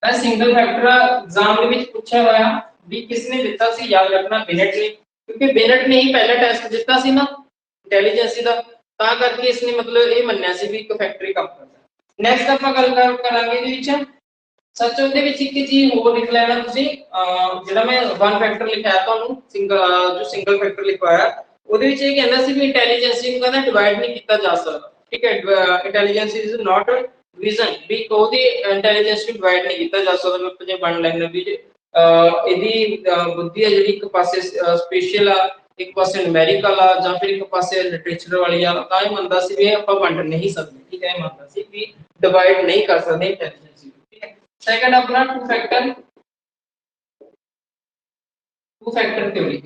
सिंगल फैक्टर एग्जाम ਦੇ ਵਿੱਚ ਪੁੱਛਿਆ ਹੋਇਆ ਵੀ ਕਿਸਨੇ ਦਿੱਤਾ ਸੀ, ਯਾਦ ਰੱਖਣਾ ਬਿਨਟ ਨੇ, ਕਿਉਂਕਿ ਬਿਨਟ ਨੇ ਹੀ ਪਹਿਲਾ ਟੈਸਟ ਦਿੱਤਾ ਸੀ ਨਾ ਇੰਟੈਲੀਜੈਂਸੀ ਦਾ, ਤਾਂ ਕਰਕੇ ਇਸਨੇ ਮਤਲਬ ਇਹ ਮੰਨਿਆ ਸੀ ਵੀ ਇੱਕ ਫੈਕਟਰੀ ਕੰਮ ਕਰਦਾ। ਨੈਕਸਟ ਆਪਾਂ ਗੱਲ ਕਰਾਂਗੇ ਇਹਦੇ ਵਿੱਚ ਸੱਚ ਉਹਦੇ ਵਿੱਚ ਇੱਕ ਚੀਜ਼ ਹੋਰ ਲਿਖ ਲੈਣਾ ਤੁਸੀਂ ਜਿਹੜਾ ਮੈਂ ਵਨ ਫੈਕਟਰ ਲਿਖਾਇਆ ਤੁਹਾਨੂੰ ਜੋ ਸਿੰਗਲ ਫੈਕਟਰ ਲਿਖਵਾਇਆ ਉਹਦੇ ਵਿੱਚ ਇਹ ਕਹਿੰਦਾ ਸੀ ਵੀ ਇੰਟੈਲੀਜੈਂਸੀ ਨੂੰ ਕਹਿੰਦਾ ਡਿਵਾਈਡ ਨਹੀਂ ਕੀਤਾ ਜਾ ਸਕਦਾ ਠੀਕ ਹੈ। ਇੰਟੈਲੀਜੈਂਸੀ ਇਜ਼ ਨਾਟ ਵਿਜ਼ਨ ਵੀ ਉਹਦੀ ਇੰਟੈਲੀਜੈਂਸ ਨੂੰ ਡਿਵਾਈਡ ਨਹੀਂ ਕੀਤਾ ਜਾ ਸਕਦਾ। ਮੈਂ ਜੇ ਬਣ ਲੈਣਾ ਵੀ ਇਹਦੀ ਬੁੱਧੀ ਹੈ ਜਿਹੜੀ ਇੱਕ ਪਾਸੇ ਸਪੈਸ਼ਲ ਆ ਇੱਕ ਪਾਸੇ ਨੂਮੈਰੀਕਲ ਆ ਜਾਂ ਫਿਰ ਇੱਕ ਪਾਸੇ ਲਿਟਰੇਚਰ ਵਾਲੀ ਆ, ਤਾਂ ਇਹ ਮੰਨਦਾ ਸੀ ਵੀ ਆਪਾਂ ਵੰਡ ਨਹੀਂ ਸਕਦੇ ਠੀਕ ਹੈ। ਇਹ ਮੰਨਦਾ ਸੀ ਵੀ ਡਿਵਾਈਡ ਨਹੀਂ ਕਰ ਸਕਦੇ ਇੰਟੈਲੀਜੈਂਸ ਠੀਕ ਹੈ। सेकंड अपना टू फैक्टर थ्योरी।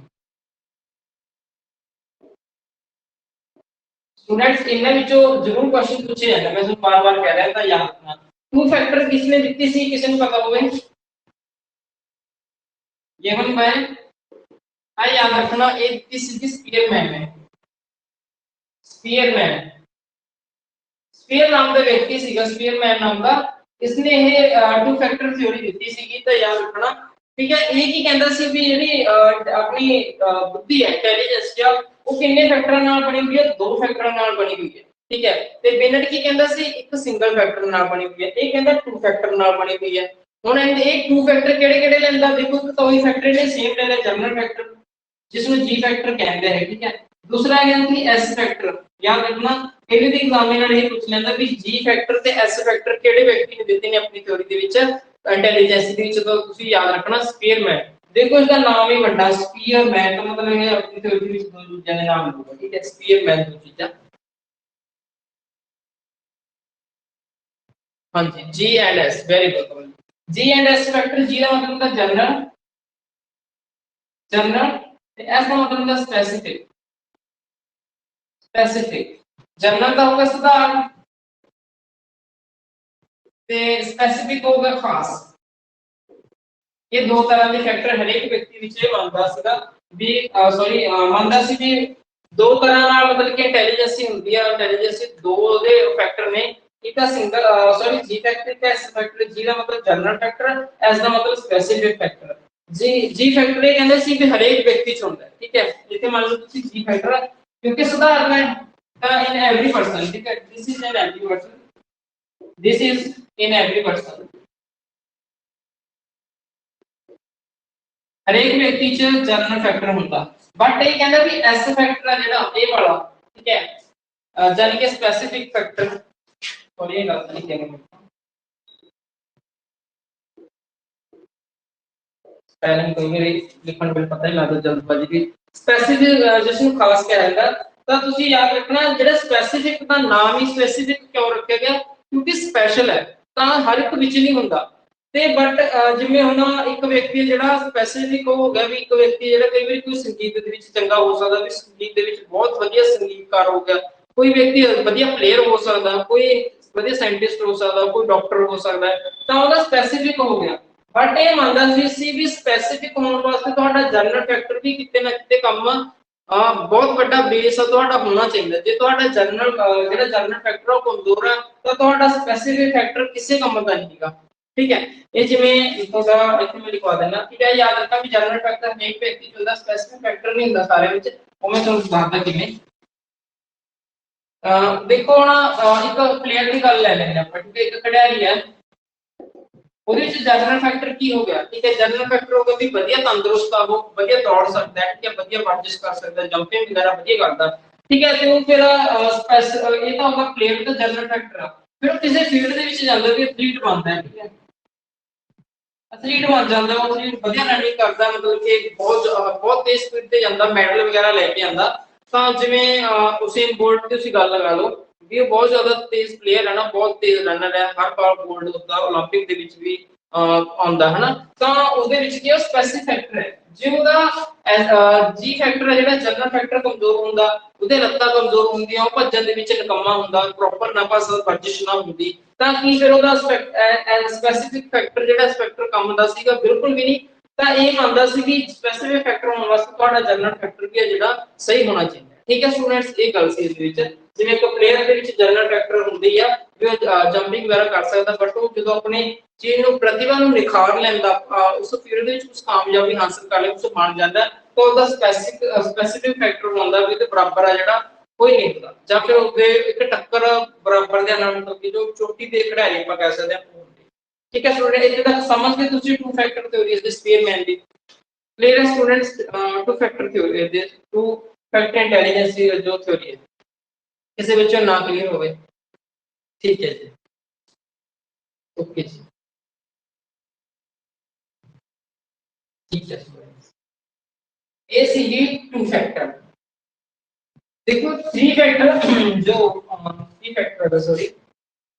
स्टूडेंट्स इनमें ਵਿੱਚੋਂ ਜ਼ਰੂਰ क्वेश्चन पूछे जाते हैं, मैं ਤੁਹਾਨੂੰ बार-बार कह रहा था याद रखना। टू फैक्टर किसने ਦਿੱਤੀ ਸੀ, ਕਿਸੇ ਨੂੰ पता होवे ये हम मैं याद रखना एक दिस स्पीयरमैन है। स्पीयर नाम ਦਾ ਵਿਅਕਤੀ ਸੀਗਾ, स्पीयरमैन नाम ਦਾ, इसने ਇਹ टू फैक्टर थ्योरी ਦਿੱਤੀ ਸੀਗੀ ਤਾਂ ਯਾਦ ਰੱਖਣਾ ਠੀਕ ਹੈ। ਇਹ ਕੀ ਕਹਿੰਦਾ ਸੀ ਵੀ ਜਿਹੜੀ ਆਪਣੀ ਬੁੱਧੀ ਹੈ ਇੰਟੈਲੀਜੈਂਸ ਆ ਉਹ ਕਿੰਨੇ ਫੈਕਟਰਾਂ ਨਾਲ ਬਣੀ ਹੋਈ ਹੈ, ਦੋ ਫੈਕਟਰਾਂ ਨਾਲ ਬਣੀ ਹੋਈ ਹੈ ਠੀਕ ਹੈ। ਤੇ ਬਿਨਟ ਕੀ ਕਹਿੰਦਾ ਸੀ ਇੱਕ ਸਿੰਗਲ ਫੈਕਟਰ ਨਾਲ ਬਣੀ ਹੋਈ ਹੈ, ਇਹ ਕਹਿੰਦਾ ਟੂ ਫੈਕਟਰ ਨਾਲ ਬਣੀ ਹੋਈ ਹੈ। ਹੁਣ ਇਹ ਟੂ ਫੈਕਟਰ ਕਿਹੜੇ ਕਿਹੜੇ ਲੈਂਦਾ ਦੇਖੋ, ਇੱਕ ਤਾਂ ਉਹੀ ਫੈਕਟਰ ਨੇ ਸੇਮ ਲੈ ਲਿਆ ਜਨਰਲ ਫੈਕਟਰ ਜਿਸ ਨੂੰ ਜੀ ਫੈਕਟਰ ਕਹਿੰਦੇ ਹੈ ਠੀਕ ਹੈ। दूसरा है कि एस फैक्टर, याद रखना ਇਹਦੇ ਦੀ एग्जामिनर ਇਹ ਪੁੱਛ ਲੈਂਦਾ ਵੀ ਜੀ ਫੈਕਟਰ ਤੇ ਐਸ ਫੈਕਟਰ ਕਿਹੜੇ ਵਿਅਕਤੀ ਨੇ ਦਿੱਤੇ ਨੇ ਆਪਣੀ ਥਿਉਰੀ ਦੇ ਵਿੱਚ ਇੰਟੈਲੀਜੈਂਸ ਦੇ ਵਿੱਚ, ਤਾਂ ਤੁਸੀਂ ਯਾਦ ਰੱਖਣਾ ਸਪੀਅਰਮੈਨ। ਦੇਖੋ इसका नाम ही ਵੱਡਾ ਸਪੀਅਰਮੈਨ, तो मतलब ਇਹ ਆਪਣੀ ਥਿਉਰੀ ਦੇ ਵਿੱਚ ਦੋ ਚੀਜ਼ਾਂ ਦੇ ਨਾਮ ਲਊਗਾ ਠੀਕ ਹੈ। ਸਪੀਅਰਮੈਨ ਦੋ ਚੀਜ਼ਾਂ ਹਾਂਜੀ ਜੀ ਐਂਡ ਐਸ, ਵੈਰੀ ਗੁੱਡ। ਜੀ ਐਂਡ ਐਸ ਫੈਕਟਰ, ਜੀ ਦਾ मतलब ਹੁੰਦਾ ਜਨਰਲ ਤੇ ਐਸ ਦਾ मतलब ਹੁੰਦਾ ਸਪੈਸੀਫਿਕ। जनरल का होगा साधारण ਤੇ ਸਪੈਸੀਫਿਕ ਹੋਗਾ ਖਾਸ। ਇਹ ਦੋ ਤਰ੍ਹਾਂ ਦੇ ਫੈਕਟਰ ਹਰੇਕ ਵਿਅਕਤੀ ਵਿੱਚ ਇਹ ਮੰਨਦਾ ਸੀਗਾ ਵੀ ਮੰਨਦਾ ਸੀ ਵੀ ਦੋ ਤਰ੍ਹਾਂ ਨਾਲ ਮਤਲਬ ਕਿ ਇੰਟੈਲੀਜੈਂਸੀ ਹੁੰਦੀ ਆ। ਇੰਟੈਲੀਜੈਂਸੀ ਦੋ ਦੇ ਫੈਕਟਰ ਨੇ, ਇੱਕ ਤਾਂ ਸਿੰਗਲ ਜੀ ਫੈਕਟਰ ਤੇ ਐਸ ਫੈਕਟਰ। ਜੀ ਦਾ ਮਤਲਬ ਜਨਰਲ ਫੈਕਟਰ, ਐਸ ਦਾ ਮਤਲਬ ਸਪੈਸੀਫਿਕ ਫੈਕਟਰ। ਜੀ ਫੈਕਟਰ ਇਹ ਕਹਿੰਦੇ ਸੀ ਵੀ ਹਰੇਕ ਵਿਅਕਤੀ ਚ ਹੁੰਦਾ ਠੀਕ ਹੈ। ਜਿੱਥੇ ਮੰਨ ਲਓ ਤੁਸੀਂ ਜੀ ਫੈਕਟਰ क्योंकि साधारण है in every person ठीक है, this is in every person, this is in every person हर एक व्यक्ति च जनरल फैक्टर ਹੁੰਦਾ। बट ਇਹ ਕਹਿੰਦਾ ਵੀ ਐਸ ਫੈਕਟਰ ਆ ਜਿਹੜਾ ਇਹ ਵਾਲਾ ਠੀਕ ਹੈ ਜਾਨੀ ਕਿ ਸਪੈਸੀਫਿਕ ਫੈਕਟਰ और ये गलत नहीं कहना स्पेलिंग कोई मेरे लिखਣ ਵੇਲੇ ਪਤਾ ਨਹੀਂ ਲੱਗਦਾ ਜਲਦਬਾਜ਼ੀ ਦੀ। ਸਪੈਸੀਫਿਕ ਜਿਸ ਨੂੰ ਖਾਸ ਕਿਹਾ ਜਾਂਦਾ ਤਾਂ ਤੁਸੀਂ ਯਾਦ ਰੱਖਣਾ ਜਿਹੜਾ ਸਪੈਸੀਫਿਕ ਦਾ ਨਾਮ ਹੀ ਸਪੈਸੀਫਿਕ ਕਿਉਂ ਰੱਖਿਆ ਗਿਆ क्योंकि स्पैशल है ਤਾਂ हर एक ਵਿੱਚ नहीं ਹੁੰਦਾ ਤੇ ਬਟ ਜਿਵੇਂ ਹੁਣ ਇੱਕ ਵਿਅਕਤੀ ਜਿਹੜਾ ਸਪੈਸੀਫਿਕ ਹੋ ਗਿਆ ਵੀ ਇੱਕ ਵਿਅਕਤੀ ਜਿਹੜਾ ਕਈ ਵਾਰੀ ਕੋਈ ਸੰਗੀਤ ਦੇ ਵਿੱਚ ਚੰਗਾ ਹੋ ਸਕਦਾ ਵੀ ਸੰਗੀਤ ਦੇ ਵਿੱਚ ਬਹੁਤ ਵਧੀਆ ਸੰਗੀਤਕਾਰ ਹੋ ਗਿਆ ਕੋਈ ਵਿਅਕਤੀ ਵਧੀਆ ਪਲੇਅਰ ਹੋ ਸਕਦਾ ਕੋਈ ਵਧੀਆ ਸਾਇੰਟਿਸਟ ਹੋ ਸਕਦਾ ਕੋਈ ਡਾਕਟਰ ਹੋ ਸਕਦਾ ਤਾਂ ਉਹਦਾ ਸਪੈਸੀਫਿਕ ਹੋ ਗਿਆ ਬਟ ਇਹ ਮੰਨਦਾ ਸੀ ਵੀ ਸਪੈਸੀਫਿਕ ਹੋਣ ਵਾਸਤੇ ਤੁਹਾਡਾ ਜਨਰਲ ਫੈਕਟਰ ਵੀ ਕਿਤੇ ਨਾ ਕਿਤੇ ਕੰਮ ਬਹੁਤ ਵੱਡਾ ਬੇਸ ਤੁਹਾਡਾ ਹੋਣਾ ਚਾਹੀਦਾ ਜੇ ਤੁਹਾਡਾ ਜਨਰਲ ਜਿਹੜਾ ਜਨਰਲ ਫੈਕਟਰ ਉਹ ਕਮਜ਼ੋਰ ਹੈ ਤਾਂ ਤੁਹਾਡਾ ਸਪੈਸੀਫਿਕ ਫੈਕਟਰ ਕਿਸੇ ਕੰਮ ਦਾ ਨਹੀਂ ਹੈਗਾ ठीक है ये जिवें थोड़ा इथे मैं लिखवा देना ठीक है याद रखना भी जनरल फैक्टर एक व्यक्ति जो ਹੁੰਦਾ स्पेसिफिक फैक्टर नहीं ਹੁੰਦਾ ਸਾਰੇ ਵਿੱਚ ਉਹ ਮੈਂ ਤੁਹਾਨੂੰ ਦੱਸਦਾ ਕਿਵੇਂ ਦੇਖੋ ਨਾ ਇੱਕ ਪਲੇਅਰ ਦੀ ਗੱਲ ਲੈ ਲੈਂਦੇ ਆਪਾਂ ਠੀਕ ਹੈ ਇੱਕ ਖਿਡਾਰੀ ਹੈ ਉਹਦੇ ਵਿੱਚ ਜਨਰਲ ਫੈਕਟਰ ਕੀ ਹੋ ਗਿਆ ਠੀਕ ਹੈ ਜਨਰਲ ਫੈਕਟਰ ਹੋ ਗਿਆ ਵੀ ਵਧੀਆ ਤੰਦਰੁਸਤ ਆ ਉਹ ਵਧੀਆ ਦੌੜ ਸਕਦਾ ਹੈ ਠੀਕ ਹੈ ਵਧੀਆ ਵਰਜਿਸ਼ ਕਰ ਸਕਦਾ ਹੈ ਜੰਪਿੰਗ ਵਗੈਰਾ ਵਧੀਆ ਕਰਦਾ ਠੀਕ ਹੈ ਤੇ ਉਹ ਫਿਰ ਇਹ ਤਾਂ ਉਹਦਾ ਪਲੇਅਰ ਦਾ ਜਨਰਲ ਫੈਕਟਰ ਆ ਫਿਰ ਉਹ ਕਿਸੇ ਫੀਲਡ ਦੇ ਵਿੱਚ ਜਾਂਦਾ ਵੀ ਐਥਲੀਟ ਬਣਦਾ ਹੈ ਠੀਕ ਹੈ एथलीट बन जाता है वो एथलीट ਵਧੀਆ ਰਨਿੰਗ ਕਰਦਾ ਮਤਲਬ ਕਿ ਬਹੁਤ ਤੇਜ਼ ਸਪੀਡ ਤੇ ਜਾਂਦਾ ਮੈਡਲ ਵਗੈਰਾ ਲੈ ਕੇ ਆਂਦਾ ਤਾਂ ਜਿਵੇਂ ਉਸੇਨ ਬੋਲਟ ਦੀ ਤੁਸੀਂ ਗੱਲ ਲਗਾ ਲਓ ਵੀ ਉਹ ਬਹੁਤ ਜ਼ਿਆਦਾ ਤੇਜ਼ ਪਲੇਅਰ ਹੈ ਨਾ ਬਹੁਤ ਤੇਜ਼ ਰਨਰ ਹੈ ਹਰ ਵਾਰ ਗੋਲਡ ਹੁੰਦਾ 올림픽 ਦੇ ਵਿੱਚ ਵੀ ਆਉਂਦਾ ਹੈ ਨਾ ਤਾਂ ਉਹਦੇ ਵਿੱਚ ਕੀ ਸਪੈਸਿਫਿਕ ਫੈਕਟਰ ਹੈ ਜੇ ਉਹਦਾ ਜੀ ਫੈਕਟਰ ਹੈ ਜਿਹੜਾ ਜਨਰਲ ਫੈਕਟਰ ਕਮਜ਼ੋਰ ਹੁੰਦਾ ਉਹਦੇ ਲੱਤਾਂ ਕਮਜ਼ੋਰ ਹੁੰਦੀਆਂ ਉਹ ਭੱਜਣ ਦੇ ਵਿੱਚ ਨਕਮਾ ਹੁੰਦਾ ਪ੍ਰੋਪਰ ਨਾ ਪਾਸ ਵਰਜਿਸ਼ ਨਾ ਹੁੰਦੀ ਤਾਂ ਕੀ ਫਿਰ ਉਹਦਾ ਸਪੈਸੀਫਿਕ ਫੈਕਟਰ ਜਿਹੜਾ ਸਪੈਕਟਰ ਕੰਮ ਦਾ ਸੀਗਾ ਬਿਲਕੁਲ ਵੀ ਨਹੀਂ ਤਾਂ ਇਹ ਮੰਨਦਾ ਸੀ ਕਿ ਸਪੈਸੀਫਿਕ ਫੈਕਟਰ ਹੋਣ ਵਾਸਤੇ ਤੁਹਾਡਾ ਜਨਰਲ ਫੈਕਟਰ ਵੀ ਹੈ ਜਿਹੜਾ ਸਹੀ ਹੋਣਾ ਚਾਹੀਦਾ ਠੀਕ ਹੈ ਸਟੂਡੈਂਟਸ ਇਹ ਗੱਲ ਸੀ ਇਸ ਵਿੱਚ ਜਿਵੇਂ ਇੱਕ ਪਲੇਅਰ ਦੇ ਵਿੱਚ ਜਨਰਲ ਫੈਕਟਰ ਹੁੰਦੀ ਆ ਵੀ ਉਹ ਜੰਪਿੰਗ ਵਗੈਰਾ ਕਰ ਸਕਦਾ ਬਟ ਉਹ ਜਦੋਂ ਆਪਣੇ ਚੀਜ਼ ਨੂੰ ਪ੍ਰਤਿਭਾ ਨੂੰ ਨਿਖਾਰ ਲੈਂਦਾ ਉਸ ਫੀਲਡ ਦੇ ਵਿੱਚ ਕੁਝ ਕਾਮਯਾਬੀ ਹਾਸਲ ਕਰ ਲੈ ਉਸ ਬਣ ਜਾਂਦਾ ਤਾਂ ਉਹਦਾ ਸਪੈਸੀਫਿਕ ਫੈਕਟਰ ਹੁੰਦਾ ਵੀ ਤੇ ਬਰਾਬਰ ਆ ਜਿਹੜਾ ਕੋਈ ਨਹੀਂ ਹੁੰਦਾ ਜਾਂ ਫਿਰ ਉਹਦੇ ਇੱਕ ਟੱਕਰ ਬਰਾਬਰ ਦੇ ਨਾਲ ਮਤਲਬ ਕਿ ਜੋ ਚੋਟੀ ਤੇ ਖਿਡਾਰੀ ਆਪਾਂ ਕਹਿ ਸਕਦੇ ਹਾਂ ਠੀਕ ਹੈ ਸਟੂਡੈਂਟ ਇੱਥੇ ਤੱਕ ਸਮਝ ਗਏ ਤੁਸੀਂ ਟੂ ਫੈਕਟਰ ਥਿਉਰੀ ਇਸ ਦੇ ਸਪੀਅਰਮੈਨ ਦੀ ਕਲੀਅਰ ਹੈ ਸਟੂਡੈਂਟਸ ਟੂ ਫੈਕਟਰ ਥਿਉਰੀ ਦੇ ਟੂ ਫੈਕਟਰ ਇੰਟੈਲੀਜੈਂਸ ਦੀ ਜੋ ਥਿਉਰੀ ਹੈ ਕਿਸੇ ਵਿੱਚੋਂ ਨਾ ਕਲੀਅਰ ਹੋਵੇ ਠੀਕ ਹੈ ਜੀ ਓਕੇ ਜੀ ठीक है ए सी जी टू फैक्टर देखो थ्री फैक्टर जो थ्री फैक्टर है सॉरी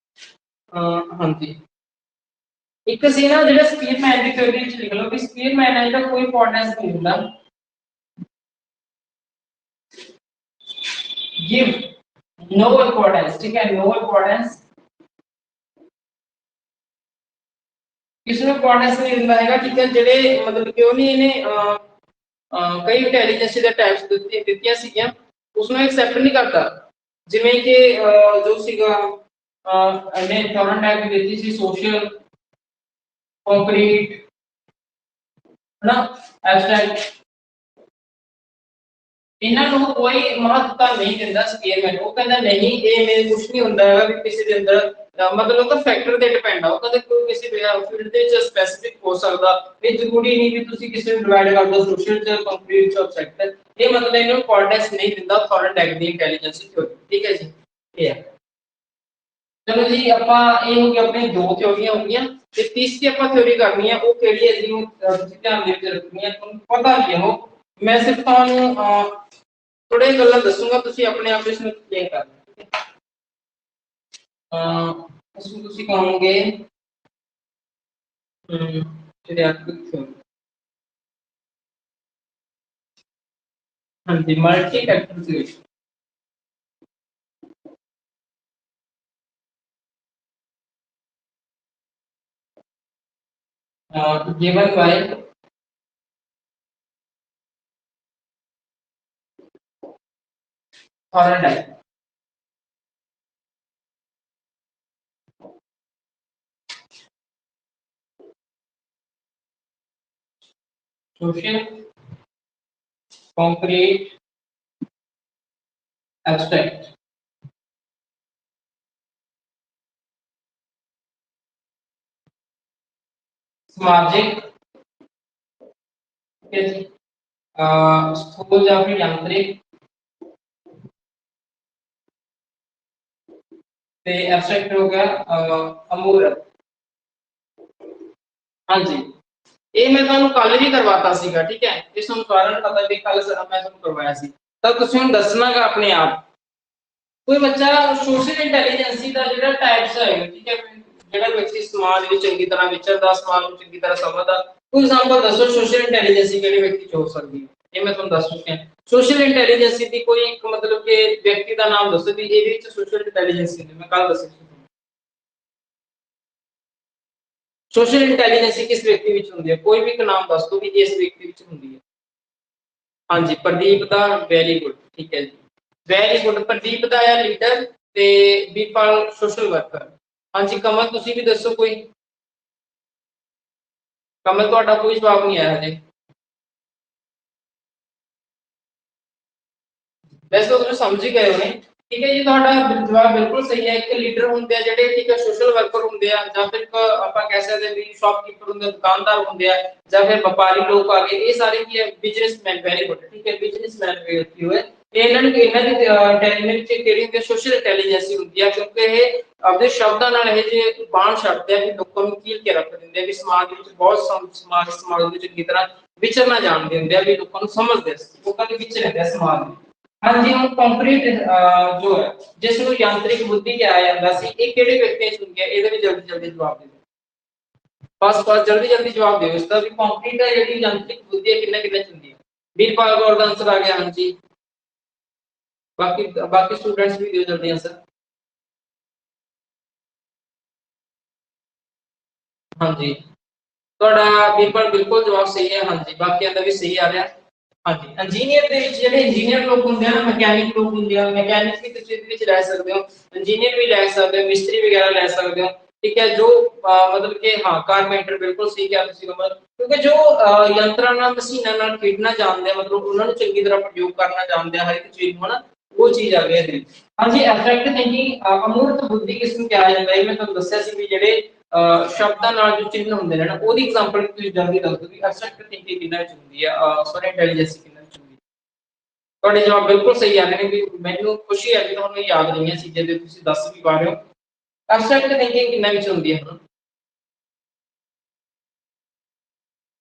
हाँ जी एक सी ना जेड़ा स्पीयरमैन की थ्योरी विच लिख लो कि स्पीयरमैन है दा कोई इंपॉर्टेंस नहीं हुंदा गिव नो इंपॉर्टेंस ठीक है नो इंपॉर्टेंस किसने इंपॉर्टेंस नहीं दिंदा हैगा ठीक है जेडे मतलब कि ਉਹਨੇ ਇਹਨੇ ਕਈ ਇੰਟੈਲੀਜੈਂਸ ਦੇ ਟਾਈਪਸ ਦਿੱਤੀਆਂ ਸੀਗੀਆਂ ਉਸਨੂੰ ਐਕਸੈਪਟ ਨਹੀਂ ਕਰਦਾ ਜਿਵੇਂ ਕਿ ਜੋ ਸੀਗਾ ਇਹਨੇ ਥੋਰਨ ਟਾਈਪ ਦਿੱਤੀ ਸੀ ਸੋਸ਼ਲ ਕੰਕਰੀਟ ਨਾ ਐਬਸਟ੍ਰੈਕਟ ਇਹਨਾਂ ਨੂੰ ਕੋਈ ਮਹੱਤਤਾ ਨਹੀਂ ਦਿੰਦਾ ਸਪੀਅਰਮੈਨ ਉਹ ਕਹਿੰਦਾ ਨਹੀਂ ਇਹ ਮੇਰੇ ਕੁਝ ਨਹੀਂ ਹੁੰਦਾ ਹੈਗਾ ਵੀ ਕਿਸੇ ਦੇ ਅੰਦਰ मतलब ਉਹਦਾ ਫੈਕਟਰ ਤੇ ਡਿਪੈਂਡ ਆ ਉਹ ਕਹਿੰਦਾ ਕੋਈ ਕਿਸੇ ਫੀਲਡ ਦੇ ਵਿੱਚ ਸਪੈਸੀਫਿਕ ਹੋ ਸਕਦਾ ਇਹ ਜ਼ਰੂਰੀ ਨਹੀਂ ਕਿ ਤੁਸੀਂ ਕਿਸੇ ਨੂੰ ਡਿਵਾਈਡ ਕਰ ਦੋ ਸੋਸ਼ਲ ਚ ਕੰਕਰੀਟ ਚ ਸੈਕਟਰ ਇਹ ਮਤਲਬ ਇਹਨੂੰ ਇੰਪੋਰਟੈਂਸ ਨਹੀਂ ਦਿੰਦਾ ਥੋਰਨ ਟੈਗ ਦੀ ਇੰਟੈਲੀਜੈਂਸ ਥਿਉਰੀ ਠੀਕ ਹੈ ਜੀ ਇਹ ਹੈ ਚਲੋ ਜੀ ਆਪਾਂ ਇਹ ਹੋ ਗਿਆ ਆਪਣੇ ਦੋ ਥਿਉਰੀਆਂ ਹੋ ਗਈਆਂ ਤੇ ਤੀਸਰੀ ਆਪਾਂ ਥਿਉਰੀ ਕਰਨੀ ਹੈ ਉਹ ਕਿਹੜੀ ਹੈ ਜਿਹਨੂੰ ਤੁਸੀਂ ਧਿਆਨ ਦੇ ਵਿੱਚ ਰੱਖਣੀ ਹੈ ਤੁਹਾਨੂੰ ਪਤਾ ਨਹੀਂ ਉਹ ਮੈਂ ਸਿਰਫ ਤੁਹਾਨੂੰ ਥੋੜੇ ਗੱਲਾਂ ਦੱਸੂਗਾ ਤੁਸੀਂ ਆਪਣੇ ਆਪ ਇਸ ਨੂੰ ਕਲੀਅਰ ਕਰਨਾ इसमें ਤੁਸੀਂ ਕਹੋਗੇ क्रियात्मक थ्योरी हाँ जी multi factor theory given by Thorndike social concrete abstract सामाजिक ठीक है जी स्थूल या फिर यांत्रिक ते एब्स्ट्रैक्ट हो गया अमूर्त हाँ जी ਇਹ ਮੈਂ ਤੁਹਾਨੂੰ ਕੱਲ ਵੀ ਕਰਵਾਤਾ ਸੀਗਾ ਠੀਕ ਹੈ ਇਸ ਨੂੰ ਕਾਰਨ ਪਤਾ ਵੀ ਕੱਲ ਮੈਂ ਤੁਹਾਨੂੰ ਕਰਵਾਇਆ ਸੀ ਤਾਂ ਤੁਸੀਂ ਹੁਣ ਦੱਸਣਾਗਾ ਆਪਣੇ ਆਪ कोई बच्चा सोशल इंटैलीजेंसी का जो टाइप्स है, ठीक है, जो व्यक्ति समाज में चंगी तरह विचरदा, समाज में चंगी तरह समझदा, कोई एग्जांपल दसो सोशल इंटैलीजेंसी किहड़े व्यक्ति च हो सकदी है? ये मैं तुहानू दस चुकिया। सोशल इंटैलीजेंसी दी कोई एक मतलब कि व्यक्ति का नाम दसो भी इहदे विच सोशल इंटैलीजेंसी ने, मैं कल दस्सी। सोशल इंटैलीजेंसी किस व्यक्ति विच हुंदी है? कोई भी एक नाम दस दो भी इस व्यक्ति विच हुंदी है। हाँ जी, प्रदीप दा, वेरी गुड, ठीक है जी, वेरी गुड। प्रदीप दा है लीडर ते बीरपाल सोशल वर्कर। हाँ जी, कमल तुसी भी दसो कोई। कमल तुहाडा कोई जवाब नहीं आया हजे। वैसे तो तुसीं समझ ही गए होने, ठीक है जी, तुहाडा जवाब बिल्कुल सही है। एक लीडर हुंदे आ जिहड़े, ठीक है, सोशल वर्कर हुंदे आ, जां फिर आपां कह सकदे हैं भी शॉपकीपर हुंदे, दुकानदार हुंदे आ, जां फिर व्यापारी लोग आ गए, ये सारे की है बिजनेसमैन, वेरी गुड, ठीक है, बिजनेसमैन व्यक्ति होए इन्हां दी इंटैलीजेंस किहड़ी हुंदी है? सोशल इंटैलीजेंसी हुंदी है, क्योंकि ये अपने शब्दां नाल इह जे बाण छड्डदे आ कि लोकां नूं कील के रख दिंदे आ भी समाज विच बहुत समाज विच चंगी तरह विचरना जाणदे हुंदे आ, भी लोकां नूं समझदे आ, लोकां दे विच रहिंदे आ समाज दे। हाँ जी, हम कंक्रीट जो है जिसमें यांत्रिक बुद्धि कहा जाता सी, ये किहड़े व्यक्ति च हुंदी है? ਇਹਦੇ ਵਿੱਚ जल्दी जल्दी जवाब दे बस बस जल्दी जल्दी जवाब दे इसका भी। कंक्रीट है ਜਿਹੜੀ यांत्रिक बुद्धि है किन्ने किन्ने च हुंदी है? ਵੀਰਪਾਲ ਕੌਰ ਦਾ आंसर आ गया। हाँ जी, बाकी बाकी स्टूडेंट्स भी दियो जल्दी आंसर। हाँ जी, ਤੁਹਾਡਾ ਵੀਰਪਾਲ ਬਿਲਕੁਲ ਜਵਾਬ ਸਹੀ ਹੈ। हाँ जी, ਬਾਕੀਆਂ ਦਾ ਵੀ ਸਹੀ ਆ ਰਿਹਾ। हाँ जी, इंजीनियर ਦੇ ਵਿੱਚ ਜਿਹੜੇ ਇੰਜੀਨੀਅਰ ਲੋਕ ਹੁੰਦੇ ਆ ਨਾ, ਮਕੈਨਿਕ ਲੋਕ ਹੁੰਦੇ ਆ, ਮਕੈਨਿਕ ਵੀ ਤੁਸੀਂ ਇਹਦੇ ਵਿੱਚ ਲੈ ਸਕਦੇ ਹੋ, ਇੰਜੀਨੀਅਰ ਵੀ ਲੈ ਸਕਦੇ ਹੋ, ਮਿਸਤਰੀ ਵਗੈरह ਲੈ ਸਕਦੇ ਹੋ, ठीक है, जो मतलब कि हाँ कारपेंटर, बिल्कुल सही कहा ਤੁਸੀਂ कमल, क्योंकि जो यंत्रां ਨਾਲ ਮਸ਼ੀਨਾਂ ਨਾਲ ਖੇਡਣਾ ਜਾਣਦੇ ਆ, मतलब ਉਹਨਾਂ ਨੂੰ ਚੰਗੀ ਤਰ੍ਹਾਂ ਪ੍ਰਯੋਗ ਕਰਨਾ ਜਾਣਦੇ ਆ ਹਰ ਇੱਕ ਚੀਜ਼ ਨੂੰ, ਹਨਾ, ਉਹ ਚੀਜ਼ ਆ ਗਈ ਇਹਦੇ ਵਿੱਚ। ਹਾਂਜੀ, ਐਬਸਟ੍ਰੈਕਟ ਥਿੰਕਿੰਗ ਅਮੂਰਤ ਬੁੱਧੀ ਕਿਸ ਨੂੰ ਕਿਹਾ ਜਾਂਦਾ ਹੈ? ਮੈਂ ਤੁਹਾਨੂੰ ਦੱਸਿਆ ਸੀ ਵੀ ਜਿਹੜੇ ਸ਼ਬਦਾਂ ਨਾਲ ਜੋ ਚਿੰਨ੍ਹ ਹੁੰਦੇ ਨੇ ਨਾ, ਉਹਦੀ ਐਗਜ਼ਾਮਪਲ ਤੁਸੀਂ ਜਲਦੀ ਦੱਸ ਦਿਓ ਵੀ ਐਬਸਟ੍ਰੈਕਟ ਥਿੰਕਿੰਗ ਕਿੰਨਾ ਚ ਹੁੰਦੀ ਹੈ, ਸੋਰੀ ਇੰਟੈਲੀਜੈਂਸੀ ਕਿੰਨਾ ਚ ਹੁੰਦੀ ਹੈ। ਤੁਹਾਡੇ ਜਵਾਬ ਬਿਲਕੁਲ ਸਹੀ ਆ ਰਹੇ ਨੇ, ਵੀ ਮੈਨੂੰ ਖੁਸ਼ੀ ਹੈ ਕਿ ਤੁਹਾਨੂੰ ਯਾਦ ਰਹੀਆਂ ਚੀਜ਼ਾਂ ਤੇ ਤੁਸੀਂ ਦੱਸ ਵੀ ਪਾ ਰਹੇ ਹੋ। ਐਬਸਟ੍ਰੈਕਟ ਥਿੰਕਿੰਗ ਕਿੰਨਾ ਵਿੱਚ ਹੁੰਦੀ ਹੈ?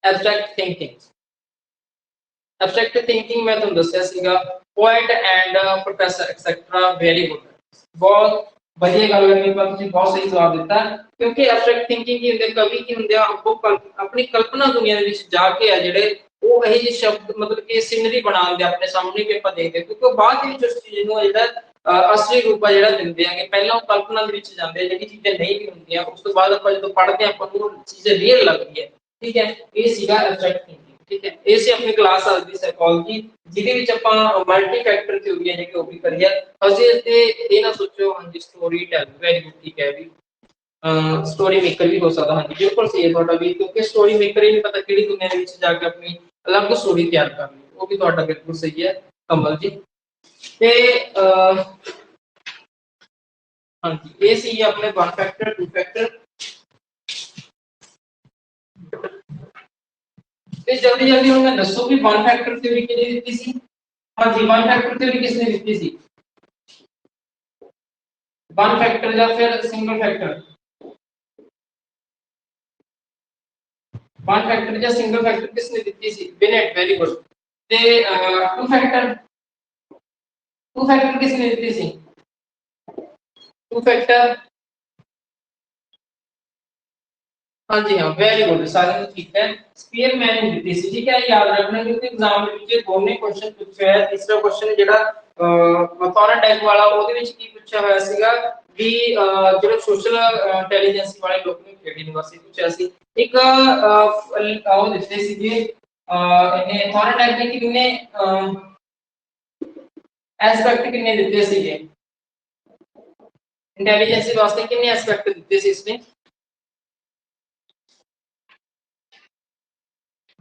ਐਬਸਟ੍ਰੈਕਟ ਥਿੰਕਿੰਗ, ਐਬਸਟ੍ਰੈਕਟ ਥਿੰਕਿੰਗ ਮੈਂ ਤੁਹਾਨੂੰ ਦੱਸਿਆ ਸੀਗਾ, poet and professor etcetera, very good, ਬਹੁਤ ਵਧੀਆ ਗੱਲ ਕਰਨੀ, ਪਰ ਤੁਸੀਂ ਬਹੁਤ ਸਹੀ ਜਵਾਬ ਦਿੱਤਾ। ਕਿਉਂਕਿ ਐਬਸਟ੍ਰੈਕਟ ਥਿੰਕਿੰਗ ਕੀ ਹੁੰਦੇ, ਕਵੀ ਕੀ ਹੁੰਦੇ ਆ, ਉਹ ਆਪਣੀ ਕਲਪਨਾ ਦੁਨੀਆ ਦੇ ਵਿੱਚ ਜਾ ਕੇ ਆ ਜਿਹੜੇ ਉਹ ਇਹ ਜਿਹੇ ਸ਼ਬਦ मतलब कि सीनरी बनाते अपने सामने भी ਆਪਾਂ ਦੇਖਦੇ, ਕਿਉਂਕਿ ਬਾਅਦ ਵਿੱਚ ਉਸ ਚੀਜ਼ ਨੂੰ ਜਿਹੜਾ ਅਸਲੀ ਰੂਪ ਆ ਜਿਹੜਾ ਦਿੰਦੇ ਆ ਕਿ ਪਹਿਲਾਂ ਉਹ ਕਲਪਨਾ ਦੇ ਵਿੱਚ ਜਾਂਦੇ ਆ, ਜਿਹੜੀ ਚੀਜ਼ਾਂ ਨਹੀਂ ਵੀ ਹੁੰਦੀਆਂ ਉਸ ਤੋਂ ਬਾਅਦ ਆਪਾਂ ਜਦੋਂ ਪੜ੍ਹਦੇ ਆ ਆਪਾਂ ਨੂੰ ਚੀਜ਼ ਰੀਅਲ ਲੱਗਦੀ ਹੈ। ਠੀਕ ਹੈ, ਇਹ ਸੀਗਾ ਐਬਸਟ੍ਰੈਕਟ ਥਿੰਕਿੰਗ। ਠੀਕ ਹੈ, ਇਹ ਸੀ ਆਪਣੀ ਕਲਾਸ ਅੱਜ ਦੀ ਸਾਈਕੋਲੋਜੀ, ਜਿਹਦੇ ਵਿੱਚ ਆਪਾਂ ਮਲਟੀ ਫੈਕਟਰ ਥਿਊਰੀਆਂ ਜਿਹੜੀ ਉਹ ਵੀ ਕਰੀ ਆ। ਅਸੀਂ ਤੇ ਇਹ ਨਾ ਸੋਚੋ ਹਾਂਜੀ ਸਟੋਰੀ ਟੈਲ, ਵੈਰੀ ਗੁੱਡ, ਠੀਕ ਹੈ ਵੀ स्टोरी मेकर भी हो सकता। हाँ जी, बिल्कुल सही है ਤੁਹਾਡਾ ਵੀ, क्योंकि स्टोरी मेकर ही नहीं पता ਕਿਹੜੀ ਦੁਨੀਆ ਦੇ ਵਿੱਚ ਜਾ ਕੇ ਆਪਣੀ ਅਲੱਗ ਸਟੋਰੀ ਤਿਆਰ ਕਰਨੀ, ਉਹ ਵੀ ਤੁਹਾਡਾ ਬਿਲਕੁਲ ਸਹੀ ਹੈ ਕਮਲ ਜੀ। ਤੇ ਹਾਂਜੀ, ਇਹ ਸੀ ਆਪਣੇ 1 ਫੈਕਟਰ 2 ਫੈਕਟਰ। ਤੇ ਜਲਦੀ ਜਲਦੀ ਹੁਣ ਮੈਂ ਦੱਸੋ ਵੀ 1 ਫੈਕਟਰ ਥਿਊਰੀ ਕਿਹਨੇ ਦਿੱਤੀ ਸੀ? ਹਾਂਜੀ, 1 ਫੈਕਟਰ ਥਿਊਰੀ ਕਿਸਨੇ ਦਿੱਤੀ ਸੀ? 1 ਫੈਕਟਰ ਜਾਂ ਫਿਰ ਸਿੰਗਲ ਫੈਕਟਰ? 1 फैक्टर या सिंगल फैक्टर किसने ਦਿੱਤੀ ਸੀ? ਬਿਨੇਟ, ਵੈਰੀ ਗੁੱਡ। ਤੇ 2 ਫੈਕਟਰ, 2 ਫੈਕਟਰ ਕਿਸਨੇ ਦਿੱਤੀ ਸੀ? 2 ਫੈਕਟਰ, ਹਾਂਜੀ ਹਾਂ, ਵੈਰੀ ਗੁੱਡ, ਸਾਰੇ ਨੂੰ ਠੀਕ ਹੈ, ਸਪੀਅਰਮੈਨ ਨੇ ਦਿੱਤੀ ਸੀ। ਠੀਕ ਹੈ, ਯਾਦ ਰੱਖਣਾ ਕਿਉਂਕਿ ਐਗਜ਼ਾਮ ਦੇ ਵਿੱਚ ਦੋਨੇ ਕੁਐਸਚਨ ਪੁੱਛਿਆ ਹੈ। ਤੀਸਰਾ ਕੁਐਸਚਨ ਜਿਹੜਾ ਥੋਰਨਡਾਈਕ ਵਾਲਾ, ਉਹਦੇ ਵਿੱਚ ਕੀ ਪੁੱਛਿਆ ਹੋਇਆ ਸੀਗਾ ਵੀ ਜਿਹੜਾ ਸੋਸ਼ਲ ਇੰਟੈਲੀਜੈਂਸੀ ਵਾਲੇ ਲੋਕ ਨੇ ਕਿਹੜੀ ਯੂਨੀਵਰਸਿਟੀ ਪੁੱਛਿਆ ਸੀ। ਇੱਕ ਉਹ ਦਿੱਤੇ ਸੀਗੇ ਇਹਨੇ ਥੋਰਨਡਾਈਕ ਨੇ ਕਿੰਨੇ ਐਸਪੈਕਟ ਕਿੰਨੇ ਦਿੱਤੇ ਸੀਗੇ ਇੰਟੈਲੀਜੈਂਸੀ ਵਾਸਤੇ, ਕਿੰਨੇ ਐਸਪੈਕਟ ਦਿੱਤੇ ਸੀ ਇਸਨੇ?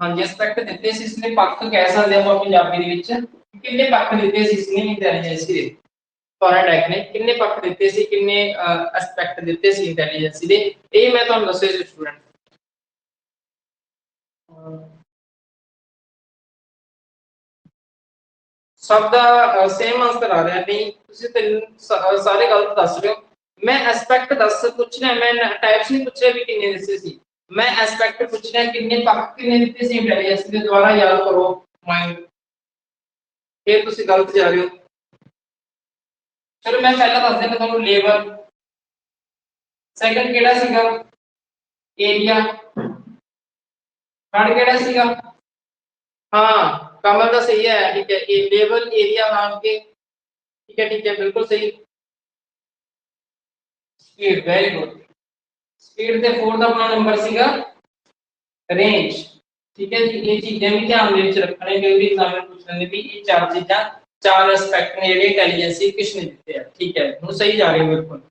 ਹਾਂਜੀ, ਐਸਪੈਕਟ ਦਿੱਤੇ ਸੀ ਇਸਨੇ, ਪੱਖ ਕਹਿ ਸਕਦੇ ਆਪਾਂ ਪੰਜਾਬੀ ਦੇ ਵਿੱਚ। ਕਿੰਨੇ ਪੱਖ ਦਿੱਤੇ ਸੀ ਇਸਨੇ ਇੰਟੈਲੀਜੈਂਸੀ ਦੇ? ਥੋਰਨਡਾਈਕ ਨੇ ਕਿੰਨੇ ਪੱਖ ਦਿੱਤੇ ਸੀ, ਕਿੰਨੇ ਐਸਪੈਕਟ ਦਿੱਤੇ ਸੀ ਇੰਟੈਲੀਜੈਂਸੀ ਦੇ? ਇਹ ਮੈਂ ਤੁਹਾਨੂੰ ਦੱਸਿਆ ਸੀ ਸਟੂਡੈਂਟ। ਸਭ ਦਾ ਸੇਮ ਆਨਸਰ ਆ ਰਿਹਾ ਨਹੀਂ, ਤੁਸੀਂ ਸਾਰੇ ਗਲਤ ਦੱਸ ਰਹੇ ਹੋ। ਮੈਂ ਐਸਪੈਕਟ ਦੱਸ ਪੁੱਛਣਾ, ਮੈਂ ਟਾਈਪਸ ਨਹੀਂ ਪੁੱਛਿਆ ਵੀ ਕਿੰਨੇ ਦਿੱਤੇ ਸੀ, ਮੈਂ ਐਸਪੈਕਟ ਪੁੱਛਣਾ ਕਿੰਨੇ ਪੱਖ ਕਿੰਨੇ ਦਿੱਤੇ ਸੀ ਇੰਟੈਲੀਜੈਂਸ ਦੇ। ਦੁਬਾਰਾ ਯਾਦ ਕਰੋ ਮਾਈਂਡ, ਇਹ ਤੁਸੀਂ ਗਲਤ ਜਾ ਰਹੇ ਹੋ। चलो मैं पहला दस देना तुहानू लेबर, सैकंड केड़ा सीगा एरिया, थर्ड केड़ा सीगा हाँ कमल का सही है ठीक है ये लेबर एरिया नाम के ठीक है बिल्कुल सही। स्पीड वेरी गुड, स्पीड ਦੇ फोर्थ अपना नंबर ਸੀਗਾ रेंज ठीक है जी ये चीजें भी ध्यान ਦੇ ਵਿੱਚ ਰੱਖਣੇ ਕਈ ਵੀ एग्जाम में पूछ लेंगे भी ये चार चीजें चार एस्पेक्ट ने ਜਿਹੜੇ इंटेलिजेंस किसने ਦਿੱਤੇ ਆ ठीक है ਹੁਣ सही जा रहे हो बिल्कुल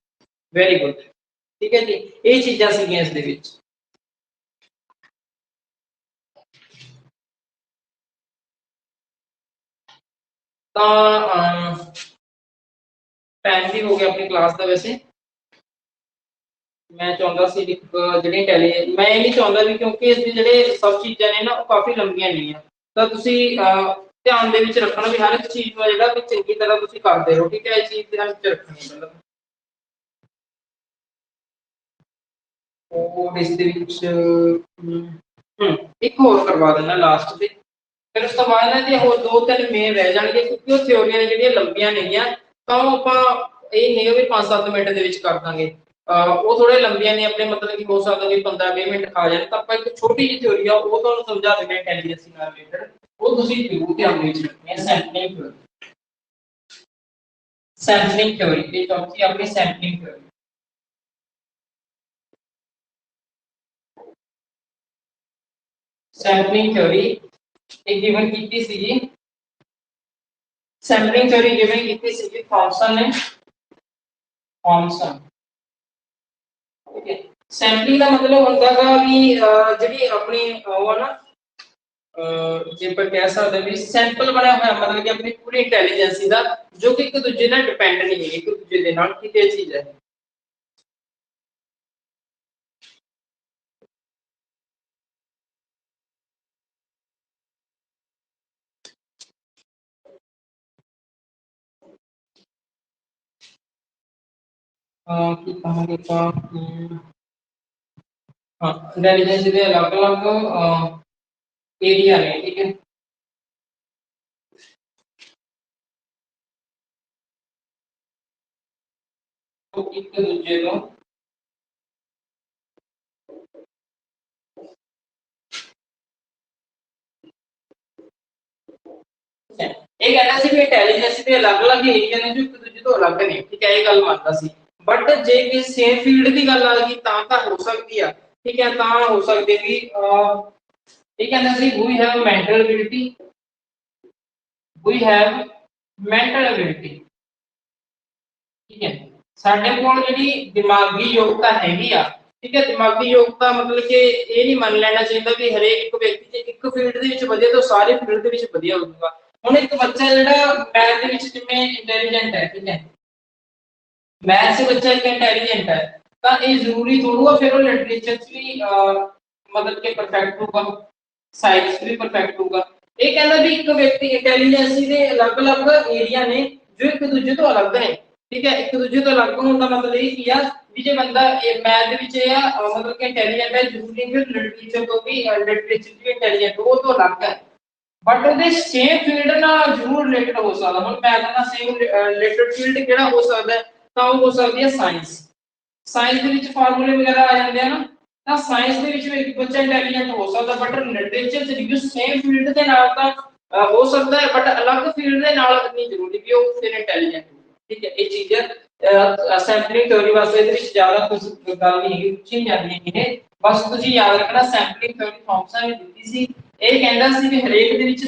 वेरी गुड ठीक है जी ਇਹ ਚੀਜ਼ਾਂ ਸੀਗੀਆਂ ਇਸ ਦੇ ਵਿੱਚ। ਤਾਂ टाइम भी हो गया अपनी क्लास का वैसे मैं चाहता सी एक ਜਿਹੜੀ ਟੈਲੀ मैं ये नहीं चाहता भी क्योंकि ਇਸ ਦੇ ਜਿਹੜੇ ਸਭ ਚੀਜ਼ਾਂ ਨੇ ਨਾ ਉਹ ਕਾਫੀ ਲੰਬੀਆਂ ਨਹੀਂ ਆ ਤਾਂ ਤੁਸੀਂ ਧਿਆਨ ਦੇ ਵਿੱਚ ਰੱਖਣਾ ਵੀ ਹਰ ਇੱਕ ਚੀਜ਼ ਨੂੰ ਜਿਹੜਾ ਵੀ ਚੰਗੀ ਤਰ੍ਹਾਂ ਤੁਸੀਂ ਕਰਦੇ ਰਹੋ ਠੀਕ ਹੈ ਇਹ ਚੀਜ਼ ਧਿਆਨ ਵਿੱਚ ਰੱਖਣੀ ਹੈ ਪਹਿਲਾਂ ਉਹ ਇਸ ਦੇ ਵਿੱਚ ਇੱਕ ਹੋਰ ਕਰਵਾ ਦੇਣਾ ਲਾਸਟ ਤੇ ਫਿਰ ਉਸ ਤੋਂ ਬਾਅਦ ਨਾ ਜੇ ਹੋਰ ਦੋ ਤਿੰਨ ਮੇਨ ਰਹਿ ਜਾਣਗੇ ਕਿਉਂਕਿ ਉਹ ਥਿਉਰੀਆਂ ਨੇ ਜਿਹੜੀਆਂ ਲੰਬੀਆਂ ਨੇਗੀਆਂ ਤਾਂ ਉਹ ਆਪਾਂ ਇਹ ਨਹੀਂ ਵੀ 5-7 ਮਿੰਟ ਦੇ ਵਿੱਚ ਕਰ ਦਾਂਗੇ ਉਹ ਥੋੜੇ ਲੰਬੀਆਂ ਨੇ ਆਪਣੇ ਮਤਲਬ ਕਿ ਹੋ ਸਕਦਾ ਵੀ 15-20 ਮਿੰਟ ਖਾ ਜਾਣ ਤਾਂ ਆਪਾਂ ਇੱਕ ਛੋਟੀ ਜਿਹੀ ਥਿਉਰੀ ਆ ਉਹ ਤੁਹਾਨੂੰ ਸਮਝਾ ਦਿੰਦੇ ਹਾਂ ਇੰਟੈਲੀਜੈਂਸ ਨਾਲ ਰਿਲੇਟਡ ਉਹ ਤੁਸੀਂ ਜ਼ਰੂਰ ਧਿਆਨ ਵਿੱਚ ਰੱਖਣੀ ਹੈ ਸੈਂਪਲਿੰਗ ਥਿਉਰੀ ਇਹ ਚੌਥੀ ਆਪਣੀ ਸੈਂਪਲਿੰਗ ਥਿਉਰੀ सैंपलिंग थ्योरी एक गिवन कीती सीगी सैंपलिंग थ्योरी गिवन कीती सीगी थॉमसन ने थॉमसन ठीक है सैंपलिंग का मतलब होता है कि ਜਿਹੜੀ ਆਪਣੀ ਉਹ ਹੈ ਨਾ ਜੇ ਪਰ ਕਹਿ ਸਕਦੇ ਵੀ ਸੈਂਪਲ ਬਣਿਆ ਹੋਇਆ ਮਤਲਬ ਕਿ ਆਪਣੀ ਪੂਰੀ ਇੰਟੈਲੀਜੈਂਸੀ ਦਾ ਜੋ ਕਿ ਇੱਕ ਦੂਜੇ ਨਾਲ ਡਿਪੈਂਡ ਨਹੀਂ ਹੈ ਇੱਕ ਦੂਜੇ ਦੇ ਨਾਲ ਕਿਤੇ ਚੀਜ਼ ਹੈ कि कहांगे का हाँ इंटेलिजेंस के अलग अलग एरिया ने ठीक है तो एक दूसरे को ਇਹ ਕਹਿੰਦਾ ਸੀ ਵੀ ਇੰਟੈਲੀਜੈਂਸ ਦੇ ਅਲੱਗ-ਅਲੱਗ ਏਰੀਆ ਨੇ ਜੋ ਇੱਕ ਦੂਜੇ ਤੋਂ ਅਲੱਗ ਨੇ ਠੀਕ ਹੈ ਇਹ ਗੱਲ ਮੰਨਦਾ ਸੀ ਬਟ ਜੇ ਕਿ ਸੇਮ ਫੀਲਡ ਦੀ ਗੱਲ ਆ ਗਈ ਤਾਂ ਹੋ ਸਕਦੀ ਆ ਠੀਕ ਹੈ ਤਾਂ ਹੋ ਸਕਦੇ ਵੀ ਇਹ ਕਹਿੰਦਾ ਸੀ we have mental ability we have mental ability ਠੀਕ ਹੈ ਸਾਡੇ ਕੋਲ ਜਿਹੜੀ ਦਿਮਾਗੀ ਯੋਗਤਾ ਹੈਗੀ ਆ ਠੀਕ ਹੈ ਦਿਮਾਗੀ ਯੋਗਤਾ ਮਤਲਬ ਕਿ ਇਹ ਨਹੀਂ ਮੰਨ ਲੈਣਾ ਚਾਹੀਦਾ ਵੀ ਹਰੇਕ ਇੱਕ ਵਿਅਕਤੀ ਜੇ ਇੱਕ ਫੀਲਡ ਦੇ ਵਿੱਚ ਵਧੀਆ ਤਾਂ ਸਾਰੇ ਫੀਲਡ ਦੇ ਵਿੱਚ ਵਧੀਆ ਹੋਊਗਾ ਹੁਣ ਇੱਕ ਬੱਚਾ ਜਿਹੜਾ ਮੈਥ ਦੇ ਵਿੱਚ ਜਿਵੇਂ ਇੰਟੈਲੀਜੈਂਟ ਹੈ ਠੀਕ ਹੈ मैथ से बच्चा एक इंटेलिजेंट है तो ये जरूरी थोड़ा फिर वो लिटरेचर भी मतलब के परफेक्ट होगा साइंस भी परफेक्ट होगा ये कहना भी एक व्यक्ति इंटेलिजेंसी के अलग-अलग एरिया ने जो एक दूसरे तो अलग ने ठीक है एक दूसरे तो अलग होने का मतलब ये किया भी जे बंदा मैथ दे विच या मतलब कि इंटेलिजेंट है जरूरी फिर लिटरेचर तो भी लिटरेचर भी इंटेलिजेंट वो तो अलग है बट ਉਹਦੇ ਸੇਮ ਫੀਲਡ ਨਾਲ ਜ਼ਰੂਰ ਰਿਲੇਟਡ ਹੋ ਸਕਦਾ ਹੁਣ ਮੈਥ ਨਾਲ ਸੇਮ ਰਿਲੇਟਡ ਫੀਲਡ ਕਿਹੜਾ ਹੋ ਸਕਦਾ ਤਾਂ ਉਹ ਹੋ ਸਕਦੀ ਹੈ ਸਾਇੰਸ ਦੇ ਵਿੱਚ ਫਾਰਮੂਲੇ ਵਗੈਰਾ ਆ ਜਾਂਦੇ ਆ ਨਾ ਤਾਂ ਸਾਇੰਸ ਦੇ ਵਿੱਚ ਵੀ ਬੱਚਾ ਇੰਟੈਲੀਜੈਂਟ ਹੋ ਸਕਦਾ ਬਟ ਲਿਟਰੇਚਰ ਚ ਰਿਵਿਊ ਸੇਮ ਫੀਲਡ ਦੇ ਨਾਲ ਤਾਂ ਹੋ ਸਕਦਾ ਹੈ ਬਟ ਅਲੱਗ ਫੀਲਡ ਦੇ ਨਾਲ ਨਹੀਂ ਜ਼ਰੂਰੀ ਵੀ ਉਹ ਫਿਰ ਇੰਟੈਲੀਜੈਂਟ ਹੋਵੇ ਠੀਕ ਹੈ ਇਹ ਚੀਜ਼ ਸੈਂਪਲਿੰਗ ਥਿਉਰੀ ਵਾਸਤੇ ਇਹਦੇ ਵਿੱਚ ਜ਼ਿਆਦਾ ਕੁਝ ਗੱਲ ਨਹੀਂ ਹੈਗੀ ਪੁੱਛੀ ਜਾਂਦੀ ਹੈ ਬਸ ਤੁਸੀਂ ਯਾਦ ਰੱਖਣਾ ਸੈਂਪਲਿੰਗ ਥਿਉਰੀ ਥੌਮਸਨ ਨੇ ਦਿੱਤੀ ਸੀ ਇਹ ਕਹਿੰਦਾ ਸੀ ਕਿ ਹਰੇਕ ਦੇ ਵਿੱਚ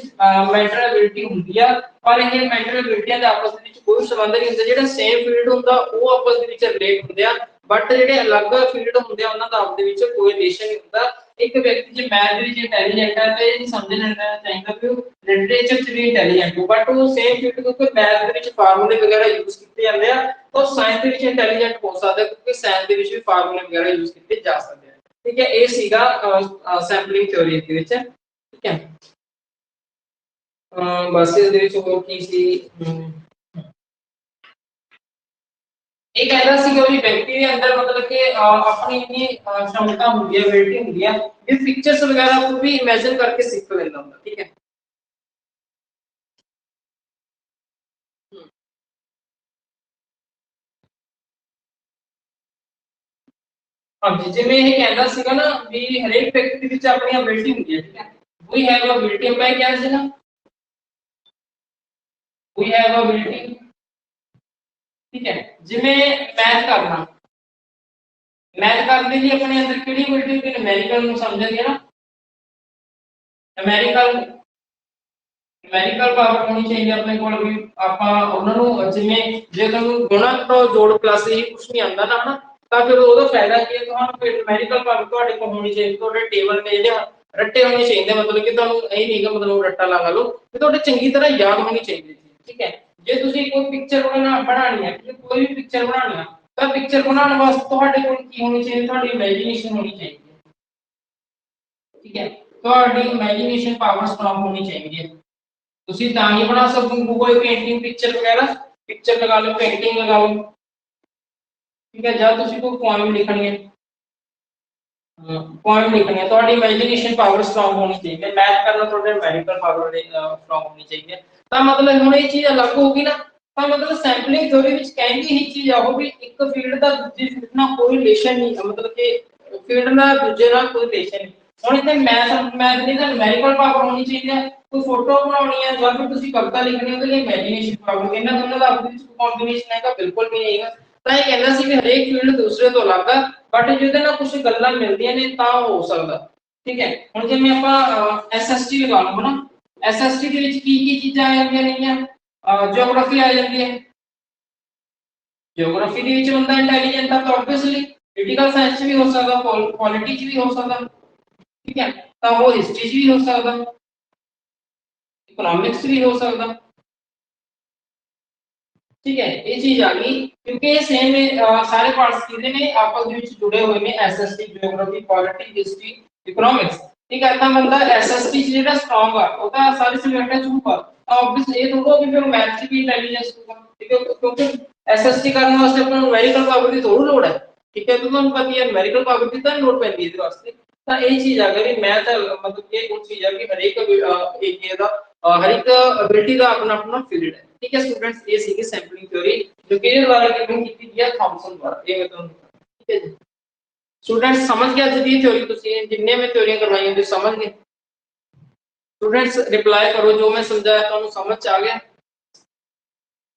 ਮੈਂਟਲ ਐਬਿਲਿਟੀ ਹੁੰਦੀ ਆ ਪਰ ਇਹ ਮੈਂਟਲ ਐਬਿਲਿਟੀਆਂ ਦੇ ਆਪਸ ਦੇ ਵਿੱਚ ਕੋਈ ਸੰਬੰਧ ਨਹੀਂ ਹੁੰਦਾ ਜਿਹੜਾ ਸੇਮ ਫੀਲਡ ਹੁੰਦਾ ਉਹ ਆਪਸ ਦੇ ਵਿੱਚ ਰਿਲੇਟ ਹੁੰਦੇ ਆ ਬਟ ਜਿਹੜੇ ਅਲੱਗ ਫੀਲਡ ਹੁੰਦੇ ਆ ਉਹਨਾਂ ਦਾ ਆਪਸ ਦੇ ਵਿੱਚ ਕੋਈ ਰਿਲੇਸ਼ਨ ਨਹੀਂ ਹੁੰਦਾ ਇੱਕ ਵਿਅਕਤੀ ਜੇ ਮੈਥ ਦੇ ਵਿੱਚ ਇੰਟੈਲੀਜੈਂਟ ਹੈ ਤੇ ਇਹ ਸਮਝ ਲੈਣਾ ਚਾਹੀਦਾ ਕਿ ਉਹ ਲਿਟਰੇਚਰ ਚ ਵੀ ਇੰਟੈਲੀਜੈਂਟ ਹੋ ਬਟ ਉਹ ਸੇਮ ਫੀਲਡ ਕਿਉਂਕਿ ਮੈਥ ਦੇ ਵਿੱਚ ਫਾਰਮੂਲੇ ਵਗੈਰਾ ਯੂਜ਼ ਕੀਤੇ ਜਾਂਦੇ ਆ ਤਾਂ ਸਾਇੰਸ ਦੇ ਵਿੱਚ ਇੰਟੈਲੀਜੈਂਟ ਹੋ ਸਕਦਾ ਕਿਉਂਕਿ ਸਾਇੰਸ ਦੇ ਵਿੱਚ ਵੀ ਫਾਰਮੂਲੇ ਵਗੈਰਾ ਯੂਜ਼ ਕੀਤੇ ਜਾ ਸਕਦੇ ਆ ਠੀਕ ਹੈ ਇਹ ਸੀਗਾ ਸੈਂਪਲਿੰਗ ਥਿਉਰੀ ਦੇ ਵਿੱਚ ठीक है बस इस ਦੇ ਵਿੱਚ ਹੋਰ ਕੀ ਸੀ ਇਹ ਕਹਿੰਦਾ ਸੀ ਕਿ ਉਹ ਵਿਅਕਤੀ ਦੇ ਅੰਦਰ ਮਤਲਬ ਕਿ ਆਪਣੀ ਇੰਨੀ क्षमता ਹੁੰਦੀ ਹੈ ਐਬਿਲਿਟੀ ਹੁੰਦੀ ਹੈ ਇਹ ਪਿਕਚਰਸ ਵਗੈਰਾ ਨੂੰ ਵੀ ਇਮੇਜਿਨ ਕਰਕੇ ਸਿੱਖ ਲੈਂਦਾ ਹੁੰਦਾ ਠੀਕ ਹੈ हाँ जी, जिवें ये कहता सीगा ना भी हरेक व्यक्ति ਦੇ ਵਿੱਚ ਆਪਣੀ ਐਬਿਲਿਟੀ ਹੁੰਦੀ ਹੈ, ਠੀਕ ਹੈ। We have ability ਮੈਂ ਕਿਹਾ ਸੀ ਨਾ, we have ability, ठीक है। जिवें मैथ करना, मैथ करने ਦੀ ਆਪਣੇ ਅੰਦਰ ਕਿਹੜੀ ਐਬਿਲਿਟੀ ਹੁੰਦੀ ਹੈ, ਨੂਮੈਰੀਕਲ ਨੂੰ ਸਮਝਦੇ ਨਾ, ਨੂਮੈਰੀਕਲ ਪਾਵਰ ਹੋਣੀ ਚਾਹੀਦੀ ਆਪਣੇ ਕੋਲ ਵੀ ਆਪਾਂ ਉਹਨਾਂ ਨੂੰ ਜਿਵੇਂ ਜੇ ਤੁਹਾਨੂੰ ਗੁਣਾ ਜੋੜ ਪਲੱਸ ਇਹ ਕੁਝ ਨਹੀਂ ਆਉਂਦਾ ਨਾ ਹਨਾ, ਤਾਂ ਫਿਰ ਉਹਦਾ ਫਾਇਦਾ ਕੀ ਹੈ, ਤੁਹਾਨੂੰ ਫਿਰ ਨੂਮੈਰੀਕਲ ਪਾਵਰ ਤੁਹਾਡੇ ਕੋਲ ਹੋਣੀ ਚਾਹੀਦੀ, ਤੁਹਾਡੇ ਟੇਬਲ ਨੇ ਜਿਹੜੇ ਰੱਟੇ ਹੋਣੇ ਚਾਹੀਦੇ, ਮਤਲਬ ਕਿ ਤੁਹਾਨੂੰ ਇਹ ਨਹੀਂ ਕਿ ਮਤਲਬ ਰੱਟਾ ਲਗਾ ਲਓ, ਤੇ ਤੁਹਾਡੇ ਚੰਗੀ ਤਰ੍ਹਾਂ ਯਾਦ ਹੋਣੀ ਚਾਹੀਦੀ ਸੀ, ਠੀਕ ਹੈ। ਜੇ ਤੁਸੀਂ ਕੋਈ ਪਿਕਚਰ ਬਣਾਣੀ ਹੈ, ਕੋਈ ਵੀ ਪਿਕਚਰ ਬਣਾਣੀ ਹੈ, ਤਾਂ ਪਿਕਚਰ ਬਣਾਉਣ ਵਾਸਤੇ ਤੁਹਾਡੇ ਕੋਲ ਕੀ ਹੋਣੀ ਚਾਹੀਦੀ, ਤੁਹਾਡੀ ਇਮੇਜਿਨੇਸ਼ਨ ਹੋਣੀ ਚਾਹੀਦੀ ਹੈ, ਠੀਕ ਹੈ। ਤੁਹਾਡੀ ਇਮੇਜਿਨੇਸ਼ਨ ਪਾਵਰ ਸਟਰੋਂਗ ਹੋਣੀ ਚਾਹੀਦੀ ਹੈ, ਤੁਸੀਂ ਤਾਂ ਹੀ ਬਣਾ ਸਕੋਗੇ ਕੋਈ पेंटिंग पिक्चर वगैरह, पिक्चर लगा लो, पेंटिंग लगा लो, ठीक है। जब ਤੁਸੀਂ ਕੋਈ ਪੋਇਮ ਲਿਖਣੀ ਹੈ, ਪੋਇਮ ਲਿਖਣੀ ਹੈ, ਤੁਹਾਡੀ ਇਮੇਜਿਨੇਸ਼ਨ ਪਾਵਰ ਸਟਰੋਂਗ ਹੋਣੀ ਚਾਹੀਦੀ ਹੈ, ਮੈਥ ਕਰਨਾ ਤੁਹਾਡੇ ਮੈਡੀਕਲ ਪਾਵਰ ਸਟਰੋਂਗ ਹੋਣੀ ਚਾਹੀਦੀ ਹੈ। ਤਾਂ ਮਤਲਬ ਹੁਣ ਇਹ ਚੀਜ਼ ਅਲੱਗ ਹੋਗੀ ਨਾ, ਤਾਂ ਮਤਲਬ ਸੈਂਪਲਿੰਗ ਥਿਉਰੀ ਵਿੱਚ ਕਹਿੰਦੀ ਹੀ ਚੀਜ਼ ਆ ਉਹ ਵੀ ਇੱਕ ਫੀਲਡ ਦਾ ਦੂਜੀ ਫੀਲਡ ਨਾਲ ਕੋਈ ਰਿਲੇਸ਼ਨ ਨਹੀਂ, ਮਤਲਬ ਕਿ ਫੀਲਡ ਨਾਲ ਦੂਜੇ ਨਾਲ ਕੋਈ ਰਿਲੇਸ਼ਨ ਨਹੀਂ। ਹੁਣ ਇੱਥੇ ਮੈਥ ਦੀ ਤਾਂ ਨੂਮੈਰੀਕਲ ਪਾਵਰ ਹੋਣੀ ਚਾਹੀਦੀ ਹੈ, ਕੋਈ ਫੋਟੋ ਬਣਾਉਣੀ ਹੈ ਜਾਂ ਫਿਰ ਤੁਸੀਂ ਕਵਿਤਾ ਲਿਖਣੀ ਹੈ, ਉਹਦੇ ਲਈ ਇਮੇਜਿਨੇਸ਼ਨ ਪਾਵਰ, ਇਹਨਾਂ ਦੋਨਾਂ ਦਾ ਆਪਸ ਵਿੱਚ ਕੰਬੀਨੇਸ਼ਨ ਹੈਗਾ, ਬਿਲਕੁਲ ਵੀ ਨਹੀਂ ਹੈਗਾ। ਤਾਂ ਇਹ ਕਹਿੰਦਾ ਸੀ ਵੀ ਹਰੇਕ ਫੀਲਡ ਦੂਸਰੇ ਤੋਂ ਅਲੱਗ ਆ, ਬਟ ਜਿਹਦੇ ਨਾਲ ਕੁਝ ਗੱਲਾਂ ਮਿਲਦੀਆਂ ਨੇ ਤਾਂ ਹੋ ਸਕਦਾ, ਠੀਕ ਹੈ। ਹੁਣ ਜਿਵੇਂ ਆਪਾਂ ਐਸਐਸਟੀ ਲਗਾ ਲਓ ਨਾ, ਐਸਐਸਟੀ ਦੇ ਵਿੱਚ ਕੀ ਚੀਜ਼ਾਂ ਆ ਜਾਂਦੀਆਂ ਨੇਗੀਆਂ, ਜਿਓਗ੍ਰਾਫੀ ਆ ਜਾਂਦੀ ਹੈ, ਜਿਓਗ੍ਰਾਫੀ ਦੇ ਵਿੱਚ ਬੰਦਾ ਇੰਟੈਲੀਜੈਂਟ ਆ ਤਾਂ ਆਬਵੀਅਸਲੀ ਪੋਲੀਟੀਕਲ ਸਾਇੰਸ ਵੀ ਹੋ ਸਕਦਾ, ਪੋਲਿਟਿਕਸ ਵੀ ਹੋ ਸਕਦਾ, ठीक है। तो वो हिस्ट्री भी हो सकता, इकोनॉमिक्स भी हो सकता, ठीक है। ये चीज आ गई क्योंकि सेम सारे पार्ट्स किधर ने आपस में जुड़े हुए ने, SST, geography, polity, history, economics, ठीक है। तो बंदा एसएसटी जेड़ा स्ट्रांग है ਉਹਦਾ ਸਾਰੇ सब्जेक्ट ਚ ਹੋਊਗਾ, ਤਾਂ ऑब्वियसली ਇਹ ਥੋੜਾ ਵੀ ਫਿਰ ਮੈਥ ਚ ਵੀ ਇੰਟੈਲੀਜੈਂਸ ਹੋਊਗਾ, ठीक है। क्योंकि एसएसटी ਕਰਨ ਵਾਸਤੇ ਆਪਾਂ ਨੂੰ ਨੂਮੈਰੀਕਲ ਪਾਵਰ ਦੀ ਥੋੜੀ ਲੋੜ ਹੈ, ठीक है। तो ਤੁਹਾਨੂੰ ਪਤਾ ਹੀ ਹੈ ਨੂਮੈਰੀਕਲ ਪਾਵਰ ਦੀ ਤਾਂ ਲੋੜ ਪੈਂਦੀ ਹੈ ਇਹਦੇ ਵਾਸਤੇ। ਤਾਂ ਇਹ ਚੀਜ਼ ਆ ਗਈ ਮੈਥ, मतलब कि वो चीज है कि हर एक एरिया ਦਾ हर एक एबिलिटी ਦਾ अपना अपना फील्ड है, ठीक है स्टूडेंट्स। ये सीखी सैंपलिंग थ्योरी जो कि द्वारा गिवन की गई है थॉमसन द्वारा, ये मैं ਤੁਹਾਨੂੰ, ठीक है जी। स्टूडेंट्स समझ गया जी थ्योरी, ਤੁਸੀਂ ਜਿੰਨੇ ਮੈਂ ਥਿਉਰੀਆਂ ਕਰਵਾਈਆਂ ਤੁਸੀਂ ਸਮਝ ਗਏ। स्टूडेंट्स रिप्लाई करो जो मैं समझाया ਤੁਹਾਨੂੰ समझ आ गया,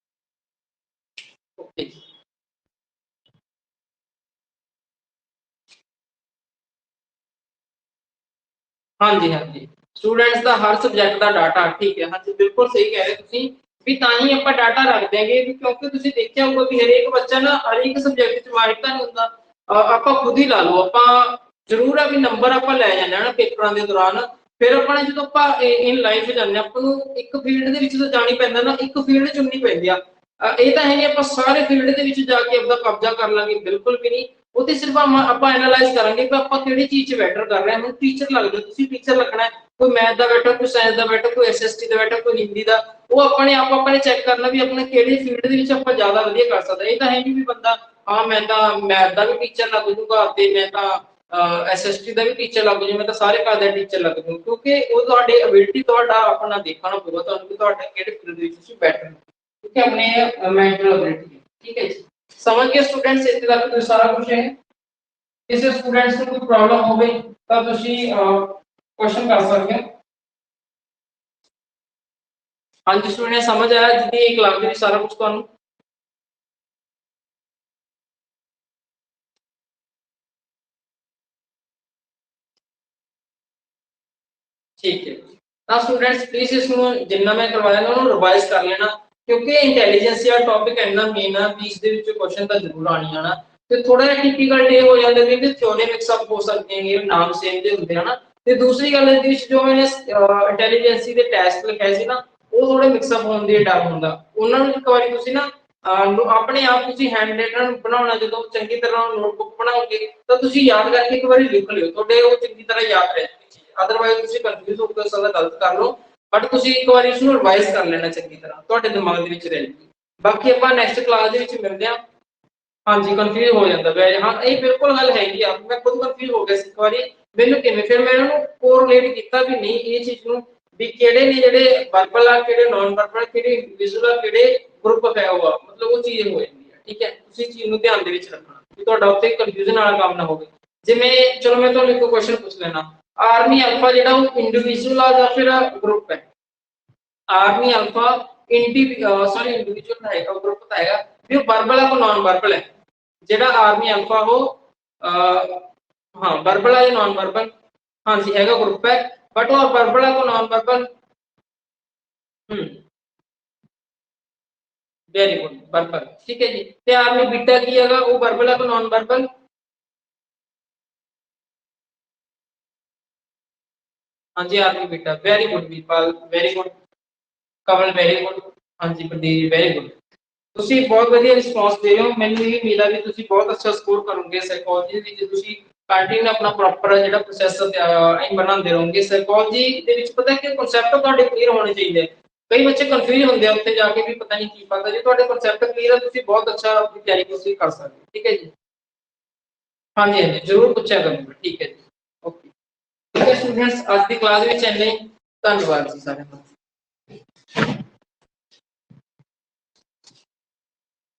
ओके। हाँ जी, हाँ जी। स्टूडेंट्स ਦਾ ਹਰ ਸਬਜੈਕਟ ਦਾ ਡਾਟਾ, ਠੀਕ ਹੈ, ਹਾਂਜੀ ਬਿਲਕੁਲ ਸਹੀ ਕਹਿ ਰਹੇ ਤੁਸੀਂ ਵੀ ਤਾਂ ਹੀ ਆਪਾਂ ਡਾਟਾ ਰੱਖ ਦਿਆਂਗੇ ਵੀ ਕਿਉਂਕਿ ਤੁਸੀਂ ਦੇਖਿਆ ਹੋਊਗਾ ਵੀ ਹਰੇਕ ਬੱਚਾ ਨਾ ਹਰ ਇੱਕ ਸਬਜੈਕਟ ਚ ਮਾਹਿਰ ਤਾਂ ਨਹੀਂ ਹੁੰਦਾ। ਆਪਾਂ ਖੁਦ ਹੀ ਲਾ ਲਓ, ਆਪਾਂ ਜ਼ਰੂਰ ਆ ਵੀ ਨੰਬਰ ਆਪਾਂ ਲੈ ਜਾਂਦੇ ਹਾਂ ਨਾ ਪੇਪਰਾਂ ਦੇ ਦੌਰਾਨ, ਫਿਰ ਆਪਾਂ ਜਦੋਂ ਆਪਾਂ ਇਨ ਲਾਈਫ ਜਾਂਦੇ ਆਪਾਂ ਨੂੰ ਇੱਕ ਫੀਲਡ ਦੇ ਵਿੱਚ ਤਾਂ ਜਾਣੀ ਪੈਂਦਾ ਨਾ, ਇੱਕ ਫੀਲਡ ਚੁਣਨੀ ਪੈਂਦੀ ਆ। ਇਹ ਤਾਂ ਹੈ ਨਹੀਂ ਆਪਾਂ ਸਾਰੇ ਫੀਲਡ ਦੇ ਵਿੱਚ ਜਾ ਕੇ ਆਪਦਾ ਕਬਜ਼ਾ ਕਰ ਲਾਂਗੇ, ਬਿਲਕੁਲ ਵੀ ਨਹੀਂ। ਉਹ ਤੇ ਸਿਰਫ ਆਪਾਂ ਐਨਾਲਾਈਜ਼ ਕਰਾਂਗੇ ਕਿ ਆਪਾਂ ਕਿਹੜੀ ਚੀਜ਼ 'ਚ ਬੈਟਰ ਕਰ ਰਹੇ ਹਾਂ। ਹੁਣ ਟੀਚਰ ਲੱਗਦੇ ਤੁਸੀਂ ਟੀਚਰ ਲੱਗਣਾ, ਕੋਈ ਮੈਥ ਦਾ ਬੈਟਰ, ਕੋਈ ਸਾਇੰਸ ਦਾ ਬੈਟਰ, ਕੋਈ ਐਸਐਸਟੀ ਦਾ ਬੈਟਰ, ਕੋਈ ਹਿੰਦੀ ਦਾ, ਉਹ ਆਪਣੇ ਆਪ ਆਪਾਂ ਨੇ ਚੈੱਕ ਕਰਨਾ ਵੀ ਆਪਣੇ ਕਿਹੜੇ ਫੀਲਡ ਦੇ ਵਿੱਚ ਆਪਾਂ ਜ਼ਿਆਦਾ ਵਧੀਆ ਕਰ ਸਕਦੇ। ਇਹ ਤਾਂ ਹੈ ਨਹੀਂ ਵੀ ਬੰਦਾ ਹਾਂ ਮੈਂ ਤਾਂ ਮੈਥ ਦਾ ਵੀ ਟੀਚਰ ਲੱਗ ਜੂਗਾ ਤੇ ਮੈਂ ਤਾਂ ਐਸਐਸਟੀ ਦਾ ਵੀ ਟੀਚਰ ਲੱਗ ਜੂ, ਮੈਂ ਤਾਂ ਸਾਰੇ ਕਾਲ ਦਾ ਟੀਚਰ ਲੱਗ ਜੂ, ਕਿਉਂਕਿ ਉਹ ਤੁਹਾਡੀ ਐਬਿਲਿਟੀ ਤੁਹਾਡਾ ਆਪਣਾ ਦੇਖਣਾ ਪਊਗਾ ਤੁਹਾਨੂੰ ਕਿ ਤੁਹਾਡੇ ਕਿਹੜੇ ਫੀਲਡ ਦੇ ਵਿੱਚ ਤੁਸੀਂ ਬੈਟਰ ਹੋ, ਠੀਕ ਹੈ, ਆਪਣੇ ਮੈਂਟਲ ਐਬਿਲਿਟੀ, ਠੀਕ ਹੈ ਜੀ। समझ गए स्टूडेंट्स, इतने तक तो सारा कुछ है। किसी स्टूडेंट्स को कोई प्रॉब्लम हो गई तो ਤੁਸੀਂ क्वेश्चन कर सकते हो। हाँ जी स्टूडेंट समझ आया जी एक क्लास में सारा कुछ ਤੁਹਾਨੂੰ, ठीक है। ਤਾਂ स्टूडेंट्स प्लीज इसको जिन्ना मैं करवाया ना ਉਹਨੂੰ ਰਿਵਾਈਜ਼ ਕਰ ਲੈਣਾ, ਕਿਉਂਕਿ ਇੰਟੈਲੀਜੈਂਸ ਦਾ ਟੌਪਿਕ ਇੰਨਾ ਮੇਨ ਆ ਵੀ ਇਸ ਦੇ ਵਿੱਚ ਕੁਐਸਚਨ ਤਾਂ ਜ਼ਰੂਰ ਆਣੀ ਆਣਾ। ਤੇ ਥੋੜਾ ਜਿਹਾ ਟਿਪੀਕਲ ਇਹ ਹੋ ਜਾਂਦਾ ਕਿ ਥਿਉਰੀ ਮਿਕਸ ਅਪ ਹੋ ਸਕਦੇ ਨੇ, ਨਾਮ ਸੇਮ ਦੇ ਹੁੰਦੇ ਹਨਾ। ਤੇ ਦੂਸਰੀ ਗੱਲ ਇਹਦੇ ਵਿੱਚ ਜੋ ਮੈंने ਇੰਟੈਲੀਜੈਂਸੀ ਦੇ ਟੈਸਟ ਲਿਖਾਏ ਸੀ ਨਾ ਉਹ ਥੋੜੇ ਮਿਕਸ ਅਪ ਹੋਣ ਦੀ ਡਰ ਹੁੰਦਾ, ਉਹਨਾਂ ਨੂੰ ਇੱਕ ਵਾਰੀ ਤੁਸੀਂ ਨਾ ਆਪਣੇ ਆਪ ਤੁਸੀਂ ਹੈਂਡ ਰਿਟਨ ਬਣਾਉਣਾ, ਜਦੋਂ ਚੰਗੀ ਤਰ੍ਹਾਂ ਨੋਟਬੁੱਕ ਬਣਾਓਗੇ ਤਾਂ ਤੁਸੀਂ ਯਾਦ ਕਰਕੇ ਇੱਕ ਵਾਰੀ ਲਿਖ ਲਿਓ, ਤੁਹਾਡੇ ਉਹ ਚੰਗੀ ਤਰ੍ਹਾਂ ਯਾਦ ਰਹਿ ਜਾਊਗੀ। ਅਦਰਵਾਈਜ਼ ਤੁਸੀਂ ਕਨਫਿਊਜ਼ ਹੋ ਕੇ ਸਾਰਾ ਗਲਤ ਕਰ ਲਓ, ਬਟ ਤੁਸੀਂ ਇੱਕ ਵਾਰੀ ਇਸ ਨੂੰ ਰਿਵਾਈਜ਼ ਕਰ ਲੈਣਾ ਚੰਗੀ ਤਰ੍ਹਾਂ, ਤੁਹਾਡੇ ਦਿਮਾਗ ਦੇ ਵਿੱਚ ਰਹਿ ਜਾਊਗੀ। ਬਾਕੀ ਆਪਾਂ ਨੈਕਸਟ ਕਲਾਸ ਦੇ ਵਿੱਚ ਮਿਲਦੇ ਹਾਂ। ਹਾਂਜੀ ਕਨਫਿਊਜ਼ ਹੋ ਜਾਂਦਾ ਵੈ, ਹਾਂ ਇਹ ਬਿਲਕੁਲ ਗੱਲ ਹੈਗੀ ਆ, ਮੈਂ ਖੁਦ ਕਨਫਿਊਜ਼ ਹੋ ਗਿਆ ਸੀ ਇੱਕ ਵਾਰੀ, ਮੈਨੂੰ ਕਿਵੇਂ ਫਿਰ ਮੈਂ ਇਹਨੂੰ ਕੋਰਿਲੇਟ ਕੀਤਾ ਵੀ ਨਹੀਂ ਇਹ ਚੀਜ਼ ਨੂੰ ਵੀ ਕਿਹੜੇ ਨੇ ਜਿਹੜੇ ਵਰਬਲ ਆ, ਕਿਹੜੇ ਨਾਨ ਵਰਬਲ, ਕਿਹੜੇ ਵਿਜ਼ੂਅਲ ਆ, ਕਿਹੜੇ ਗਰੁੱਪ ਹੈ ਉਹ ਆ, ਮਤਲਬ ਉਹ ਚੀਜ਼ ਹੋ ਜਾਂਦੀ ਹੈ, ਠੀਕ ਹੈ। ਤੁਸੀਂ ਚੀਜ਼ ਨੂੰ ਧਿਆਨ ਦੇ ਵਿੱਚ ਰੱਖਣਾ। ਵੀ ਤੁਹਾਡਾ ਉੱਥੇ ਕਨਫਿਊਜ਼ਨ ਵਾਲਾ ਕੰਮ ਨਾ ਹੋਵੇ। ਜਿਵੇਂ ਚਲੋ ਮੈਂ ਤੁਹਾਨੂੰ ਇੱਕ ਕੁਐਸਚਨ ਪੁੱਛ ਲੈਣਾ, ਆਰਮੀ ਅਲਫਾ ਜਿਹੜਾ ਉਹ ਇੰਡੀਵਿਜੂਅਲ ਆ ਜਾਂ ਫਿਰ ਗਰੁੱਪ ਹੈ? ਆਰਮੀ ਅਲਫਾ इंडिविजुअल है ग्रुप बताएगा भी वो वर्बल है को नॉन वर्बल है। जेड़ा आर्मी अल्फा वो हाँ वर्बल है या नॉन वर्बल? हाँ जी हैगा ग्रुप है, बट वो वर्बल है को non verbal? Very good verbal, ठीक है जी। ते आर्मी बीटा की हैगा वो वर्बल है को नॉन वर्बल? हाँ जी army beta, very good Veerpal, very good Kamal, very good. हाँ जी प्रदीप वेरी गुड, ਤੁਸੀਂ ਬਹੁਤ ਵਧੀਆ ਰਿਸਪੌਂਸ ਦੇ ਰਹੇ ਹੋ। ਮੈਨੂੰ ਇਹ ਉਮੀਦ ਆ ਵੀ ਤੁਸੀਂ ਬਹੁਤ ਅੱਛਾ ਸਕੋਰ ਕਰੋਗੇ ਸਾਈਕੋਲੋਜੀ ਦੇ ਵਿੱਚ। ਤੁਸੀਂ ਕੰਟੀਨਿਊ ਆਪਣਾ ਪ੍ਰੋਪਰ ਜਿਹੜਾ ਪ੍ਰੋਸੈਸ ਐਂ ਬਣਾਉਂਦੇ ਰਹੋਗੇ। ਸਾਈਕੋਲੋਜੀ ਦੇ ਵਿੱਚ ਪਤਾ ਕਿ ਕਨਸੈਪਟ ਤੁਹਾਡੇ ਕਲੀਅਰ ਹੋਣੇ ਚਾਹੀਦੇ। ਕਈ ਬੱਚੇ ਕਨਫਿਊਜ਼ ਹੁੰਦੇ ਆ ਉੱਥੇ ਜਾ ਕੇ ਵੀ ਪਤਾ ਨਹੀਂ ਕੀ ਪਤਾ। ਜੇ ਤੁਹਾਡੇ ਕਨਸੈਪਟ ਕਲੀਅਰ ਆ ਤੁਸੀਂ ਬਹੁਤ ਅੱਛਾ ਆਪਣੀ ਤਿਆਰੀ ਤੁਸੀਂ ਕਰ ਸਕਦੇ ਹੋ, ਠੀਕ ਹੈ ਜੀ। ਹਾਂਜੀ ਹਾਂਜੀ ਜ਼ਰੂਰ ਪੁੱਛਿਆ ਕਰੂੰਗਾ, ਠੀਕ ਹੈ ਜੀ ਓਕੇ। ਠੀਕ ਹੈ ਸਟੂਡੈਂਟਸ, ਅੱਜ ਦੀ ਕਲਾਸ ਵਿੱਚ ਇੰਨੇ, ਧੰਨਵਾਦ ਜੀ ਸਾਰਿਆਂ ਦਾ।